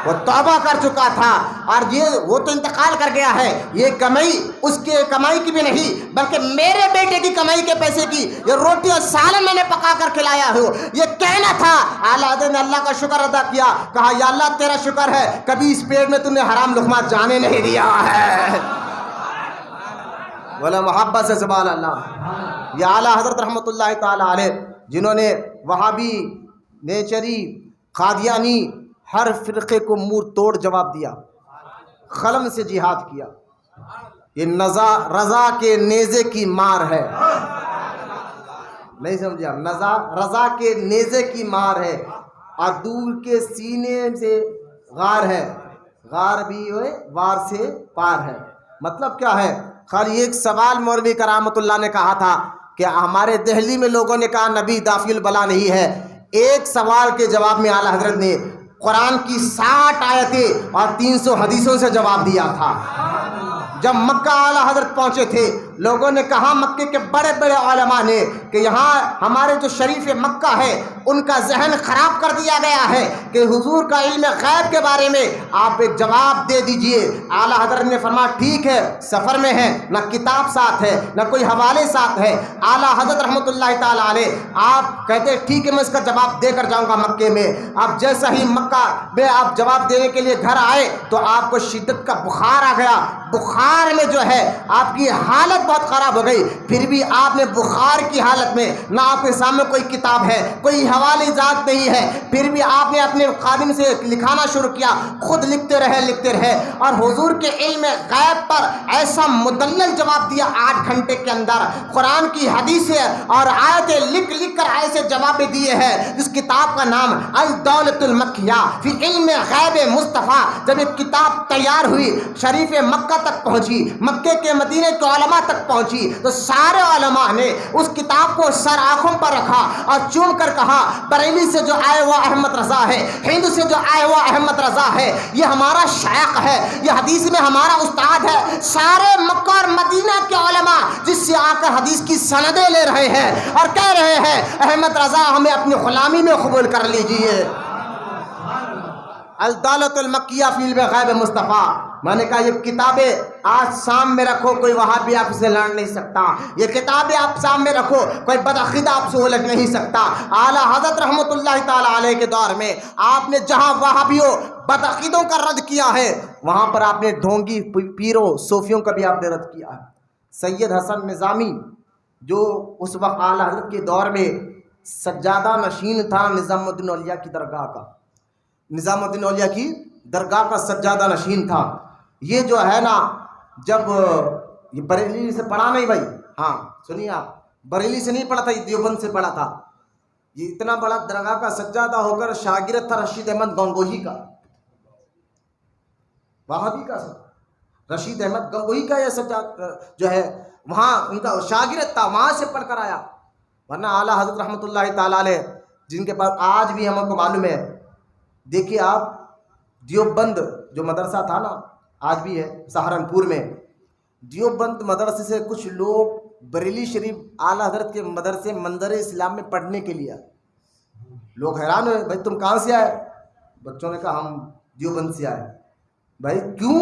وہ توبہ کر چکا تھا، اور وہ تو انتقال کر گیا ہے، یہ کمائی اس کے کمائی کی بھی نہیں بلکہ میرے بیٹے کی کمائی کے پیسے کی، یہ روٹی اور سالن میں نے پکا کر کھلایا ہوں، یہ کہنا تھا۔ اعلیٰ حضرت نے اللہ کا شکر ادا کیا، کہا یا اللہ تیرا شکر ہے کبھی اس پیٹ میں تم نے حرام لقمہ جانے نہیں دیا ہے۔ بولا محبت سے سبحان اللہ۔ یہ اعلیٰ حضرت رحمۃ اللہ تعالیٰ علیہ جنہوں نے وہابی، نیچری، قادیانی ہر فرقے کو منہ توڑ جواب دیا، قلم سے جہاد کیا، یہ رضا کے نیزے کی مار ہے۔ نہیں سمجھا؟ رضا کے نیزے کی مار ہے اور دور کے سینے سے غار ہے، غار بھی ہوئے وار سے پار ہے۔ مطلب کیا ہے؟ خالی ایک سوال مولوی کرامت اللہ نے کہا تھا کہ ہمارے دہلی میں لوگوں نے کہا نبی دافع البلا نہیں ہے، ایک سوال کے جواب میں اعلیٰ حضرت نے قرآن کی 60 آیتیں اور 300 حدیثوں سے جواب دیا تھا۔ جب مکہ اعلیٰ حضرت پہنچے تھے، لوگوں نے کہا مکے کے بڑے بڑے علماء نے کہ یہاں ہمارے جو شریف مکہ ہے ان کا ذہن خراب کر دیا گیا ہے کہ حضور کا علم غیب کے بارے میں آپ ایک جواب دے دیجئے۔ اعلیٰ حضرت نے فرمایا ٹھیک ہے، سفر میں ہے، نہ کتاب ساتھ ہے نہ کوئی حوالے ساتھ ہے۔ اعلیٰ حضرت رحمۃ اللہ تعالیٰ علیہ آپ کہتے ٹھیک ہے میں اس کا جواب دے کر جاؤں گا مکے میں۔ آپ جیسا ہی مکہ میں آپ جواب دینے کے لیے گھر آئے تو آپ کو شدت کا بخار آ گیا، بخار میں جو ہے آپ کی حالت بہت خراب ہو گئی، پھر بھی آپ نے بخار کی حالت میں، نہ آپ کے سامنے کوئی کتاب ہے، کوئی حوالے جات نہیں ہے، پھر بھی آپ نے اپنے خادم سے لکھانا شروع کیا، خود لکھتے رہے اور حضور کے علم غیب پر ایسا مدلل جواب دیا 8 گھنٹے کے اندر۔ قرآن کی حدیثیں اور آیتیں لکھ کر ایسے جواب دیے ہیں۔ اس کتاب کا نام الدولۃ المکیہ فی علم غیب مصطفیٰ۔ جب یہ کتاب تیار ہوئی، شریف مکہ تک پہنچی، مکے کے مدینے کے علماء تک پہنچی، تو سارے علماء نے اس کتاب کو سر آنکھوں پر رکھا اور چوم کر کہا بریلی سے جو آئے وہ احمد رضا ہے، ہند سے جو آئے وہ احمد رضا ہے، یہ ہمارا شیخ ہے، یہ حدیث میں ہمارا استاد ہے۔ سارے مکہ اور مدینہ کے علماء جس سے آ کر حدیث کی سندیں لے رہے ہیں اور کہہ رہے ہیں احمد رضا ہمیں اپنی غلامی میں قبول کر لیجئے۔ الدولۃ المکیہ فی علم غیب مصطفیٰ۔ میں نے کہا یہ کتابیں آج سامنے رکھو، کوئی وہابی آپ سے لڑ نہیں سکتا، یہ کتابیں آپ سامنے رکھو، کوئی بدعقیدہ آپ سے الجھ نہیں سکتا۔ اعلیٰ حضرت رحمۃ اللہ تعالیٰ علیہ کے دور میں آپ نے جہاں وہابیوں بدعقیدوں کا رد کیا ہے، وہاں پر آپ نے ڈھونگی پیروں صوفیوں کا بھی آپ نے رد کیا ہے۔ سید حسن نظامی جو اس وقت اعلیٰ حضرت کے دور میں سجادہ نشین تھا نظام الدین اولیاء کی درگاہ کا، نظام الدین اولیاء کی درگاہ کا سجادہ نشین تھا۔ یہ جو ہے نا، جب یہ بریلی سے پڑھا نہیں بھائی، ہاں سنیے آپ، بریلی سے نہیں پڑھا تھا، یہ دیوبند سے پڑھا تھا۔ یہ اتنا بڑا درگاہ کا سجادہ ہو کر شاگرد تھا رشید احمد گنگوہی کا، وہابی کا رشید احمد گنگوہی کا یہ سجادہ جو ہے وہاں ان کا شاگرد تھا، وہاں سے پڑھ کر آیا۔ ورنہ اعلیٰ حضرت رحمۃ اللہ تعالیٰ علیہ جن کے پاس آج بھی ہم کو معلوم ہے، دیکھیے آپ دیوبند جو مدرسہ تھا نا، آج بھی ہے سہارنپور میں، دیوبند مدرسے سے کچھ لوگ بریلی شریف اعلیٰ حضرت کے مدرسے منظر اسلام میں پڑھنے کے لیے، لوگ حیران ہوئے بھائی تم کہاں سے آئے؟ بچوں نے کہا ہم دیوبند سے آئے۔ بھائی کیوں؟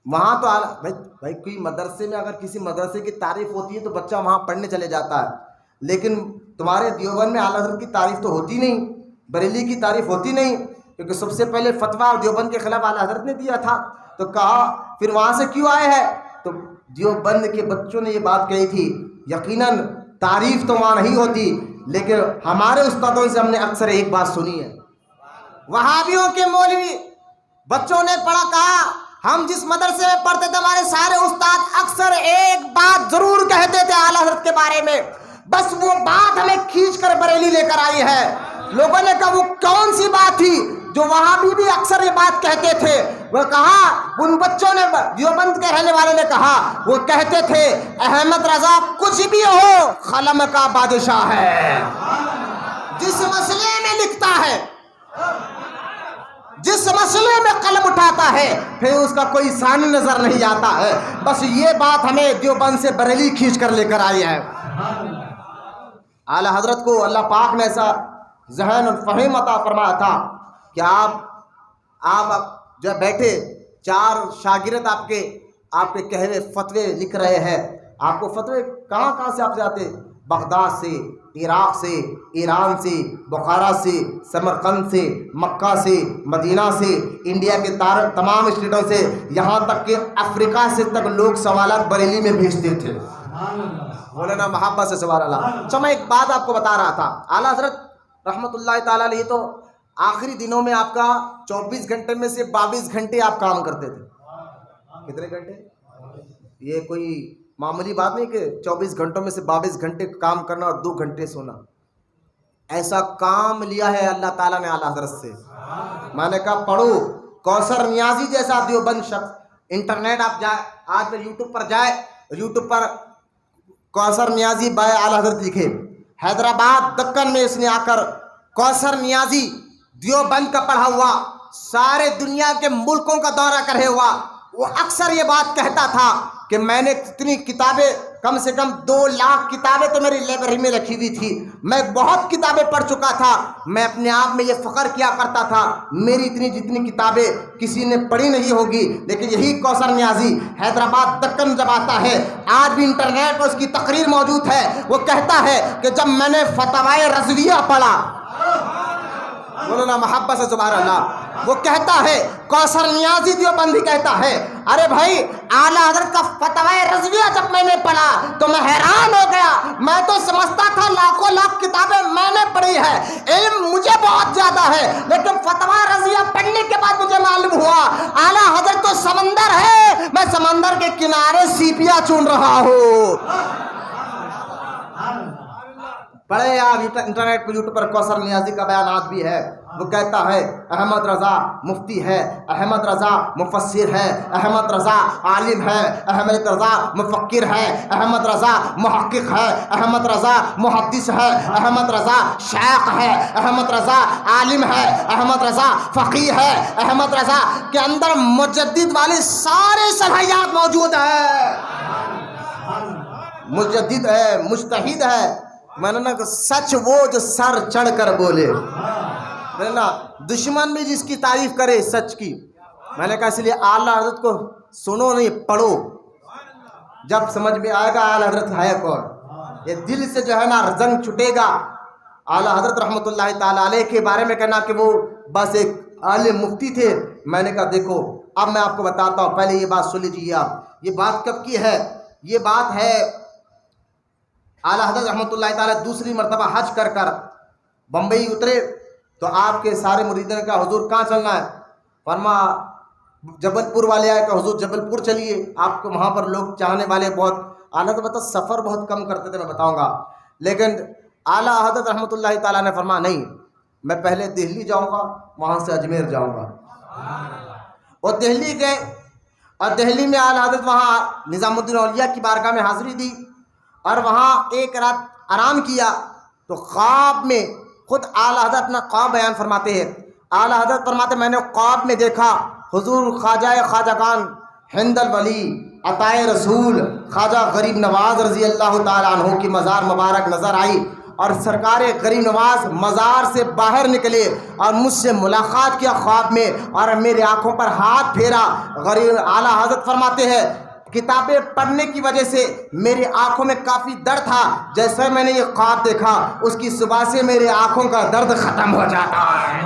وہاں تو بھائی کوئی مدرسے میں اگر کسی مدرسے کی تعریف ہوتی ہے تو بچہ وہاں پڑھنے چلے جاتا ہے، لیکن تمہارے دیوبند میں اعلیٰ حضرت کی تعریف تو ہوتی نہیں، بریلی کی تعریف ہوتی نہیں، کیونکہ سب سے پہلے فتویٰ دیوبند کے خلاف اعلیٰ حضرت نے دیا تھا۔ تو کہا پھر وہاں سے کیوں آئے ہیں؟ تو دیوبند کے بچوں نے یہ بات کہی تھی، یقیناً تعریف تو وہاں نہیں ہوتی، لیکن ہمارے استادوں سے ہم نے اکثر ایک بات سنی ہے، وہابیوں کے مولوی بچوں نے پڑھا، کہا ہم جس مدرسے میں پڑھتے تھے ہمارے سارے استاد اکثر ایک بات ضرور کہتے تھے اعلیٰ حضرت کے بارے میں، بس وہ بات ہمیں کھینچ کر بریلی لے کر آئی ہے۔ لوگوں نے کہا وہ کون سی بات تھی جو وہابی بھی اکثر یہ بات کہتے تھے؟ وہ کہا ان بچوں نے، دیوبند کے رہنے والے نے کہا، وہ کہتے تھے احمد رضا کچھ بھی ہو قلم کا بادشاہ ہے، جس مسئلے میں لکھتا ہے، جس مسئلے میں قلم اٹھاتا ہے پھر اس کا کوئی ثانی نظر نہیں آتا ہے۔ بس یہ بات ہمیں دیوبند سے بریلی کھینچ کر لے کر آئی ہے۔ اعلیٰ حضرت کو اللہ پاک نے ایسا ذہن اور فہم عطا فرمایا تھا کہ آپ جو بیٹھے 4 شاگرد آپ کے کہے ہوئے فتوے لکھ رہے ہیں۔ آپ کو فتوے کہاں سے آپ سے آتے؟ بغداد سے، عراق سے، ایران سے، بخارا سے، سمرقند سے، مکہ سے، مدینہ سے، انڈیا کے تمام اسٹیٹوں سے، یہاں تک کہ افریقہ سے تک لوگ سوالات بریلی میں بھیجتے تھے۔ مولانا محبت سے سوال اللہ۔ اچھا میں ایک بات آپ کو بتا رہا تھا، اعلیٰ حضرت رحمۃ اللہ تعالیٰ علیہ تو آخری دنوں میں آپ کا 24 گھنٹے میں سے 22 گھنٹے آپ کام کرتے تھے۔ کتنے گھنٹے؟ یہ کوئی معمولی بات نہیں کہ 24 گھنٹوں میں سے 22 گھنٹے کام کرنا اور 2 گھنٹے سونا. ایسا کام لیا ہے اللہ تعالیٰ نے اعلیٰ حضرت سے. میں نے کہا پڑھو. کوثر نیازی جیسا دیوبند شخص, انٹرنیٹ آپ جائے, آج میں یوٹیوب پر جائے, یوٹیوب پر کوثر نیازی بائے اعلیٰ حضرت لکھے, حیدرآباد دکن میں اس نے آ کر کوثر نیازی دیوبند کا پڑھا ہوا, سارے دنیا کے ملکوں کا دورہ کرے ہوا, وہ اکثر یہ بات کہتا تھا کہ میں نے کتنی کتابیں, کم سے کم 2 لاکھ کتابیں تو میری لائبریری میں رکھی ہوئی تھی, میں بہت کتابیں پڑھ چکا تھا. میں اپنے آپ میں یہ فخر کیا کرتا تھا میری اتنی جتنی کتابیں کسی نے پڑھی نہیں ہوگی. لیکن یہی کوثر نیازی حیدرآباد دکن جب آتا ہے, آج بھی انٹرنیٹ پر اس کی تقریر موجود ہے, وہ کہتا ہے کہ جب میں نے فتاوی رضویہ پڑھا, بولو نا محبت سے سبحان اللہ, وہ کہتا ہے کوثر نیازی دیوبندی کہتا ہے ارے بھائی اعلیٰ حضرت کا فتاوی رضویہ جب میں نے پڑھا تو میں حیران ہو گیا. میں تو سمجھتا تھا لاکھوں لاکھ کتابیں میں نے پڑھی ہے, علم مجھے بہت زیادہ ہے, لیکن فتاوی رضویہ پڑھنے کے بعد مجھے معلوم ہوا اعلیٰ حضرت تو سمندر ہے, میں سمندر کے کنارے سیپیاں چون رہا ہوں. پڑھے آپ انٹرنیٹ پر, یوٹیوب پر کوثر نیازی کا بیانات بھی ہے. وہ کہتا ہے احمد رضا مفتی ہے, احمد رضا مفسر ہے, احمد رضا عالم ہے, احمد رضا مفکر ہے, احمد رضا محقق ہے, احمد رضا محدث ہے, احمد رضا شیخ ہے, احمد رضا عالم ہے, احمد رضا فقیہ ہے, احمد رضا کے اندر مجدد والی ساری صلاحیات موجود ہے. مجدد ہے, مجتہد ہے. میں نے نا سچ وہ جو سر چڑھ کر بولے, میں نے نا دشمن بھی جس کی تعریف کرے سچ کی. میں نے کہا اس لیے اعلیٰ حضرت کو سنو نہیں پڑھو, جب سمجھ میں آئے گا اعلیٰ حضرت ہے کون, یہ دل سے جو ہے نا زنگ چھٹے گا. اعلیٰ حضرت رحمۃ اللہ تعالیٰ علیہ کے بارے میں کہنا کہ وہ بس ایک عالم مفتی تھے. میں نے کہا دیکھو اب میں آپ کو بتاتا ہوں, پہلے یہ بات سن لیجیے آپ. یہ بات کب کی ہے؟ یہ بات ہے اعلیٰ حضرت رحمۃ اللہ تعالیٰ دوسری مرتبہ حج کر کر بمبئی اترے تو آپ کے سارے مریدوں نے کہا حضور کہاں چلنا ہے؟ فرما جبل پور والے آئے کہ حضور جبل پور چلیے, آپ کو وہاں پر لوگ چاہنے والے بہت. اعلیٰ حضرت بتا سفر بہت کم کرتے تھے, میں بتاؤں گا, لیکن اعلیٰ حضرت رحمۃ اللہ تعالیٰ نے فرما نہیں, میں پہلے دہلی جاؤں گا, وہاں سے اجمیر جاؤں گا. اور دہلی گئے, اور دہلی میں اعلیٰ حضرت وہاں نظام الدین اولیاء کی بارگاہ میں حاضری دی, اور وہاں ایک رات آرام کیا. تو خواب میں خود اعلیٰ حضرت اپنا خواب بیان فرماتے ہیں. اعلیٰ حضرت فرماتے میں نے خواب میں دیکھا حضور خواجہ خواجگان ہند الولی عطائے رسول خواجہ غریب نواز رضی اللہ تعالیٰ عنہ کی مزار مبارک نظر آئی, اور سرکار غریب نواز مزار سے باہر نکلے اور مجھ سے ملاقات کیا خواب میں, اور میرے آنکھوں پر ہاتھ پھیرا. غریب اعلیٰ حضرت فرماتے ہیں کتابیں پڑھنے کی وجہ سے میری آنکھوں میں کافی درد تھا, جیسے میں نے یہ خواب دیکھا اس کی صبح سے میرے آنکھوں کا درد ختم ہو جاتا ہے.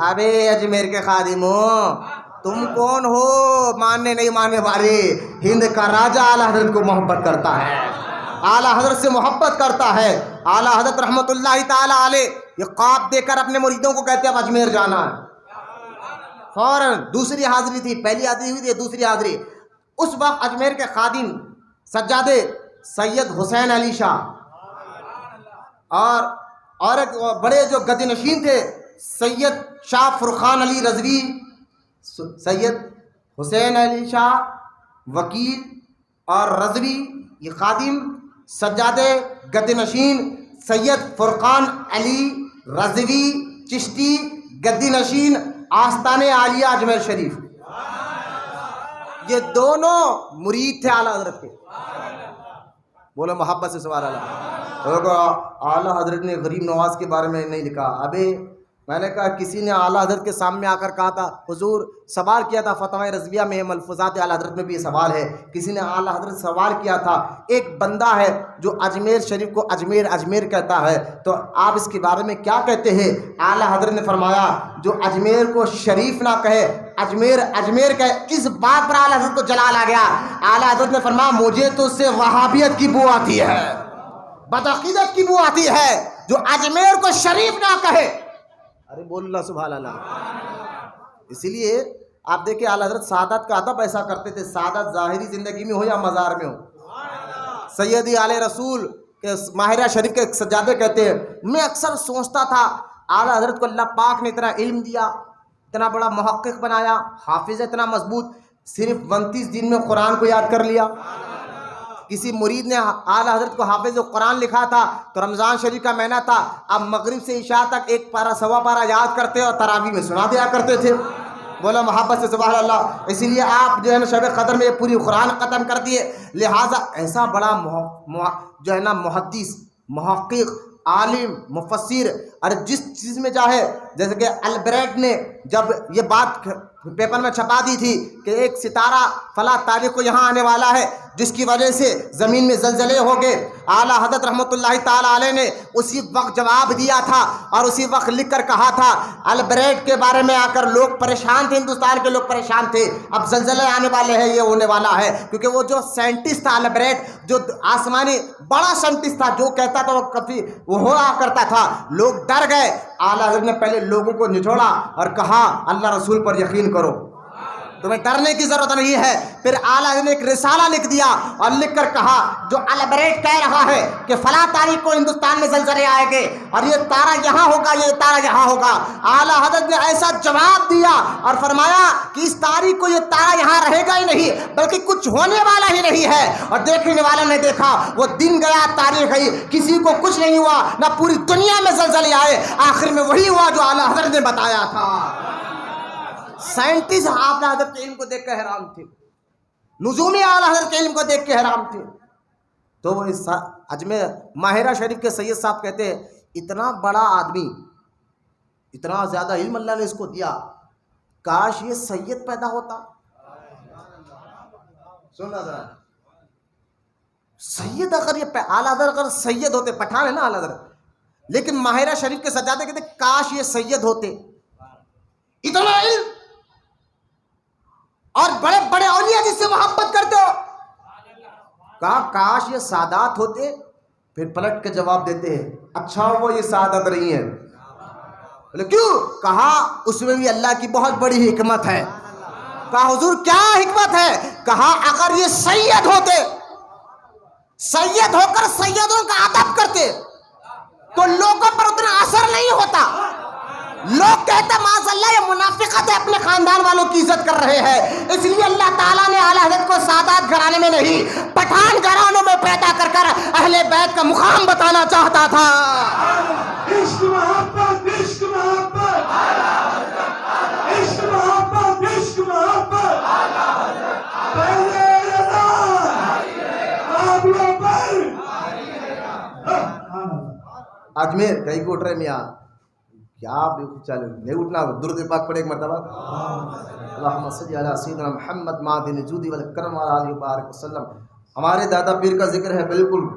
ابے اجمیر کے خادموں تم کون ہو ماننے نہیں ماننے والے؟ ہند کا راجہ اعلیٰ حضرت کو محبت کرتا ہے, اعلیٰ حضرت سے محبت کرتا ہے. اعلیٰ حضرت رحمۃ اللہ تعالیٰ علیہ یہ خواب دے کر اپنے مریدوں کو کہتے اب اجمیر جانا ہے. فوراً دوسری حاضری تھی, پہلی حاضری ہوئی تھی, دوسری حاضری. اس وقت اجمیر کے خادم سجادے سید حسین علی شاہ اور ایک بڑے جو گدی نشین تھے سید شاہ فرخان علی رضوی, سید حسین علی شاہ وکیل اور رضوی, یہ خادم سجادے گدی نشین سید فرقان علی رضوی چشتی گدی نشین آستان عالیہ اجمیر شریف, یہ دونوں مرید تھے اعلیٰ حضرت کے. بولو محبت سے سوال اعلیٰ حضرت نے غریب نواز کے بارے میں نہیں لکھا. ابے میں نے کہا کسی نے اعلیٰ حضرت کے سامنے آ کر کہا تھا حضور سوال کیا تھا فتاوی رضویہ میں ملفوظات اعلیٰ حضرت میں بھی یہ سوال ہے. کسی نے اعلیٰ حضرت سوال کیا تھا ایک بندہ ہے جو اجمیر شریف کو اجمیر اجمیر کہتا ہے, تو آپ اس کے بارے میں کیا کہتے ہیں؟ اعلیٰ حضرت نے فرمایا جو اجمیر کو شریف نہ کہے اجمیر اجمیر کہے. اس بات پر اعلیٰ حضرت کو جلال آ گیا. اعلیٰ حضرت نے فرمایا مجھے تو اس سے وہابیت کی بو آتی ہے, بدعقیدت کی بو آتی ہے جو اجمیر کو شریف نہ کہے. ارے بول اللہ سبحان اللہ. اسی لیے آپ دیکھیں اعلیٰ حضرت سعادت کا ادب ایسا کرتے تھے، سعادت ظاہری زندگی میں ہو یا مزار میں ہو. سیدی آل رسول کے ماہرہ شریف کے سجادے کہتے ہیں میں اکثر سوچتا تھا اعلیٰ حضرت کو اللہ پاک نے اتنا علم دیا، اتنا بڑا محقق بنایا، حافظ اتنا مضبوط، صرف 29 دن میں قرآن کو یاد کر لیا. کسی مرید نے اعلیٰ حضرت کو حافظ قرآن لکھا تھا تو رمضان شریف کا مہینہ تھا، اب مغرب سے عشاء تک 1 پارہ 1.25 پارہ یاد کرتے اور تراویح میں سنا دیا کرتے تھے. بولا محبت سے سبحان اللہ. اسی لیے آپ جو ہے نا شب قدر میں پوری قرآن ختم کر دیے. لہٰذا ایسا بڑا جو ہے نا محدث، محقق، عالم، مفسر، اور جس چیز میں چاہے، جیسے کہ البریٹ نے جب یہ بات پیپر میں چھپا دی تھی کہ ایک ستارہ فلاں تاریخ کو یہاں آنے والا ہے جس کی وجہ سے زمین میں زلزلے ہو گئے، اعلیٰ حضرت رحمۃ اللہ تعالیٰ علیہ نے اسی وقت جواب دیا تھا اور اسی وقت لکھ کر کہا تھا. البریٹ کے بارے میں آ کر لوگ پریشان تھے، ہندوستان کے لوگ پریشان تھے، اب زلزلے آنے والے ہیں، یہ ہونے والا ہے. کیونکہ وہ جو سائنٹسٹ تھا البریٹ، جو آسمانی بڑا سائنٹسٹ تھا، جو کہتا تھا وہ کبھی وہ ہوا کرتا تھا. لوگ ڈر گئے. اعلیٰ حضرت نے پہلے لوگوں کو نچوڑا اور کہا اللہ رسول پر یقین کرو، تمہیں ڈرنے کی ضرورت نہیں ہے. پھر اعلیٰ حضرت نے ایک رسالہ لکھ دیا اور لکھ کر کہا جو البریٹ کہہ رہا ہے کہ فلاں تاریخ کو ہندوستان میں زلزلے آئے گے اور یہ تارہ یہاں ہوگا، یہ تارہ یہاں ہوگا. اعلیٰ حضرت نے ایسا جواب دیا اور فرمایا کہ اس تاریخ کو یہ تارہ یہاں رہے گا ہی نہیں بلکہ کچھ ہونے والا ہی نہیں ہے. اور دیکھنے والوں نے دیکھا، وہ دن گیا تاریخ گئی، کسی کو کچھ نہیں ہوا، نہ پوری دنیا میں زلزلے آئے. آخر میں وہی ہوا جو اعلیٰ حضرت نے بتایا تھا. سائنٹسٹ اعلیٰ حضرت کے علم کو دیکھ کر حیران تھے، نجومی اعلیٰ حضرت کے علم کو دیکھ کے حیران تھے. تو وہ اجمیر ماہرہ شریف کے سید صاحب کہتے ہیں اتنا بڑا آدمی، اتنا زیادہ علم اللہ نے اس کو دیا، کاش یہ سید پیدا ہوتا. سننا ذرا، سید اگر یہ اعلیٰ حضرت اگر سید ہوتے، پٹھان ہے نا اعلیٰ حضرت، لیکن ماہرہ شریف کے سجادے کہتے کاش یہ سید ہوتے. اتنا علم اور بڑے بڑے اولیاء جس سے محبت کرتے ہو، کہا کاش یہ سادات ہوتے. پھر پلٹ کے جواب دیتے ہیں اچھا وہ یہ سعادت نہیں ہے. بولے کیوں؟ کہا اس میں بھی اللہ کی بہت بڑی حکمت ہے. کہا حضور کیا حکمت ہے؟ کہا اگر یہ سید ہوتے، سید ہو کر سیدوں کا ادب کرتے تو لوگوں پر اتنا اثر نہیں ہوتا. لوگ کہتے معاذ اللہ یہ منافقت ہے، اپنے خاندان والوں کی عزت کر رہے ہیں. اس لیے اللہ تعالیٰ نے اعلیٰ حضرت کو سادات گھرانے میں نہیں، پٹھان گھرانوں میں پیدا کر کر اہل بیت کا مقام بتانا چاہتا تھا. عشق محبت، عشق محبت، عشق محبت، عشق محبت، اجمیر کہیں کو اٹھ رہے میاں کیا چلو نہیں اٹھنا. درود پاک پڑھے ایک مرتبہ. اللہم صلی علی سیدنا محمد معدن الجود والکرم وعلی آلہ وبارک وسلم. ہمارے دادا پیر کا ذکر ہے، بالکل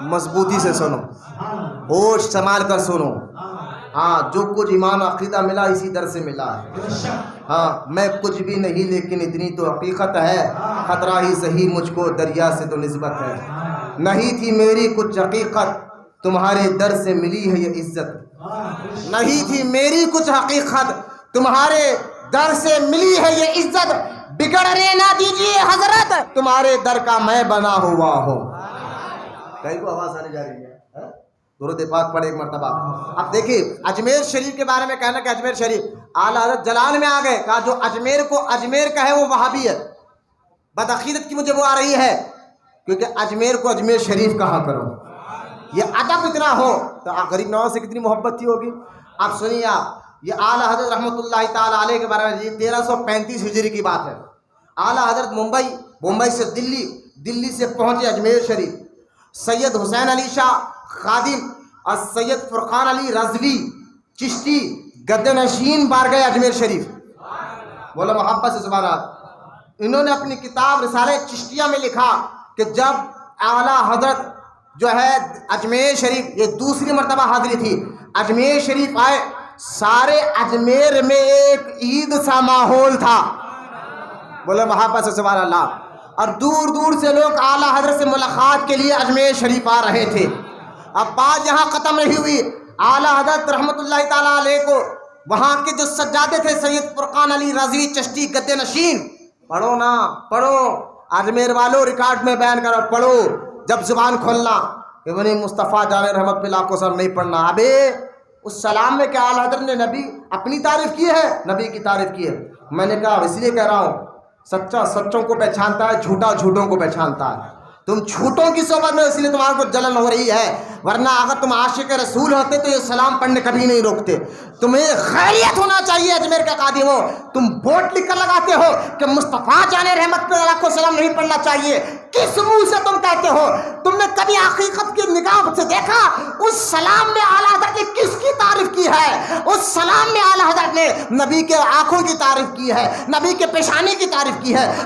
مضبوطی سے سنو، ہوش سنبھال کر سنو. ہاں جو کچھ ایمان عقیدہ ملا اسی در سے ملا ہے. ہاں میں کچھ بھی نہیں لیکن اتنی تو حقیقت ہے، خطرہ ہی صحیح مجھ کو دریا سے تو نسبت ہے. نہیں تھی میری کچھ حقیقت تمہارے در سے ملی ہے یہ عزت. نہیں تھی میری کچھ حقیقت تمہارے در سے ملی ہے یہ عزت. بگڑنے نہ دیجیے حضرت تمہارے در کا میں بنا ہوا ہوں. کہیں کو آواز آنے جا رہی ہے. درود پاک پڑھے ایک مرتبہ. اب دیکھیے اجمیر شریف کے بارے میں کہنا کہ اجمیر شریف اعلیٰ حضرت جلال میں آ گئے، کہا جو اجمیر کو اجمیر کہے وہ وہابی ہے. بدعقیدت کی مجھے وہ آ رہی ہے کیونکہ اجمیر کو اجمیر شریف کہا کرو. یہ ادب اتنا ہو تو غریب نواز سے کتنی محبت تھی ہوگی. آپ سنیے، آپ یہ اعلیٰ حضرت رحمۃ اللہ تعالیٰ علیہ کے بارے میں، یہ 1335 ہجری کی بات ہے. اعلیٰ حضرت ممبئی سے دلی سے پہنچے اجمیر شریف. سید حسین علی شاہ خادم اور سید فرقان علی رضوی چشتی گدے نشین بار گئے اجمیر شریف. بولا محبت سے سبحان اللہ. انہوں نے اپنی کتاب رسالہ چشتیہ میں لکھا کہ جب اعلیٰ حضرت جو ہے اجمیر شریف، یہ دوسری مرتبہ حاضری تھی، اجمیر شریف آئے، سارے اجمیر میں ایک عید سا ماحول تھا. بولے محبت سے سبحان اللہ. اور دور دور سے لوگ اعلیٰ حضرت سے ملاقات کے لیے اجمیر شریف آ رہے تھے. اب بات یہاں ختم نہیں ہوئی. اعلیٰ حضرت رحمۃ اللہ تعالیٰ علیہ کو وہاں کے جو سجادے تھے سید فرقان علی رضوی چشتی گدے نشین، پڑھو نا پڑھو، اجمیر والوں ریکارڈ میں بیان کرو، پڑھو جب زبان کھولنا کہ بنی مصطفیٰ جان رحمت پہ لاکھوں سر نہیں پڑھنا۔ ابے اس سلام میں کیا اعلیٰ حضرت نے نبی اپنی تعریف کی ہے، نبی کی تعریف کی ہے؟ میں نے کہا اس لیے کہہ رہا ہوں، سچا سچوں کو پہچانتا ہے، جھوٹا جھوٹوں کو پہچانتا ہے۔ تم جھوٹوں کی صحبت میں، اس لیے تمہارے کو جلن ہو رہی ہے، ورنہ اگر تم عاشق رسول ہوتے تو یہ سلام پڑھنے کبھی نہیں روکتے۔ تمہیں خیریت ہونا چاہیے اجمیر کا قادم ہو، تم بورڈ لکھ کر لگاتے ہو کہ مصطفیٰ جان رحمت پہ لاکھوں سلام نہیں پڑھنا چاہیے، کس منہ سے تم کہتے ہو؟ تم نے کبھی حقیقت کی نگاہ سے دیکھا اس سلام میں اعلیٰ حضرت نے کس کی تعریف کی ہے؟ اس سلام میں اعلیٰ حضرت نے نبی کے آنکھوں کی تعریف کی ہے، نبی کے پیشانی کی تعریف کی ہے،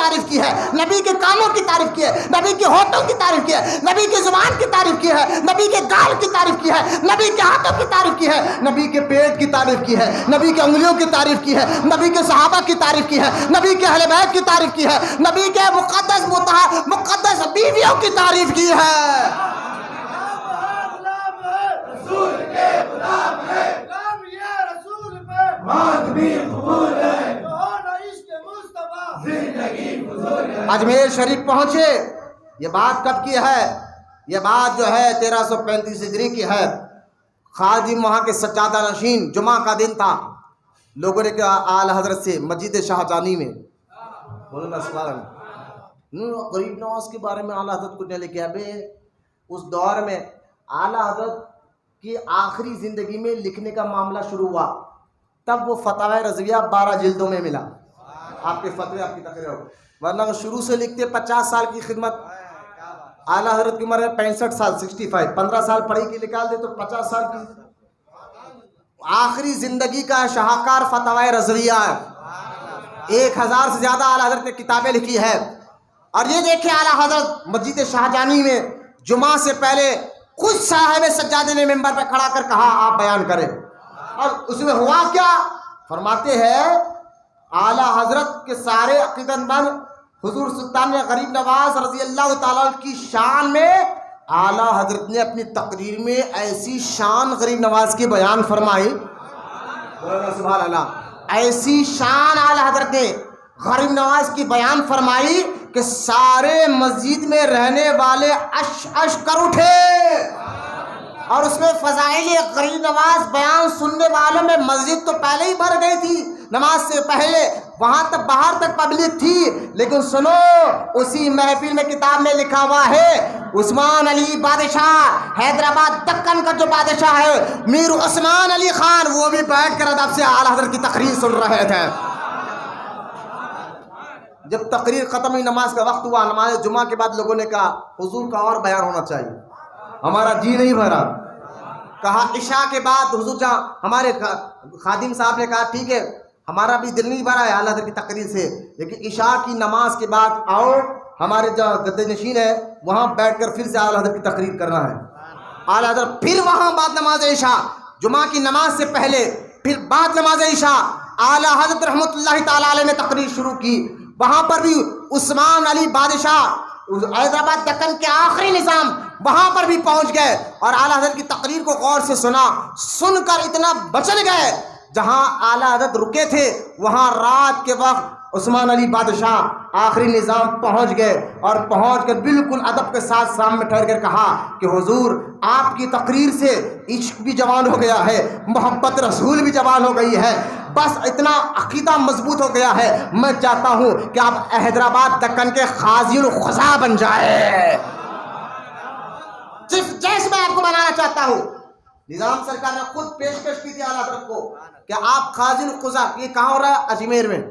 تعریف کی ہے، نبی کے کانوں کی تعریف کی ہے، نبی کے ہونٹوں کی تعریف کی ہے، نبی کی زبان کی تعریف کی ہے، نبی کے گال کی تعریف کی ہے، نبی کے ہاتھوں کی تعریف کی ہے، نبی کے پیٹ کی تعریف کی ہے، نبی کے انگلیوں کی تعریف کی ہے، نبی کے صحابہ کی تعریف کی ہے، نبی کے اہل بیت کی تعریف کی ہے، نبی کے مقدس بیویوں کی تعریف کی ہے۔ اجمیر شریف پہنچے، یہ بات کب کی ہے؟ یہ بات جو ہے 1335 ہجری کی ہے۔ خادم وہاں کے سجادہ نشین، جمعہ کا دن تھا، لوگوں نے کہا اعلیٰ حضرت سے مسجد شاہجانی میں، بولو نا سبحان اللہ، غریب نواز کے بارے میں اعلیٰ حضرت کو لے کے ابے اس دور میں اعلیٰ حضرت کی آخری زندگی میں لکھنے کا معاملہ شروع ہوا، تب وہ فتاوی رضویہ 12 جلدوں میں ملا۔ آپ کے فتوے، آپ کی تقریر ہو، ورنہ شروع سے لکھتے 50 سال کی خدمت، اعلیٰ حضرت کی عمر ہے 65 سال 65، 15 سال پڑھی کی نکال دے تو 50 سال کی آخری زندگی کا شاہکار فتاوی رضویہ ہے۔ 1000 سے زیادہ اعلیٰ حضرت نے کتابیں لکھی ہے۔ اور یہ دیکھیں اعلیٰ حضرت مسجد شاہجانی میں جمعہ سے پہلے خود صاحب سجادے نے ممبر پہ کھڑا کر کہا آپ بیان کریں، اور اس میں ہوا کیا؟ فرماتے ہیں اعلیٰ حضرت کے سارے عقیدت مند حضور سلطان غریب نواز رضی اللہ تعالیٰ کی شان میں اعلیٰ حضرت نے اپنی تقریر میں ایسی شان غریب نواز کی بیان فرمائی، سبحان اللہ، ایسی شان اعلیٰ حضرت نے غریب نواز کی بیان فرمائی کہ سارے مسجد میں رہنے والے اش اش کر اٹھے، اور اس میں فضائل غریب نواز بیان سننے والوں میں مسجد تو پہلے ہی بھر گئی تھی، نماز سے پہلے وہاں تک باہر تک پبلک تھی، لیکن سنو اسی محفل میں کتاب میں لکھا ہوا ہے عثمان علی بادشاہ حیدرآباد دکن کا جو بادشاہ ہے میر عثمان علی خان، وہ بھی بیٹھ کر ادب سے اعلیٰ حضرت کی تقریر سن رہے تھے۔ جب تقریر ختم ہوئی، نماز کا وقت ہوا، نماز جمعہ کے بعد لوگوں نے کہا حضور کا اور بیان ہونا چاہیے، ہمارا جی نہیں بھرا۔ کہا عشاء کے بعد حضور جہاں ہمارے خادم صاحب نے کہا ٹھیک ہے ہمارا بھی دل نہیں بھرا ہے اعلیٰ حضرت کی تقریر سے، لیکن عشاء کی نماز کے بعد آؤ ہمارے جہاں گدے نشین ہے وہاں بیٹھ کر پھر سے اعلیٰ حضرت کی تقریر کرنا ہے۔ اعلیٰ حضرت پھر وہاں بعد نماز عشاء، جمعہ کی نماز سے پہلے پھر بعد نماز عشاء اعلیٰ حضرت رحمۃ اللہ تعالیٰ علیہ نے تقریر شروع کی۔ وہاں پر بھی عثمان علی بادشاہ حیدرآباد دکن کے آخری نظام وہاں پر بھی پہنچ گئے اور اعلیٰ حضرت کی تقریر کو غور سے سنا، سن کر اتنا بچن گئے جہاں اعلیٰ حضرت رکے تھے وہاں رات کے وقت عثمان علی بادشاہ آخری نظام پہنچ گئے، اور پہنچ کر بالکل ادب کے ساتھ سامنے ٹھہر کر کہا کہ حضور آپ کی تقریر سے عشق بھی جوان ہو گیا ہے، محبت رسول بھی جوان ہو گئی ہے، بس اتنا عقیدہ مضبوط ہو گیا ہے، میں چاہتا ہوں کہ آپ حیدرآباد دکن کے قاضی القضاء بن جائے، چیف جسٹس میں آپ کو بنانا چاہتا ہوں۔ نظام سرکار نے خود پیشکش کی تھی اعلیٰ حضرت کو کہ آپ قاضی القضاء، یہ کہاں ہو رہا ہے؟ اجمیر میں،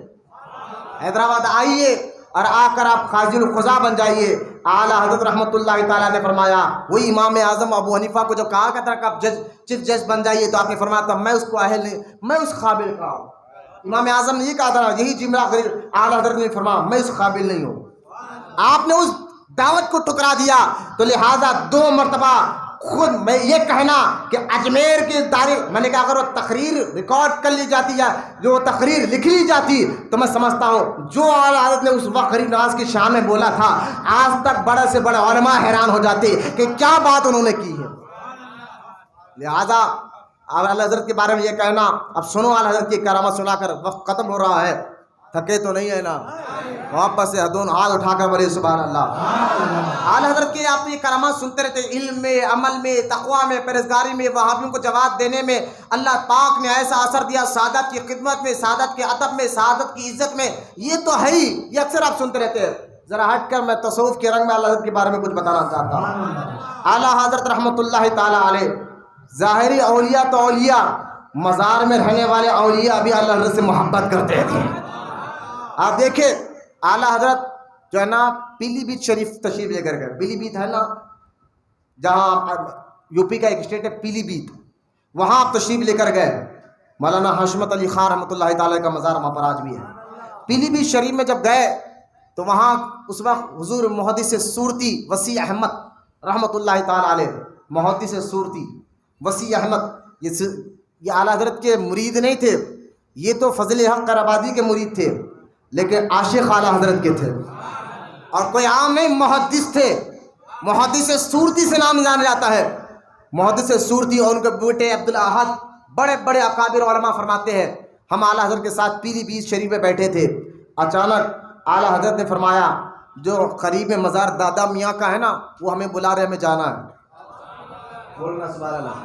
حیدرآباد آئیے اور آ کر آپ قاضی القضاء بن جائیے۔ اعلیٰ حضرت رحمۃ اللہ تعالیٰ نے فرمایا، وہی امام اعظم ابو حنیفہ کو جو کہا کرتا کہ آپ چیف جسٹس بن جائیے، تو آپ نے فرمایا تھا میں اس کو اہل نہیں، میں اس قابل کا ہوں۔ امام اعظم نے یہ کہا تھا، یہی جملہ اعلیٰ حضرت نے فرمایا میں اس قابل نہیں ہوں۔ آپ نے اس دعوت کو ٹکرا دیا، تو لہٰذا 2 مرتبہ خود میں یہ کہنا کہ اجمیر کی تاریخ، میں نے کہا اگر وہ تقریر ریکارڈ کر لی جاتی ہے، جو تقریر لکھ لی جاتی، تو میں سمجھتا ہوں جو اعلیٰ حضرت نے اس وقت غریب نواز کی شان میں بولا تھا، آج تک بڑے سے بڑے علماء حیران ہو جاتے کہ کیا بات انہوں نے کی ہے۔ لہذا اعلیٰ حضرت کے بارے میں یہ کہنا، اب سنو اعلیٰ حضرت کی کرامت سنا کر، وقت ختم ہو رہا ہے، تھکے تو نہیں ہے نا؟ واپس سے دونوں ہاتھ اٹھا کر بولے سبحان اللہ۔ اعلیٰ حضرت کے آپ یہ کرامات سنتے رہتے، علم میں، عمل میں، تقویٰ میں، پرہیزگاری میں، وہابیوں کو جواب دینے میں اللہ پاک نے ایسا اثر دیا، سعادت کی خدمت میں، سعادت کے ادب میں، سعادت کی عزت میں، یہ تو ہے ہی، یہ اکثر آپ سنتے رہتے ہیں۔ ذرا ہٹ کر میں تصوف کے رنگ میں اعلیٰ حضرت کے بارے میں کچھ بتانا چاہتا ہوں۔ اعلیٰ حضرت رحمۃ اللہ تعالیٰ علیہ، ظاہری اولیاء تو اولیاء، مزار میں رہنے والے اولیاء بھی اعلیٰ حضرت سے محبت کرتے تھے۔ آپ دیکھیں اعلیٰ حضرت جو ہے نا پیلی بھیت شریف تشریف لے کر گئے۔ پیلی بھیت ہے نا، جہاں یو پی کا ایک اسٹیٹ ہے پیلی بھیت، وہاں آپ تشریف لے کر گئے۔ مولانا حشمت علی خان رحمۃ اللہ تعالیٰ کا مزار وہاں پر آج بھی ہے۔ پیلی بھیت شریف میں جب گئے تو وہاں اس وقت حضور محدث صورتی وسیع احمد رحمۃ اللہ تعالیٰ علیہ، محدث صورتی وسیع احمد، یہ اعلیٰ حضرت کے مرید نہیں تھے، یہ تو فضل حق قرآبادی کے مرید تھے، لیکن عاشق اعلیٰ حضرت کے تھے، اور کوئی عام نہیں، محدث تھے۔ محدث صورتی سے نام جانا جاتا ہے۔ محدث صورتی اور ان کے بیٹے عبدالاحد بڑے بڑے اکابر علماء فرماتے ہیں، ہم اعلیٰ حضرت کے ساتھ پیلی بھیت شریف میں بیٹھے تھے، اچانک اعلیٰ حضرت نے فرمایا جو قریب مزار دادا میاں کا ہے نا، وہ ہمیں بلا رہے، ہمیں جانا ہے۔ بولنا سبحان اللہ۔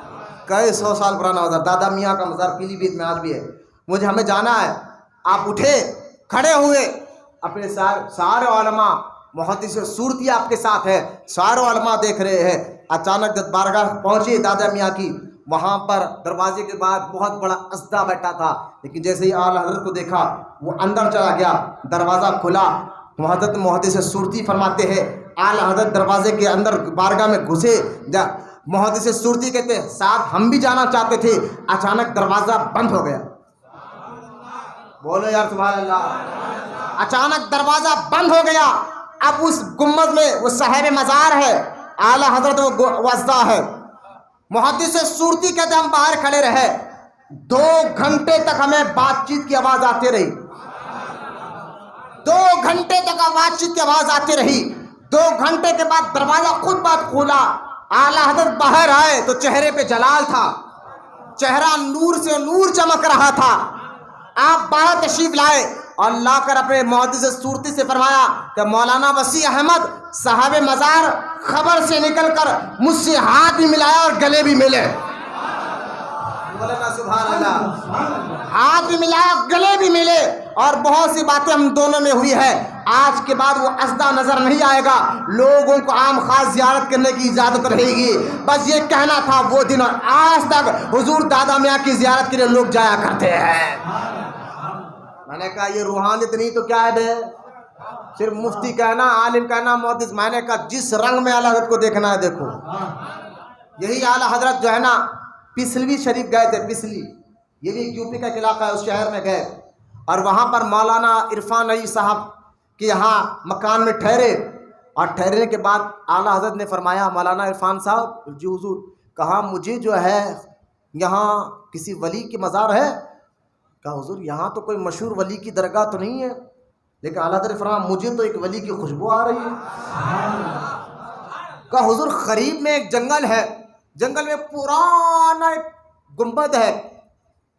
کئی 100 سال پرانا مزار، دادا میاں کا مزار پیلی بھیت میں آج بھی ہے، مجھے ہمیں جانا ہے۔ آپ اٹھے، کھڑے ہوئے، اپنے سارے علماء، محدث صورتی آپ کے ساتھ ہے، سارے علماء دیکھ رہے ہیں۔ اچانک جب بارگاہ پہنچے دادا میاں کی، وہاں پر دروازے کے بعد بہت بڑا اسدہ بیٹھا تھا، لیکن جیسے ہی اعلیٰ حضرت کو دیکھا وہ اندر چلا گیا، دروازہ کھلا۔ حضرت محدث صورتی فرماتے ہیں اعلیٰ حضرت دروازے کے اندر بارگاہ میں گھسے، محدث صورتی کہتے ہیں صاحب ہم بھی جانا چاہتے تھے، اچانک دروازہ بند ہو گیا۔ بولو یار سبحان اللہ۔ اچانک دروازہ بند ہو گیا۔ اب اس گنبد میں وہ صاحب مزار ہے، اعلیٰ حضرت وہ اسدہ ہے۔ محدث صورتی کہتے ہم باہر کھڑے رہے، 2 گھنٹے تک ہمیں بات چیت کی آواز آتی رہی، 2 گھنٹے تک بات چیت کی آواز آتی رہی۔ 2 گھنٹے کے بعد دروازہ خود بات کھولا، اعلیٰ حضرت باہر آئے تو چہرے پہ جلال تھا، چہرہ نور سے نور چمک رہا تھا۔ آپ باہر تشریف لائے اور لا کر اپنے محدث صورتی سے فرمایا کہ مولانا وسیع احمد صاحب مزار خبر سے نکل کر مجھ سے ہاتھ بھی ملایا اور گلے بھی ملے۔ مولانا سبحان اللہ، ہاتھ بھی ملایا، گلے بھی ملے، اور بہت سی باتیں ہم دونوں میں ہوئی ہے۔ آج کے بعد وہ اسدہ نظر نہیں آئے گا، لوگوں کو عام خاص زیارت کرنے کی اجازت رہے گی۔ بس یہ کہنا تھا وہ دن، اور آج تک حضور دادا میاں کی زیارت کے لیے لوگ جایا کرتے ہیں۔ میں نے کہا یہ روحانیت نہیں تو کیا ہے بے؟ صرف مفتی کہنا، عالم کہنا، محدث۔ میں نے کہا جس رنگ میں اعلیٰ حضرت کو دیکھنا ہے دیکھو۔ یہی اعلیٰ حضرت جو ہے نا پسلوی شریف گئے تھے، پسلی، یہ بھی یو پی کا علاقہ ہے، اس شہر میں گئے، اور وہاں پر مولانا عرفان علی صاحب کے یہاں مکان میں ٹھہرے، اور ٹھہرنے کے بعد اعلیٰ حضرت نے فرمایا مولانا عرفان صاحب جی حضور، کہا مجھے جو ہے یہاں کسی ولی کی مزار ہے؟ کہا حضور یہاں تو کوئی مشہور ولی کی درگاہ تو نہیں ہے، لیکن اعلیٰ حضرت فرمایا مجھے تو ایک ولی کی خوشبو آ رہی ہے۔ کہا حضور قریب میں ایک جنگل ہے، جنگل میں پرانا ایک گنبد ہے،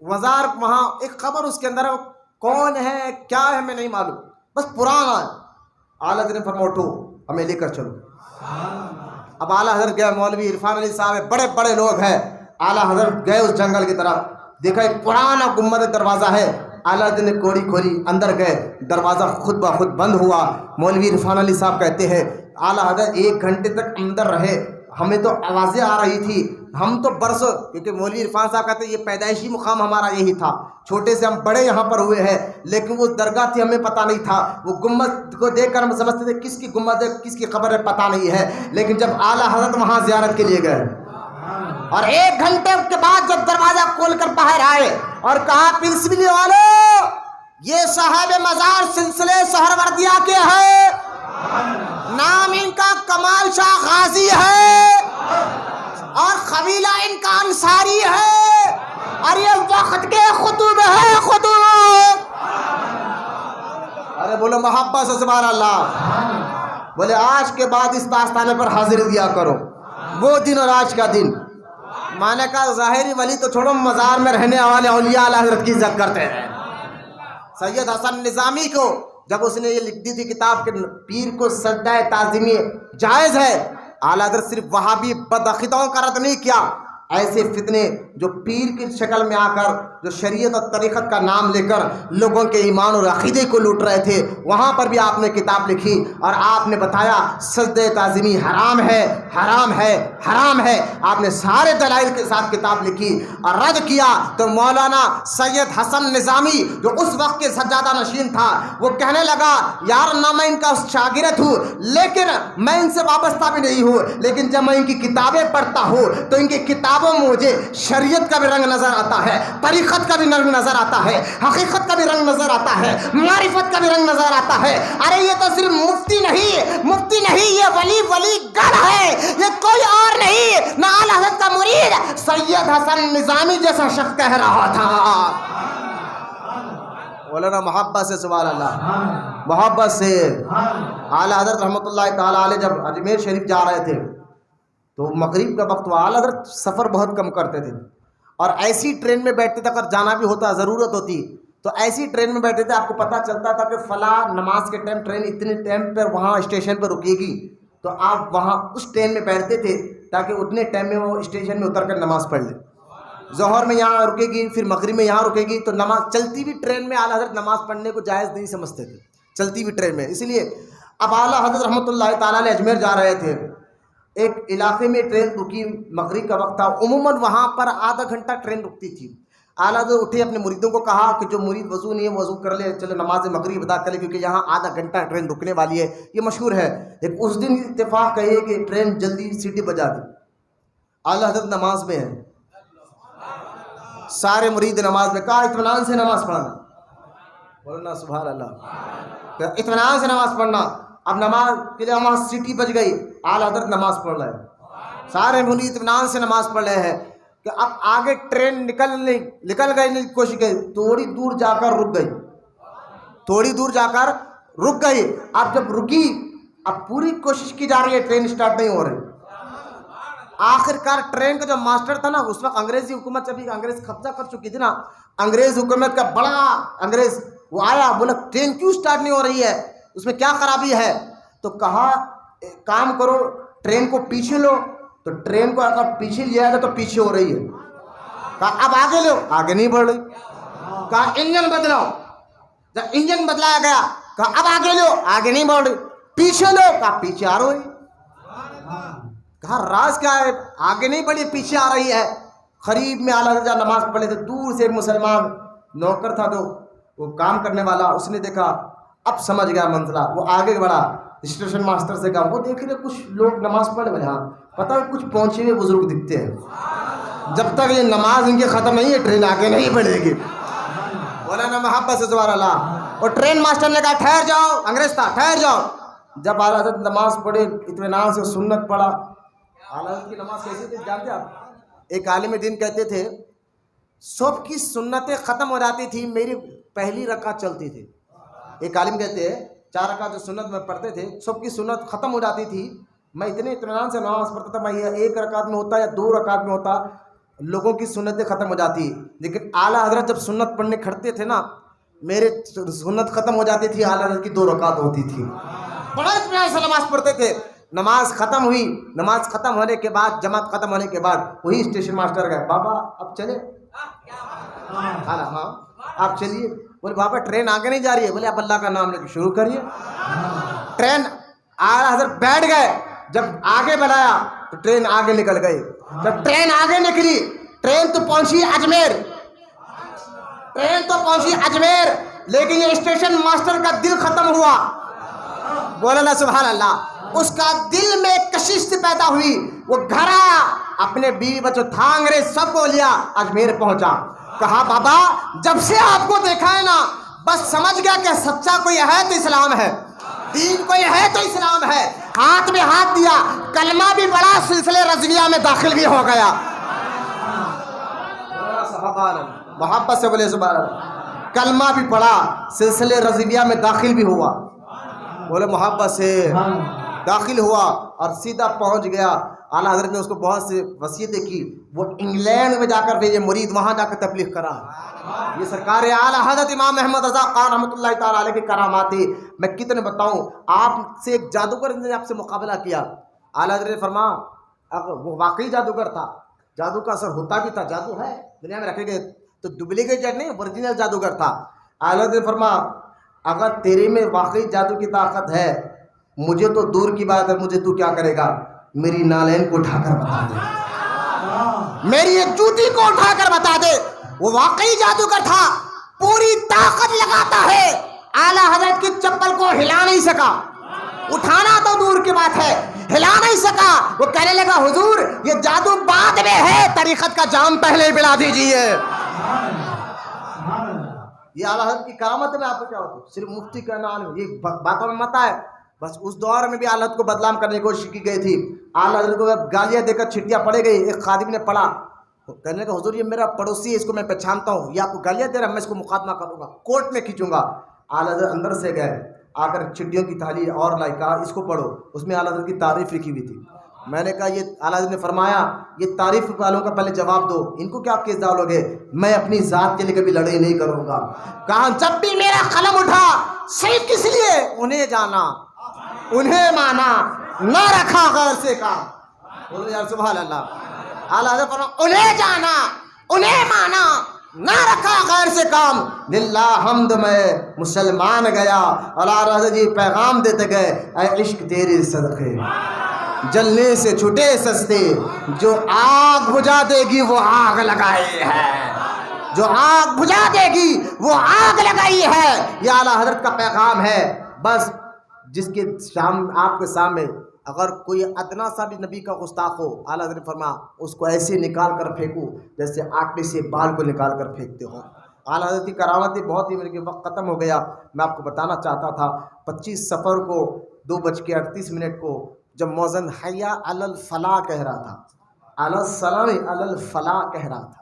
مزار، وہاں ایک قبر اس کے اندر ہے، کون ہے کیا ہے میں نہیں معلوم، بس پرانا ہے۔ اعلیٰ حضرت نے فرمایا اٹھو ہمیں لے کر چلو۔ اب اعلیٰ حضرت گئے، مولوی عرفان علی صاحب بڑے بڑے لوگ ہیں، اعلیٰ حضرت گئے اس جنگل کی طرف، دیکھا ایک پرانا گنبد دروازہ ہے، اعلیٰ حضرت نے کوڑی کھولی، اندر گئے، دروازہ خود بخود بند ہوا۔ مولوی عرفان علی صاحب کہتے ہیں اعلیٰ حضرت 1 گھنٹے تک اندر رہے، ہمیں تو آوازیں آ رہی تھی، ہم تو برسوں، کیونکہ مولوی عرفان صاحب کہتے ہیں یہ پیدائشی مقام ہمارا یہی تھا، چھوٹے سے ہم بڑے یہاں پر ہوئے ہیں، لیکن وہ درگاہ تھی ہمیں پتہ نہیں تھا، وہ گنبد کو دیکھ کر ہم سمجھتے تھے کس کی گنبد ہے کس کی قبر ہے پتہ نہیں ہے، لیکن جب اعلیٰ حضرت وہاں زیارت کے لیے گئے اور 1 گھنٹے کے بعد جب دروازہ کھول کر باہر آئے اور کہا پنسبلی والو یہ صاحب مزار سلسلے سہروردیہ کے ہیں، نام ان کا کمال شاہ غازی ہے اور قبیلہ ان کا انصاری ہے، اور یہ وقت کے خطوب ہے، خطوب۔ ارے بولو محبت سے سبحان اللہ، بولے آج کے بعد اس آستانے پر حاضری دیا کرو، وہ دن اور آج کا دن میں نے کہا ظاہری ولی تو چھوڑو، مزار میں رہنے والے اولیاء اعلیٰ حضرت کی عزت کرتے ہیں۔ سید حسن نظامی کو جب اس نے یہ لکھ دی تھی کتاب کہ پیر کو سجدہ تعظیمی جائز ہے، اعلیٰ حضرت صرف وہابی بدعقیدوں کا رد نہیں کیا، ایسے فتنے جو پیر کی شکل میں آ کر جو شریعت اور طریقت کا نام لے کر لوگوں کے ایمان اور عقیدے کو لوٹ رہے تھے، وہاں پر بھی آپ نے کتاب لکھی اور آپ نے بتایا سجدہ تعظیمی حرام ہے، حرام ہے، حرام ہے۔ آپ نے سارے دلائل کے ساتھ کتاب لکھی اور رد کیا تو مولانا سید حسن نظامی جو اس وقت کے سجادہ نشین تھا، وہ کہنے لگا یار نہ میں ان کا شاگرد ہوں لیکن میں ان سے وابستہ بھی نہیں ہوں، لیکن جب میں ان کی کتابیں پڑھتا ہوں تو ان کی کتابوں میں مجھے شریعت کا بھی رنگ نظر آتا ہے، طریقت کا بھی رنگ نظر آتا ہے، حقیقت کا بھی رنگ نظر آتا ہے، معرفت کا بھی رنگ نظر آتا ہے۔ ارے یہ تو صرف مفتی نہیں، یہ ولی گڑھ ہے، یہ کوئی اور نہیں، نہ اعلیٰ حضرت کا مرید سید حسن نظامی جیسا شخص کہہ رہا تھا۔ مولانا محبت سے سبحان اللہ، محبت سے اعلیٰ حضرت رحمۃ اللہ تعالیٰ علیہ جب اجمیر شریف جا رہے تھے تو مغرب کا وقت ہوا، اعلیٰ حضرت سفر بہت کم کرتے تھے اور ایسی ٹرین میں بیٹھتے تھے، اگر جانا بھی ہوتا ضرورت ہوتی تو ایسی ٹرین میں بیٹھے تھے، آپ کو پتہ چلتا تھا کہ فلاں نماز کے ٹائم ٹرین اتنے ٹائم پر وہاں اسٹیشن پر رکے گی، تو آپ وہاں اس ٹرین میں بیٹھتے تھے تاکہ اتنے ٹائم میں وہ اسٹیشن میں اتر کر نماز پڑھ لیں۔ ظہر میں یہاں رکے گی، پھر مغرب میں یہاں رکے گی، تو نماز چلتی ہوئی ٹرین میں اعلیٰ حضرت نماز پڑھنے کو جائز نہیں سمجھتے تھے، چلتی ہوئی ٹرین میں۔ اس لیے اب اعلیٰ حضرت رحمۃ اللہ تعالیٰ علیہ اجمیر جا رہے تھے، ایک علاقے میں ٹرین رکی، مغرب کا وقت تھا، عموماً وہاں پر آدھا گھنٹہ ٹرین رکتی تھی۔ اعلیٰ حضرت اٹھے، اپنے مریدوں کو کہا کہ جو مرید وضو نہیں ہے وضو کر لے، چلو نماز مغرب ادا کر لے کیونکہ یہاں آدھا گھنٹہ ٹرین رکنے والی ہے، یہ مشہور ہے۔ لیکن اس دن اتفاق کہیے کہ ٹرین جلدی سیٹی بجا دی، اعلیٰ حضرت نماز میں ہے، سارے مرید نماز میں، کہا اطمینان سے نماز پڑھنا، بولنا سبحان اللہ، اطمینان سے نماز پڑھنا۔ اب نماز کے لیے وہاں سیٹی بج گئی، اعلیٰ حضرت نماز پڑھ رہے ہیں، سارے مرید اطمینان سے نماز پڑھ رہے ہیں کہ اب آگے ٹرین نکل گئی کوشش کی، تھوڑی دور جا کر رک گئی، تھوڑی دور جا کر رک گئی۔ اب جب رکی، اب پوری کوشش کی جا رہی ہے، ٹرین سٹارٹ نہیں ہو رہی۔ آخر کار ٹرین کا جو ماسٹر تھا نا، اس وقت انگریزی حکومت سے بھی انگریز قبضہ کر چکی تھی نا، انگریز حکومت کا بڑا انگریز وہ آیا، بولا ٹرین کیوں سٹارٹ نہیں ہو رہی ہے، اس میں کیا خرابی ہے؟ تو کہا کام کرو ٹرین کو پیچھے لو، تو ٹرین کو اگر پیچھے لیا گیا تو پیچھے ہو رہی ہے، کہا اب آگے لو، آگے نہیں بڑھ رہی، کہا انجن بدلاؤ، جب انجن بدلایا گیا کہا اب آگے لو، آگے نہیں بڑھ رہی، پیچھے لو، کہا پیچھے آ رہی، کہا راز کیا ہے، آگے نہیں بڑھی پیچھے آ رہی ہے۔ قریب میں اعلیٰ حضرت نماز پڑھے تھے، دور سے ایک مسلمان نوکر تھا جو وہ کام کرنے والا، اس نے دیکھا، اب سمجھ گیا منزلہ، وہ آگے بڑھا، اسٹیشن ماسٹر سے کہا، وہ دیکھ رہے کچھ لوگ نماز پڑھے والے، ہاں پتہ ہے کچھ پہنچے ہوئے بزرگ دکھتے ہیں، جب تک یہ نماز ان کی ختم نہیں ہے ٹرین آگے نہیں بڑھے گی۔ مولانا محبت سے سبحان اللہ۔ اور ٹرین ماسٹر نے کہا ٹھہر جاؤ، انگریز تھا، ٹھہر جاؤ۔ جب اعلیٰ حضرت نماز پڑھے، اطمینان سے سنت پڑھا، اعلیٰ حضرت کی نماز کیسی تھی جانتے آپ؟ ایک عالم دین کہتے تھے صبح کی سنتیں ختم ہو جاتی تھی، میری پہلی رکعت چلتی تھی۔ ایک عالم کہتے ہیں 4 رکعت جو سنت میں پڑھتے تھے، صبح کی سنت ختم ہو جاتی تھی، میں اتنے اطمینان سے نماز پڑھتا تھا، میں 1 رکعت میں ہوتا یا 2 رکعت میں ہوتا، لوگوں کی سنتیں ختم ہو جاتی، لیکن اعلیٰ حضرت جب سنت پڑھنے کھڑتے تھے نا، میرے سنت ختم ہو جاتی تھی، اعلیٰ حضرت کی 2 رکعت ہوتی تھی، بڑا اطمینان سے نماز پڑھتے تھے۔ نماز ختم ہوئی، نماز ختم ہونے کے بعد، جماعت ختم ہونے کے بعد وہی اسٹیشن ماسٹر گئے، بابا اب چلے، ہاں آپ چلیے، بولے بابا ٹرین آگے نہیں جا رہی ہے، بولے اب اللہ کا نام لے کے شروع کریے۔ ٹرین اعلیٰ حضرت بیٹھ گئے، جب آگے بڑھایا تو ٹرین آگے نکل گئی، جب ٹرین آگے نکلی، ٹرین تو پہنچی اجمیر، ٹرین تو پہنچی اجمیر، لیکن یہ اسٹیشن ماسٹر کا دل ختم ہوا، بولنا سبحان اللہ، اس کا دل میں کشش سے پیدا ہوئی، وہ گھر آیا، اپنے بیوی بچوں تھا انگریز سب کو لیا، اجمیر پہنچا، کہا بابا جب سے آپ کو دیکھا ہے نا، بس سمجھ گیا کہ سچا کوئی ہے تو اسلام ہے، دین کوئی ہے تو اسلام ہے، ہاتھ میں ہاتھ دیا، کلمہ بھی بڑا، سلسلے رضویہ میں داخل بھی ہو گیا۔ محبت سے بولے سبحان اللہ، کلمہ بھی پڑھا، سلسلے رضویہ میں داخل بھی ہوا، بولے محبت سے داخل ہوا اور سیدھا پہنچ گیا اعلیٰ حضرت نے اس کو بہت سے وصیتیں کی. وہ انگلینڈ میں جا کر یہ مرید وہاں جا کر تبلیغ کرا. یہ سرکار اعلیٰ حضرت امام احمد رضا خان رحمۃ اللہ تعالیٰ علیہ کی کرامات تھی. میں کتنے بتاؤں. آپ سے ایک جادوگر نے آپ سے مقابلہ کیا. اعلیٰ حضرت نے فرمایا وہ واقعی جادوگر تھا, جادو کا اثر ہوتا بھی تھا, جادو ہے دنیا میں رکھے گئے تو ڈپلیکیٹ نہیں, اوریجنل جادوگر تھا. اعلیٰ حضرت نے فرمایا اگر تیرے میں واقعی جادو کی طاقت ہے, مجھے تو دور کی بات ہے, مجھے تو کیا کرے گا, میری نالین کو اٹھا کر بتا دے, میری ایک جوتی کو اٹھا کر بتا دے. وہ واقعی جادوگر تھا, پوری طاقت لگاتا ہے, اعلیٰ حضرت کی چپل کو ہلا نہیں سکا, اٹھانا تو دور کی بات ہے, ہلا نہیں سکا. وہ کہنے لگا حضور یہ جادو بعد میں ہے, طریقت کا جام پہلے پلا دیجیے. یہ اعلیٰ حضرت کی کرامت میں آپ کو کیا ہوتا ہے, صرف مفتی کا نام یہ باتوں میں مت آئے. بس اس دور میں بھی اعلیٰ حضرت کو بدنام کرنے کی کوشش کی گئی تھی. اعلیٰ حضرت کو گالیاں دے کر چھٹیاں پڑے گئی. ایک خادم نے پڑھا, کہنے کا حضور یہ میرا پڑوسی ہے, اس کو میں پہچانتا ہوں, یہ آپ کو گالیاں دے رہا, میں اس کو مقدمہ کروں گا, کورٹ میں کھینچوں گا. اعلیٰ حضرت اندر سے گئے, آ کر چھٹیوں کی تحریر اور لائی, کہا اس کو پڑھو. اس میں اعلیٰ حضرت کی تعریف لکھی ہوئی تھی. میں نے کہا یہ اعلیٰ حضرت نے فرمایا یہ تعریف والوں کا پہلے جواب دو, ان کو کیا آپ کیس ڈالو گے, میں اپنی ذات کے لیے کبھی لڑائی نہیں کروں گا. کہا جب بھی میرا قلم اٹھا صرف کس لیے, انہیں جانا انہیں مانا, نہ رکھا غیر سے کام. بولو یار سبحان اللہ. اعلیٰ حضرت فرمایا انہیں جانا انہیں مانا, نہ رکھا غیر سے کام. للہ حمد میں مسلمان گیا. اور اعلیٰ حضرت جی پیغام دیتے گئے, اے عشق تیرے صدقے جلنے سے چھٹے سستے, جو آگ بجھا دے گی وہ آگ لگائی ہے, جو آگ بجھا دے گی وہ آگ لگائی ہے. یہ اعلیٰ حضرت کا پیغام ہے. بس جس کے آپ کے سامنے اگر کوئی ادنا سا بھی نبی کا گستاخ ہو, اعلیٰ حضرت فرما اس کو ایسے نکال کر پھینکو جیسے آٹے سے بال کو نکال کر پھینکتے ہو. اعلیٰ حضرت کی کرامتیں بہت ہی, میرے کے وقت ختم ہو گیا. میں آپ کو بتانا چاہتا تھا 25 صفر کو 2:38 کو جب موذن حیا علی الفلاح کہہ رہا تھا, علی السلام علی الفلاح کہہ رہا تھا,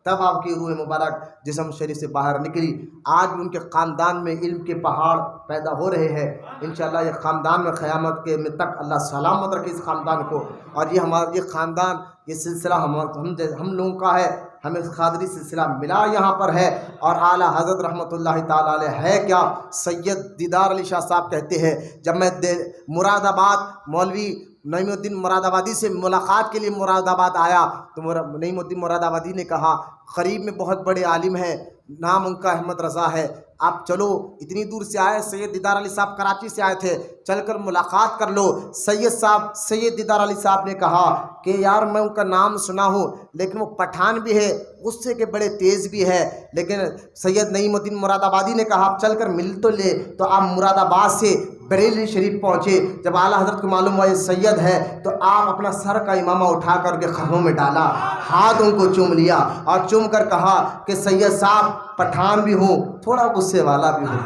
تب آپ کی روح مبارک جسم شریف سے باہر نکلی. آج بھی ان کے خاندان میں علم کے پہاڑ پیدا ہو رہے ہیں. انشاءاللہ یہ خاندان میں قیامت کے تک اللہ سلامت رکھے اس خاندان کو. اور یہ ہمارا یہ خاندان یہ سلسلہ ہم لوگوں کا ہے, ہمیں قادری سلسلہ ملا یہاں پر ہے. اور اعلیٰ حضرت رحمۃ اللہ تعالیٰ علیہ ہے کیا, سید دیدار علی شاہ صاحب کہتے ہیں جب میں مراد آباد مولوی نعیم الدین مراد آبادی سے ملاقات کے لیے مراد آباد آیا تو نعیم الدین مراد آبادی نے کہا قریب میں بہت بڑے عالم ہیں, نام ان کا احمد رضا ہے, آپ چلو, اتنی دور سے آئے, سید دیدار علی صاحب کراچی سے آئے تھے, چل کر ملاقات کر لو. سید دیدار علی صاحب نے کہا کہ یار میں ان کا نام سنا ہوں لیکن وہ پٹھان بھی ہے, غصے کے بڑے تیز بھی ہے. لیکن سید نعیم الدین مراد آبادی نے کہا آپ چل کر مل تو لے. تو آپ مراد آباد سے بریلی شریف پہنچے. جب اعلیٰ حضرت کو معلوم ہوا یہ سید ہے تو آپ اپنا سر کا امامہ اٹھا کر کے قدموں میں ڈالا, ہاتھ ان کو چوم لیا اور چوم کر کہا کہ سید صاحب پٹھان بھی ہوں, تھوڑا غصے والا بھی ہوں.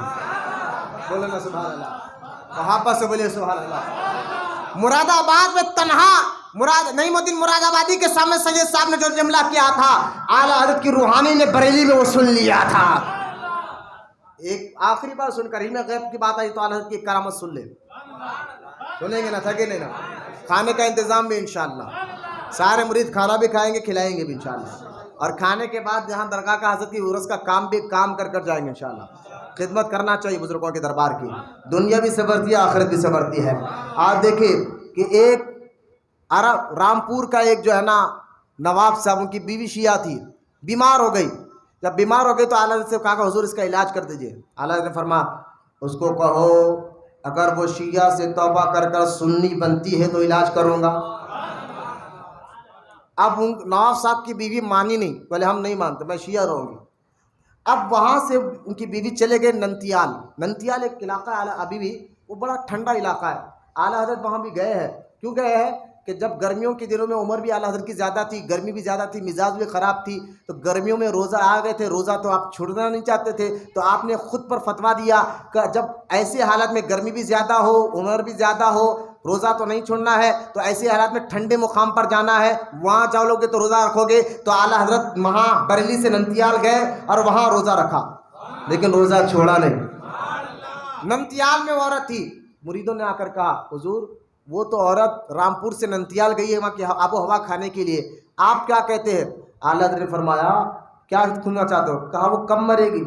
بولے نا سبحان اللہ, وہاں پر سے بولے سبحان اللہ. مراد آباد میں تنہا نعیم الدین مراد آبادی کے سامنے سید صاحب نے جو جملہ کیا تھا, اعلیٰ حضرت کی روحانی نے بریلی میں وہ سن لیا تھا. ایک آخری بار سن کر ہی میں غیب کی بات آئی تو اعلیٰ حضرت کی کرامت سن لے, سنیں گے نا, تھکے نہیں نا. کھانے کا انتظام بھی انشاءاللہ, سارے مرید کھانا بھی کھائیں گے, کھلائیں گے بھی انشاءاللہ. اور کھانے کے بعد جہاں درگاہ کا حضرت کی عرس کا کام بھی کام کر جائیں گے انشاءاللہ. خدمت کرنا چاہیے بزرگوں کے دربار کی, دنیا بھی سنورتی ہے آخرت بھی سنورتی ہے. آج دیکھیں کہ ایک رامپور کا ایک جو ہے نا نواب صاحب, ان کی بیوی شیعہ تھی, بیمار ہو گئی. جب بیمار ہو گئی تو اعلیٰ حضرت سے کہا کہ حضور اس کا علاج کر دیجئے. اعلیٰ حضرت نے فرمایا اس کو کہو اگر وہ شیعہ سے توبہ کر کر سنی بنتی ہے تو علاج کروں گا. اب نواب صاحب کی بیوی مانی نہیں, بولے ہم نہیں مانتے, میں شیعہ رہوں گی. اب وہاں سے ان کی بیوی چلے گئے ننتیال ایک علاقہ ہے ابھی بھی, وہ بڑا ٹھنڈا علاقہ ہے. اعلیٰ حضرت وہاں بھی گئے ہیں. کیوں گئے ہیں کہ جب گرمیوں کے دنوں میں عمر بھی اعلیٰ حضرت کی زیادہ تھی, گرمی بھی زیادہ تھی, مزاج بھی خراب تھی, تو گرمیوں میں روزہ آ گئے تھے. روزہ تو آپ چھوڑنا نہیں چاہتے تھے, تو آپ نے خود پر فتویٰ دیا کہ جب ایسے حالات میں گرمی بھی زیادہ ہو, عمر بھی زیادہ ہو, روزہ تو نہیں چھوڑنا ہے, تو ایسے حالات میں ٹھنڈے مقام پر جانا ہے, وہاں جاؤ گے تو روزہ رکھو گے. تو اعلیٰ حضرت وہاں بریلی سے ننتیال گئے اور وہاں روزہ رکھا, لیکن روزہ چھوڑا نہیں. ننتیال میں عورت تھی, مریدوں نے آ کر کہا حضور وہ تو عورت رامپور سے ننتیال گئی ہے وہاں کی آب و ہوا کھانے کے لیے، آپ کیا کہتے ہیں؟ اعلیٰ حضرت نے فرمایا کیا سننا چاہتے ہو؟ کہا وہ کب مرے گی؟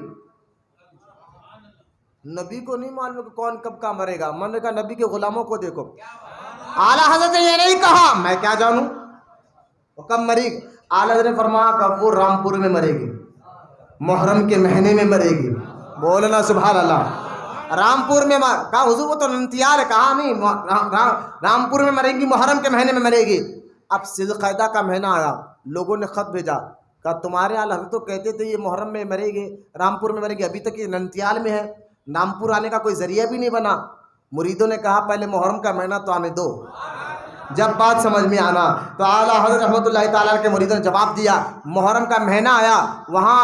نبی کو نہیں معلوم کہ کون کب کا مرے گا، میں نے کہا نبی کے غلاموں کو دیکھو۔ اعلیٰ حضرت نے یہ نہیں کہا میں کیا جانوں وہ کب مرے گی، اعلیٰ حضرت نے فرمایا کہ وہ رامپور میں مرے گی، محرم کے مہینے میں مرے گی۔ بولنا سبحان اللہ۔ رامپور میں کہا حضور وہ تو ننتیال ہے، کہا نہیں رامپور میں مرے گی، محرم کے مہینے میں مرے گی۔ اب ذی القعدہ کا مہینہ آیا، لوگوں نے خط بھیجا، کہا تمہارے اعلیٰ حضرت تو کہتے تھے یہ محرم میں مرے گی، رامپور میں مرے گی، ابھی تک یہ ننتیال میں ہے، رامپور آنے کا کوئی ذریعہ بھی نہیں بنا۔ مریدوں نے کہا پہلے محرم کا مہینہ تو آنے دو، جب بات سمجھ میں آنا۔ تو اعلیٰ حضرت رحمۃ اللہ تعالیٰ کے مریدوں نے جواب دیا، محرم کا مہینہ آیا، وہاں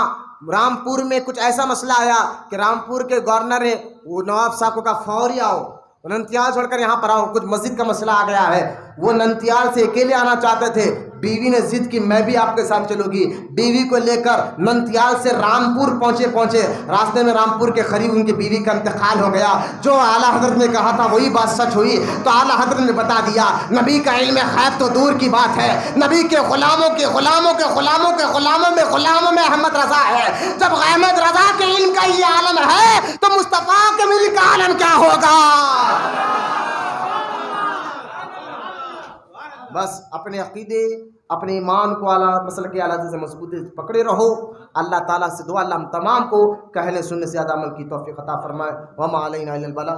رامپور میں کچھ ایسا مسئلہ آیا کہ رامپور کے گورنر ہے وہ نواب صاحب کو کہا فوری آؤ، ننتیال چھوڑ کر یہاں پر آؤ، کچھ مسجد کا مسئلہ آ گیا ہے۔ وہ ننتیال سے اکیلے آنا چاہتے تھے، بیوی نے ضد کی میں بھی آپ کے ساتھ چلوں گی، بیوی کو لے کر ننتیال سے رامپور پہنچے، راستے میں رامپور کے قریب ان کی بیوی کا انتقال ہو گیا۔ جو اعلیٰ حضرت نے کہا تھا وہی بات سچ ہوئی۔ تو اعلیٰ حضرت نے بتا دیا نبی کا علم غیب تو دور کی بات ہے، نبی کے غلاموں کے غلاموں کے غلاموں کے غلاموں میں احمد رضا ہے۔ جب احمد رضا کے علم کا یہ عالم ہے تو مصطفیٰ کے علم کا عالم کیا ہوگا؟ بس اپنے عقیدے اپنے ایمان کو اعلیٰ مسلک کے اعلیٰ سے مضبوطی سے پکڑے رہو۔ اللہ تعالیٰ سے دعا اللہ ہم تمام کو کہنے سننے سے زیادہ عمل کی توفیق عطا فرمائے۔ وما علینا الا البلاغ۔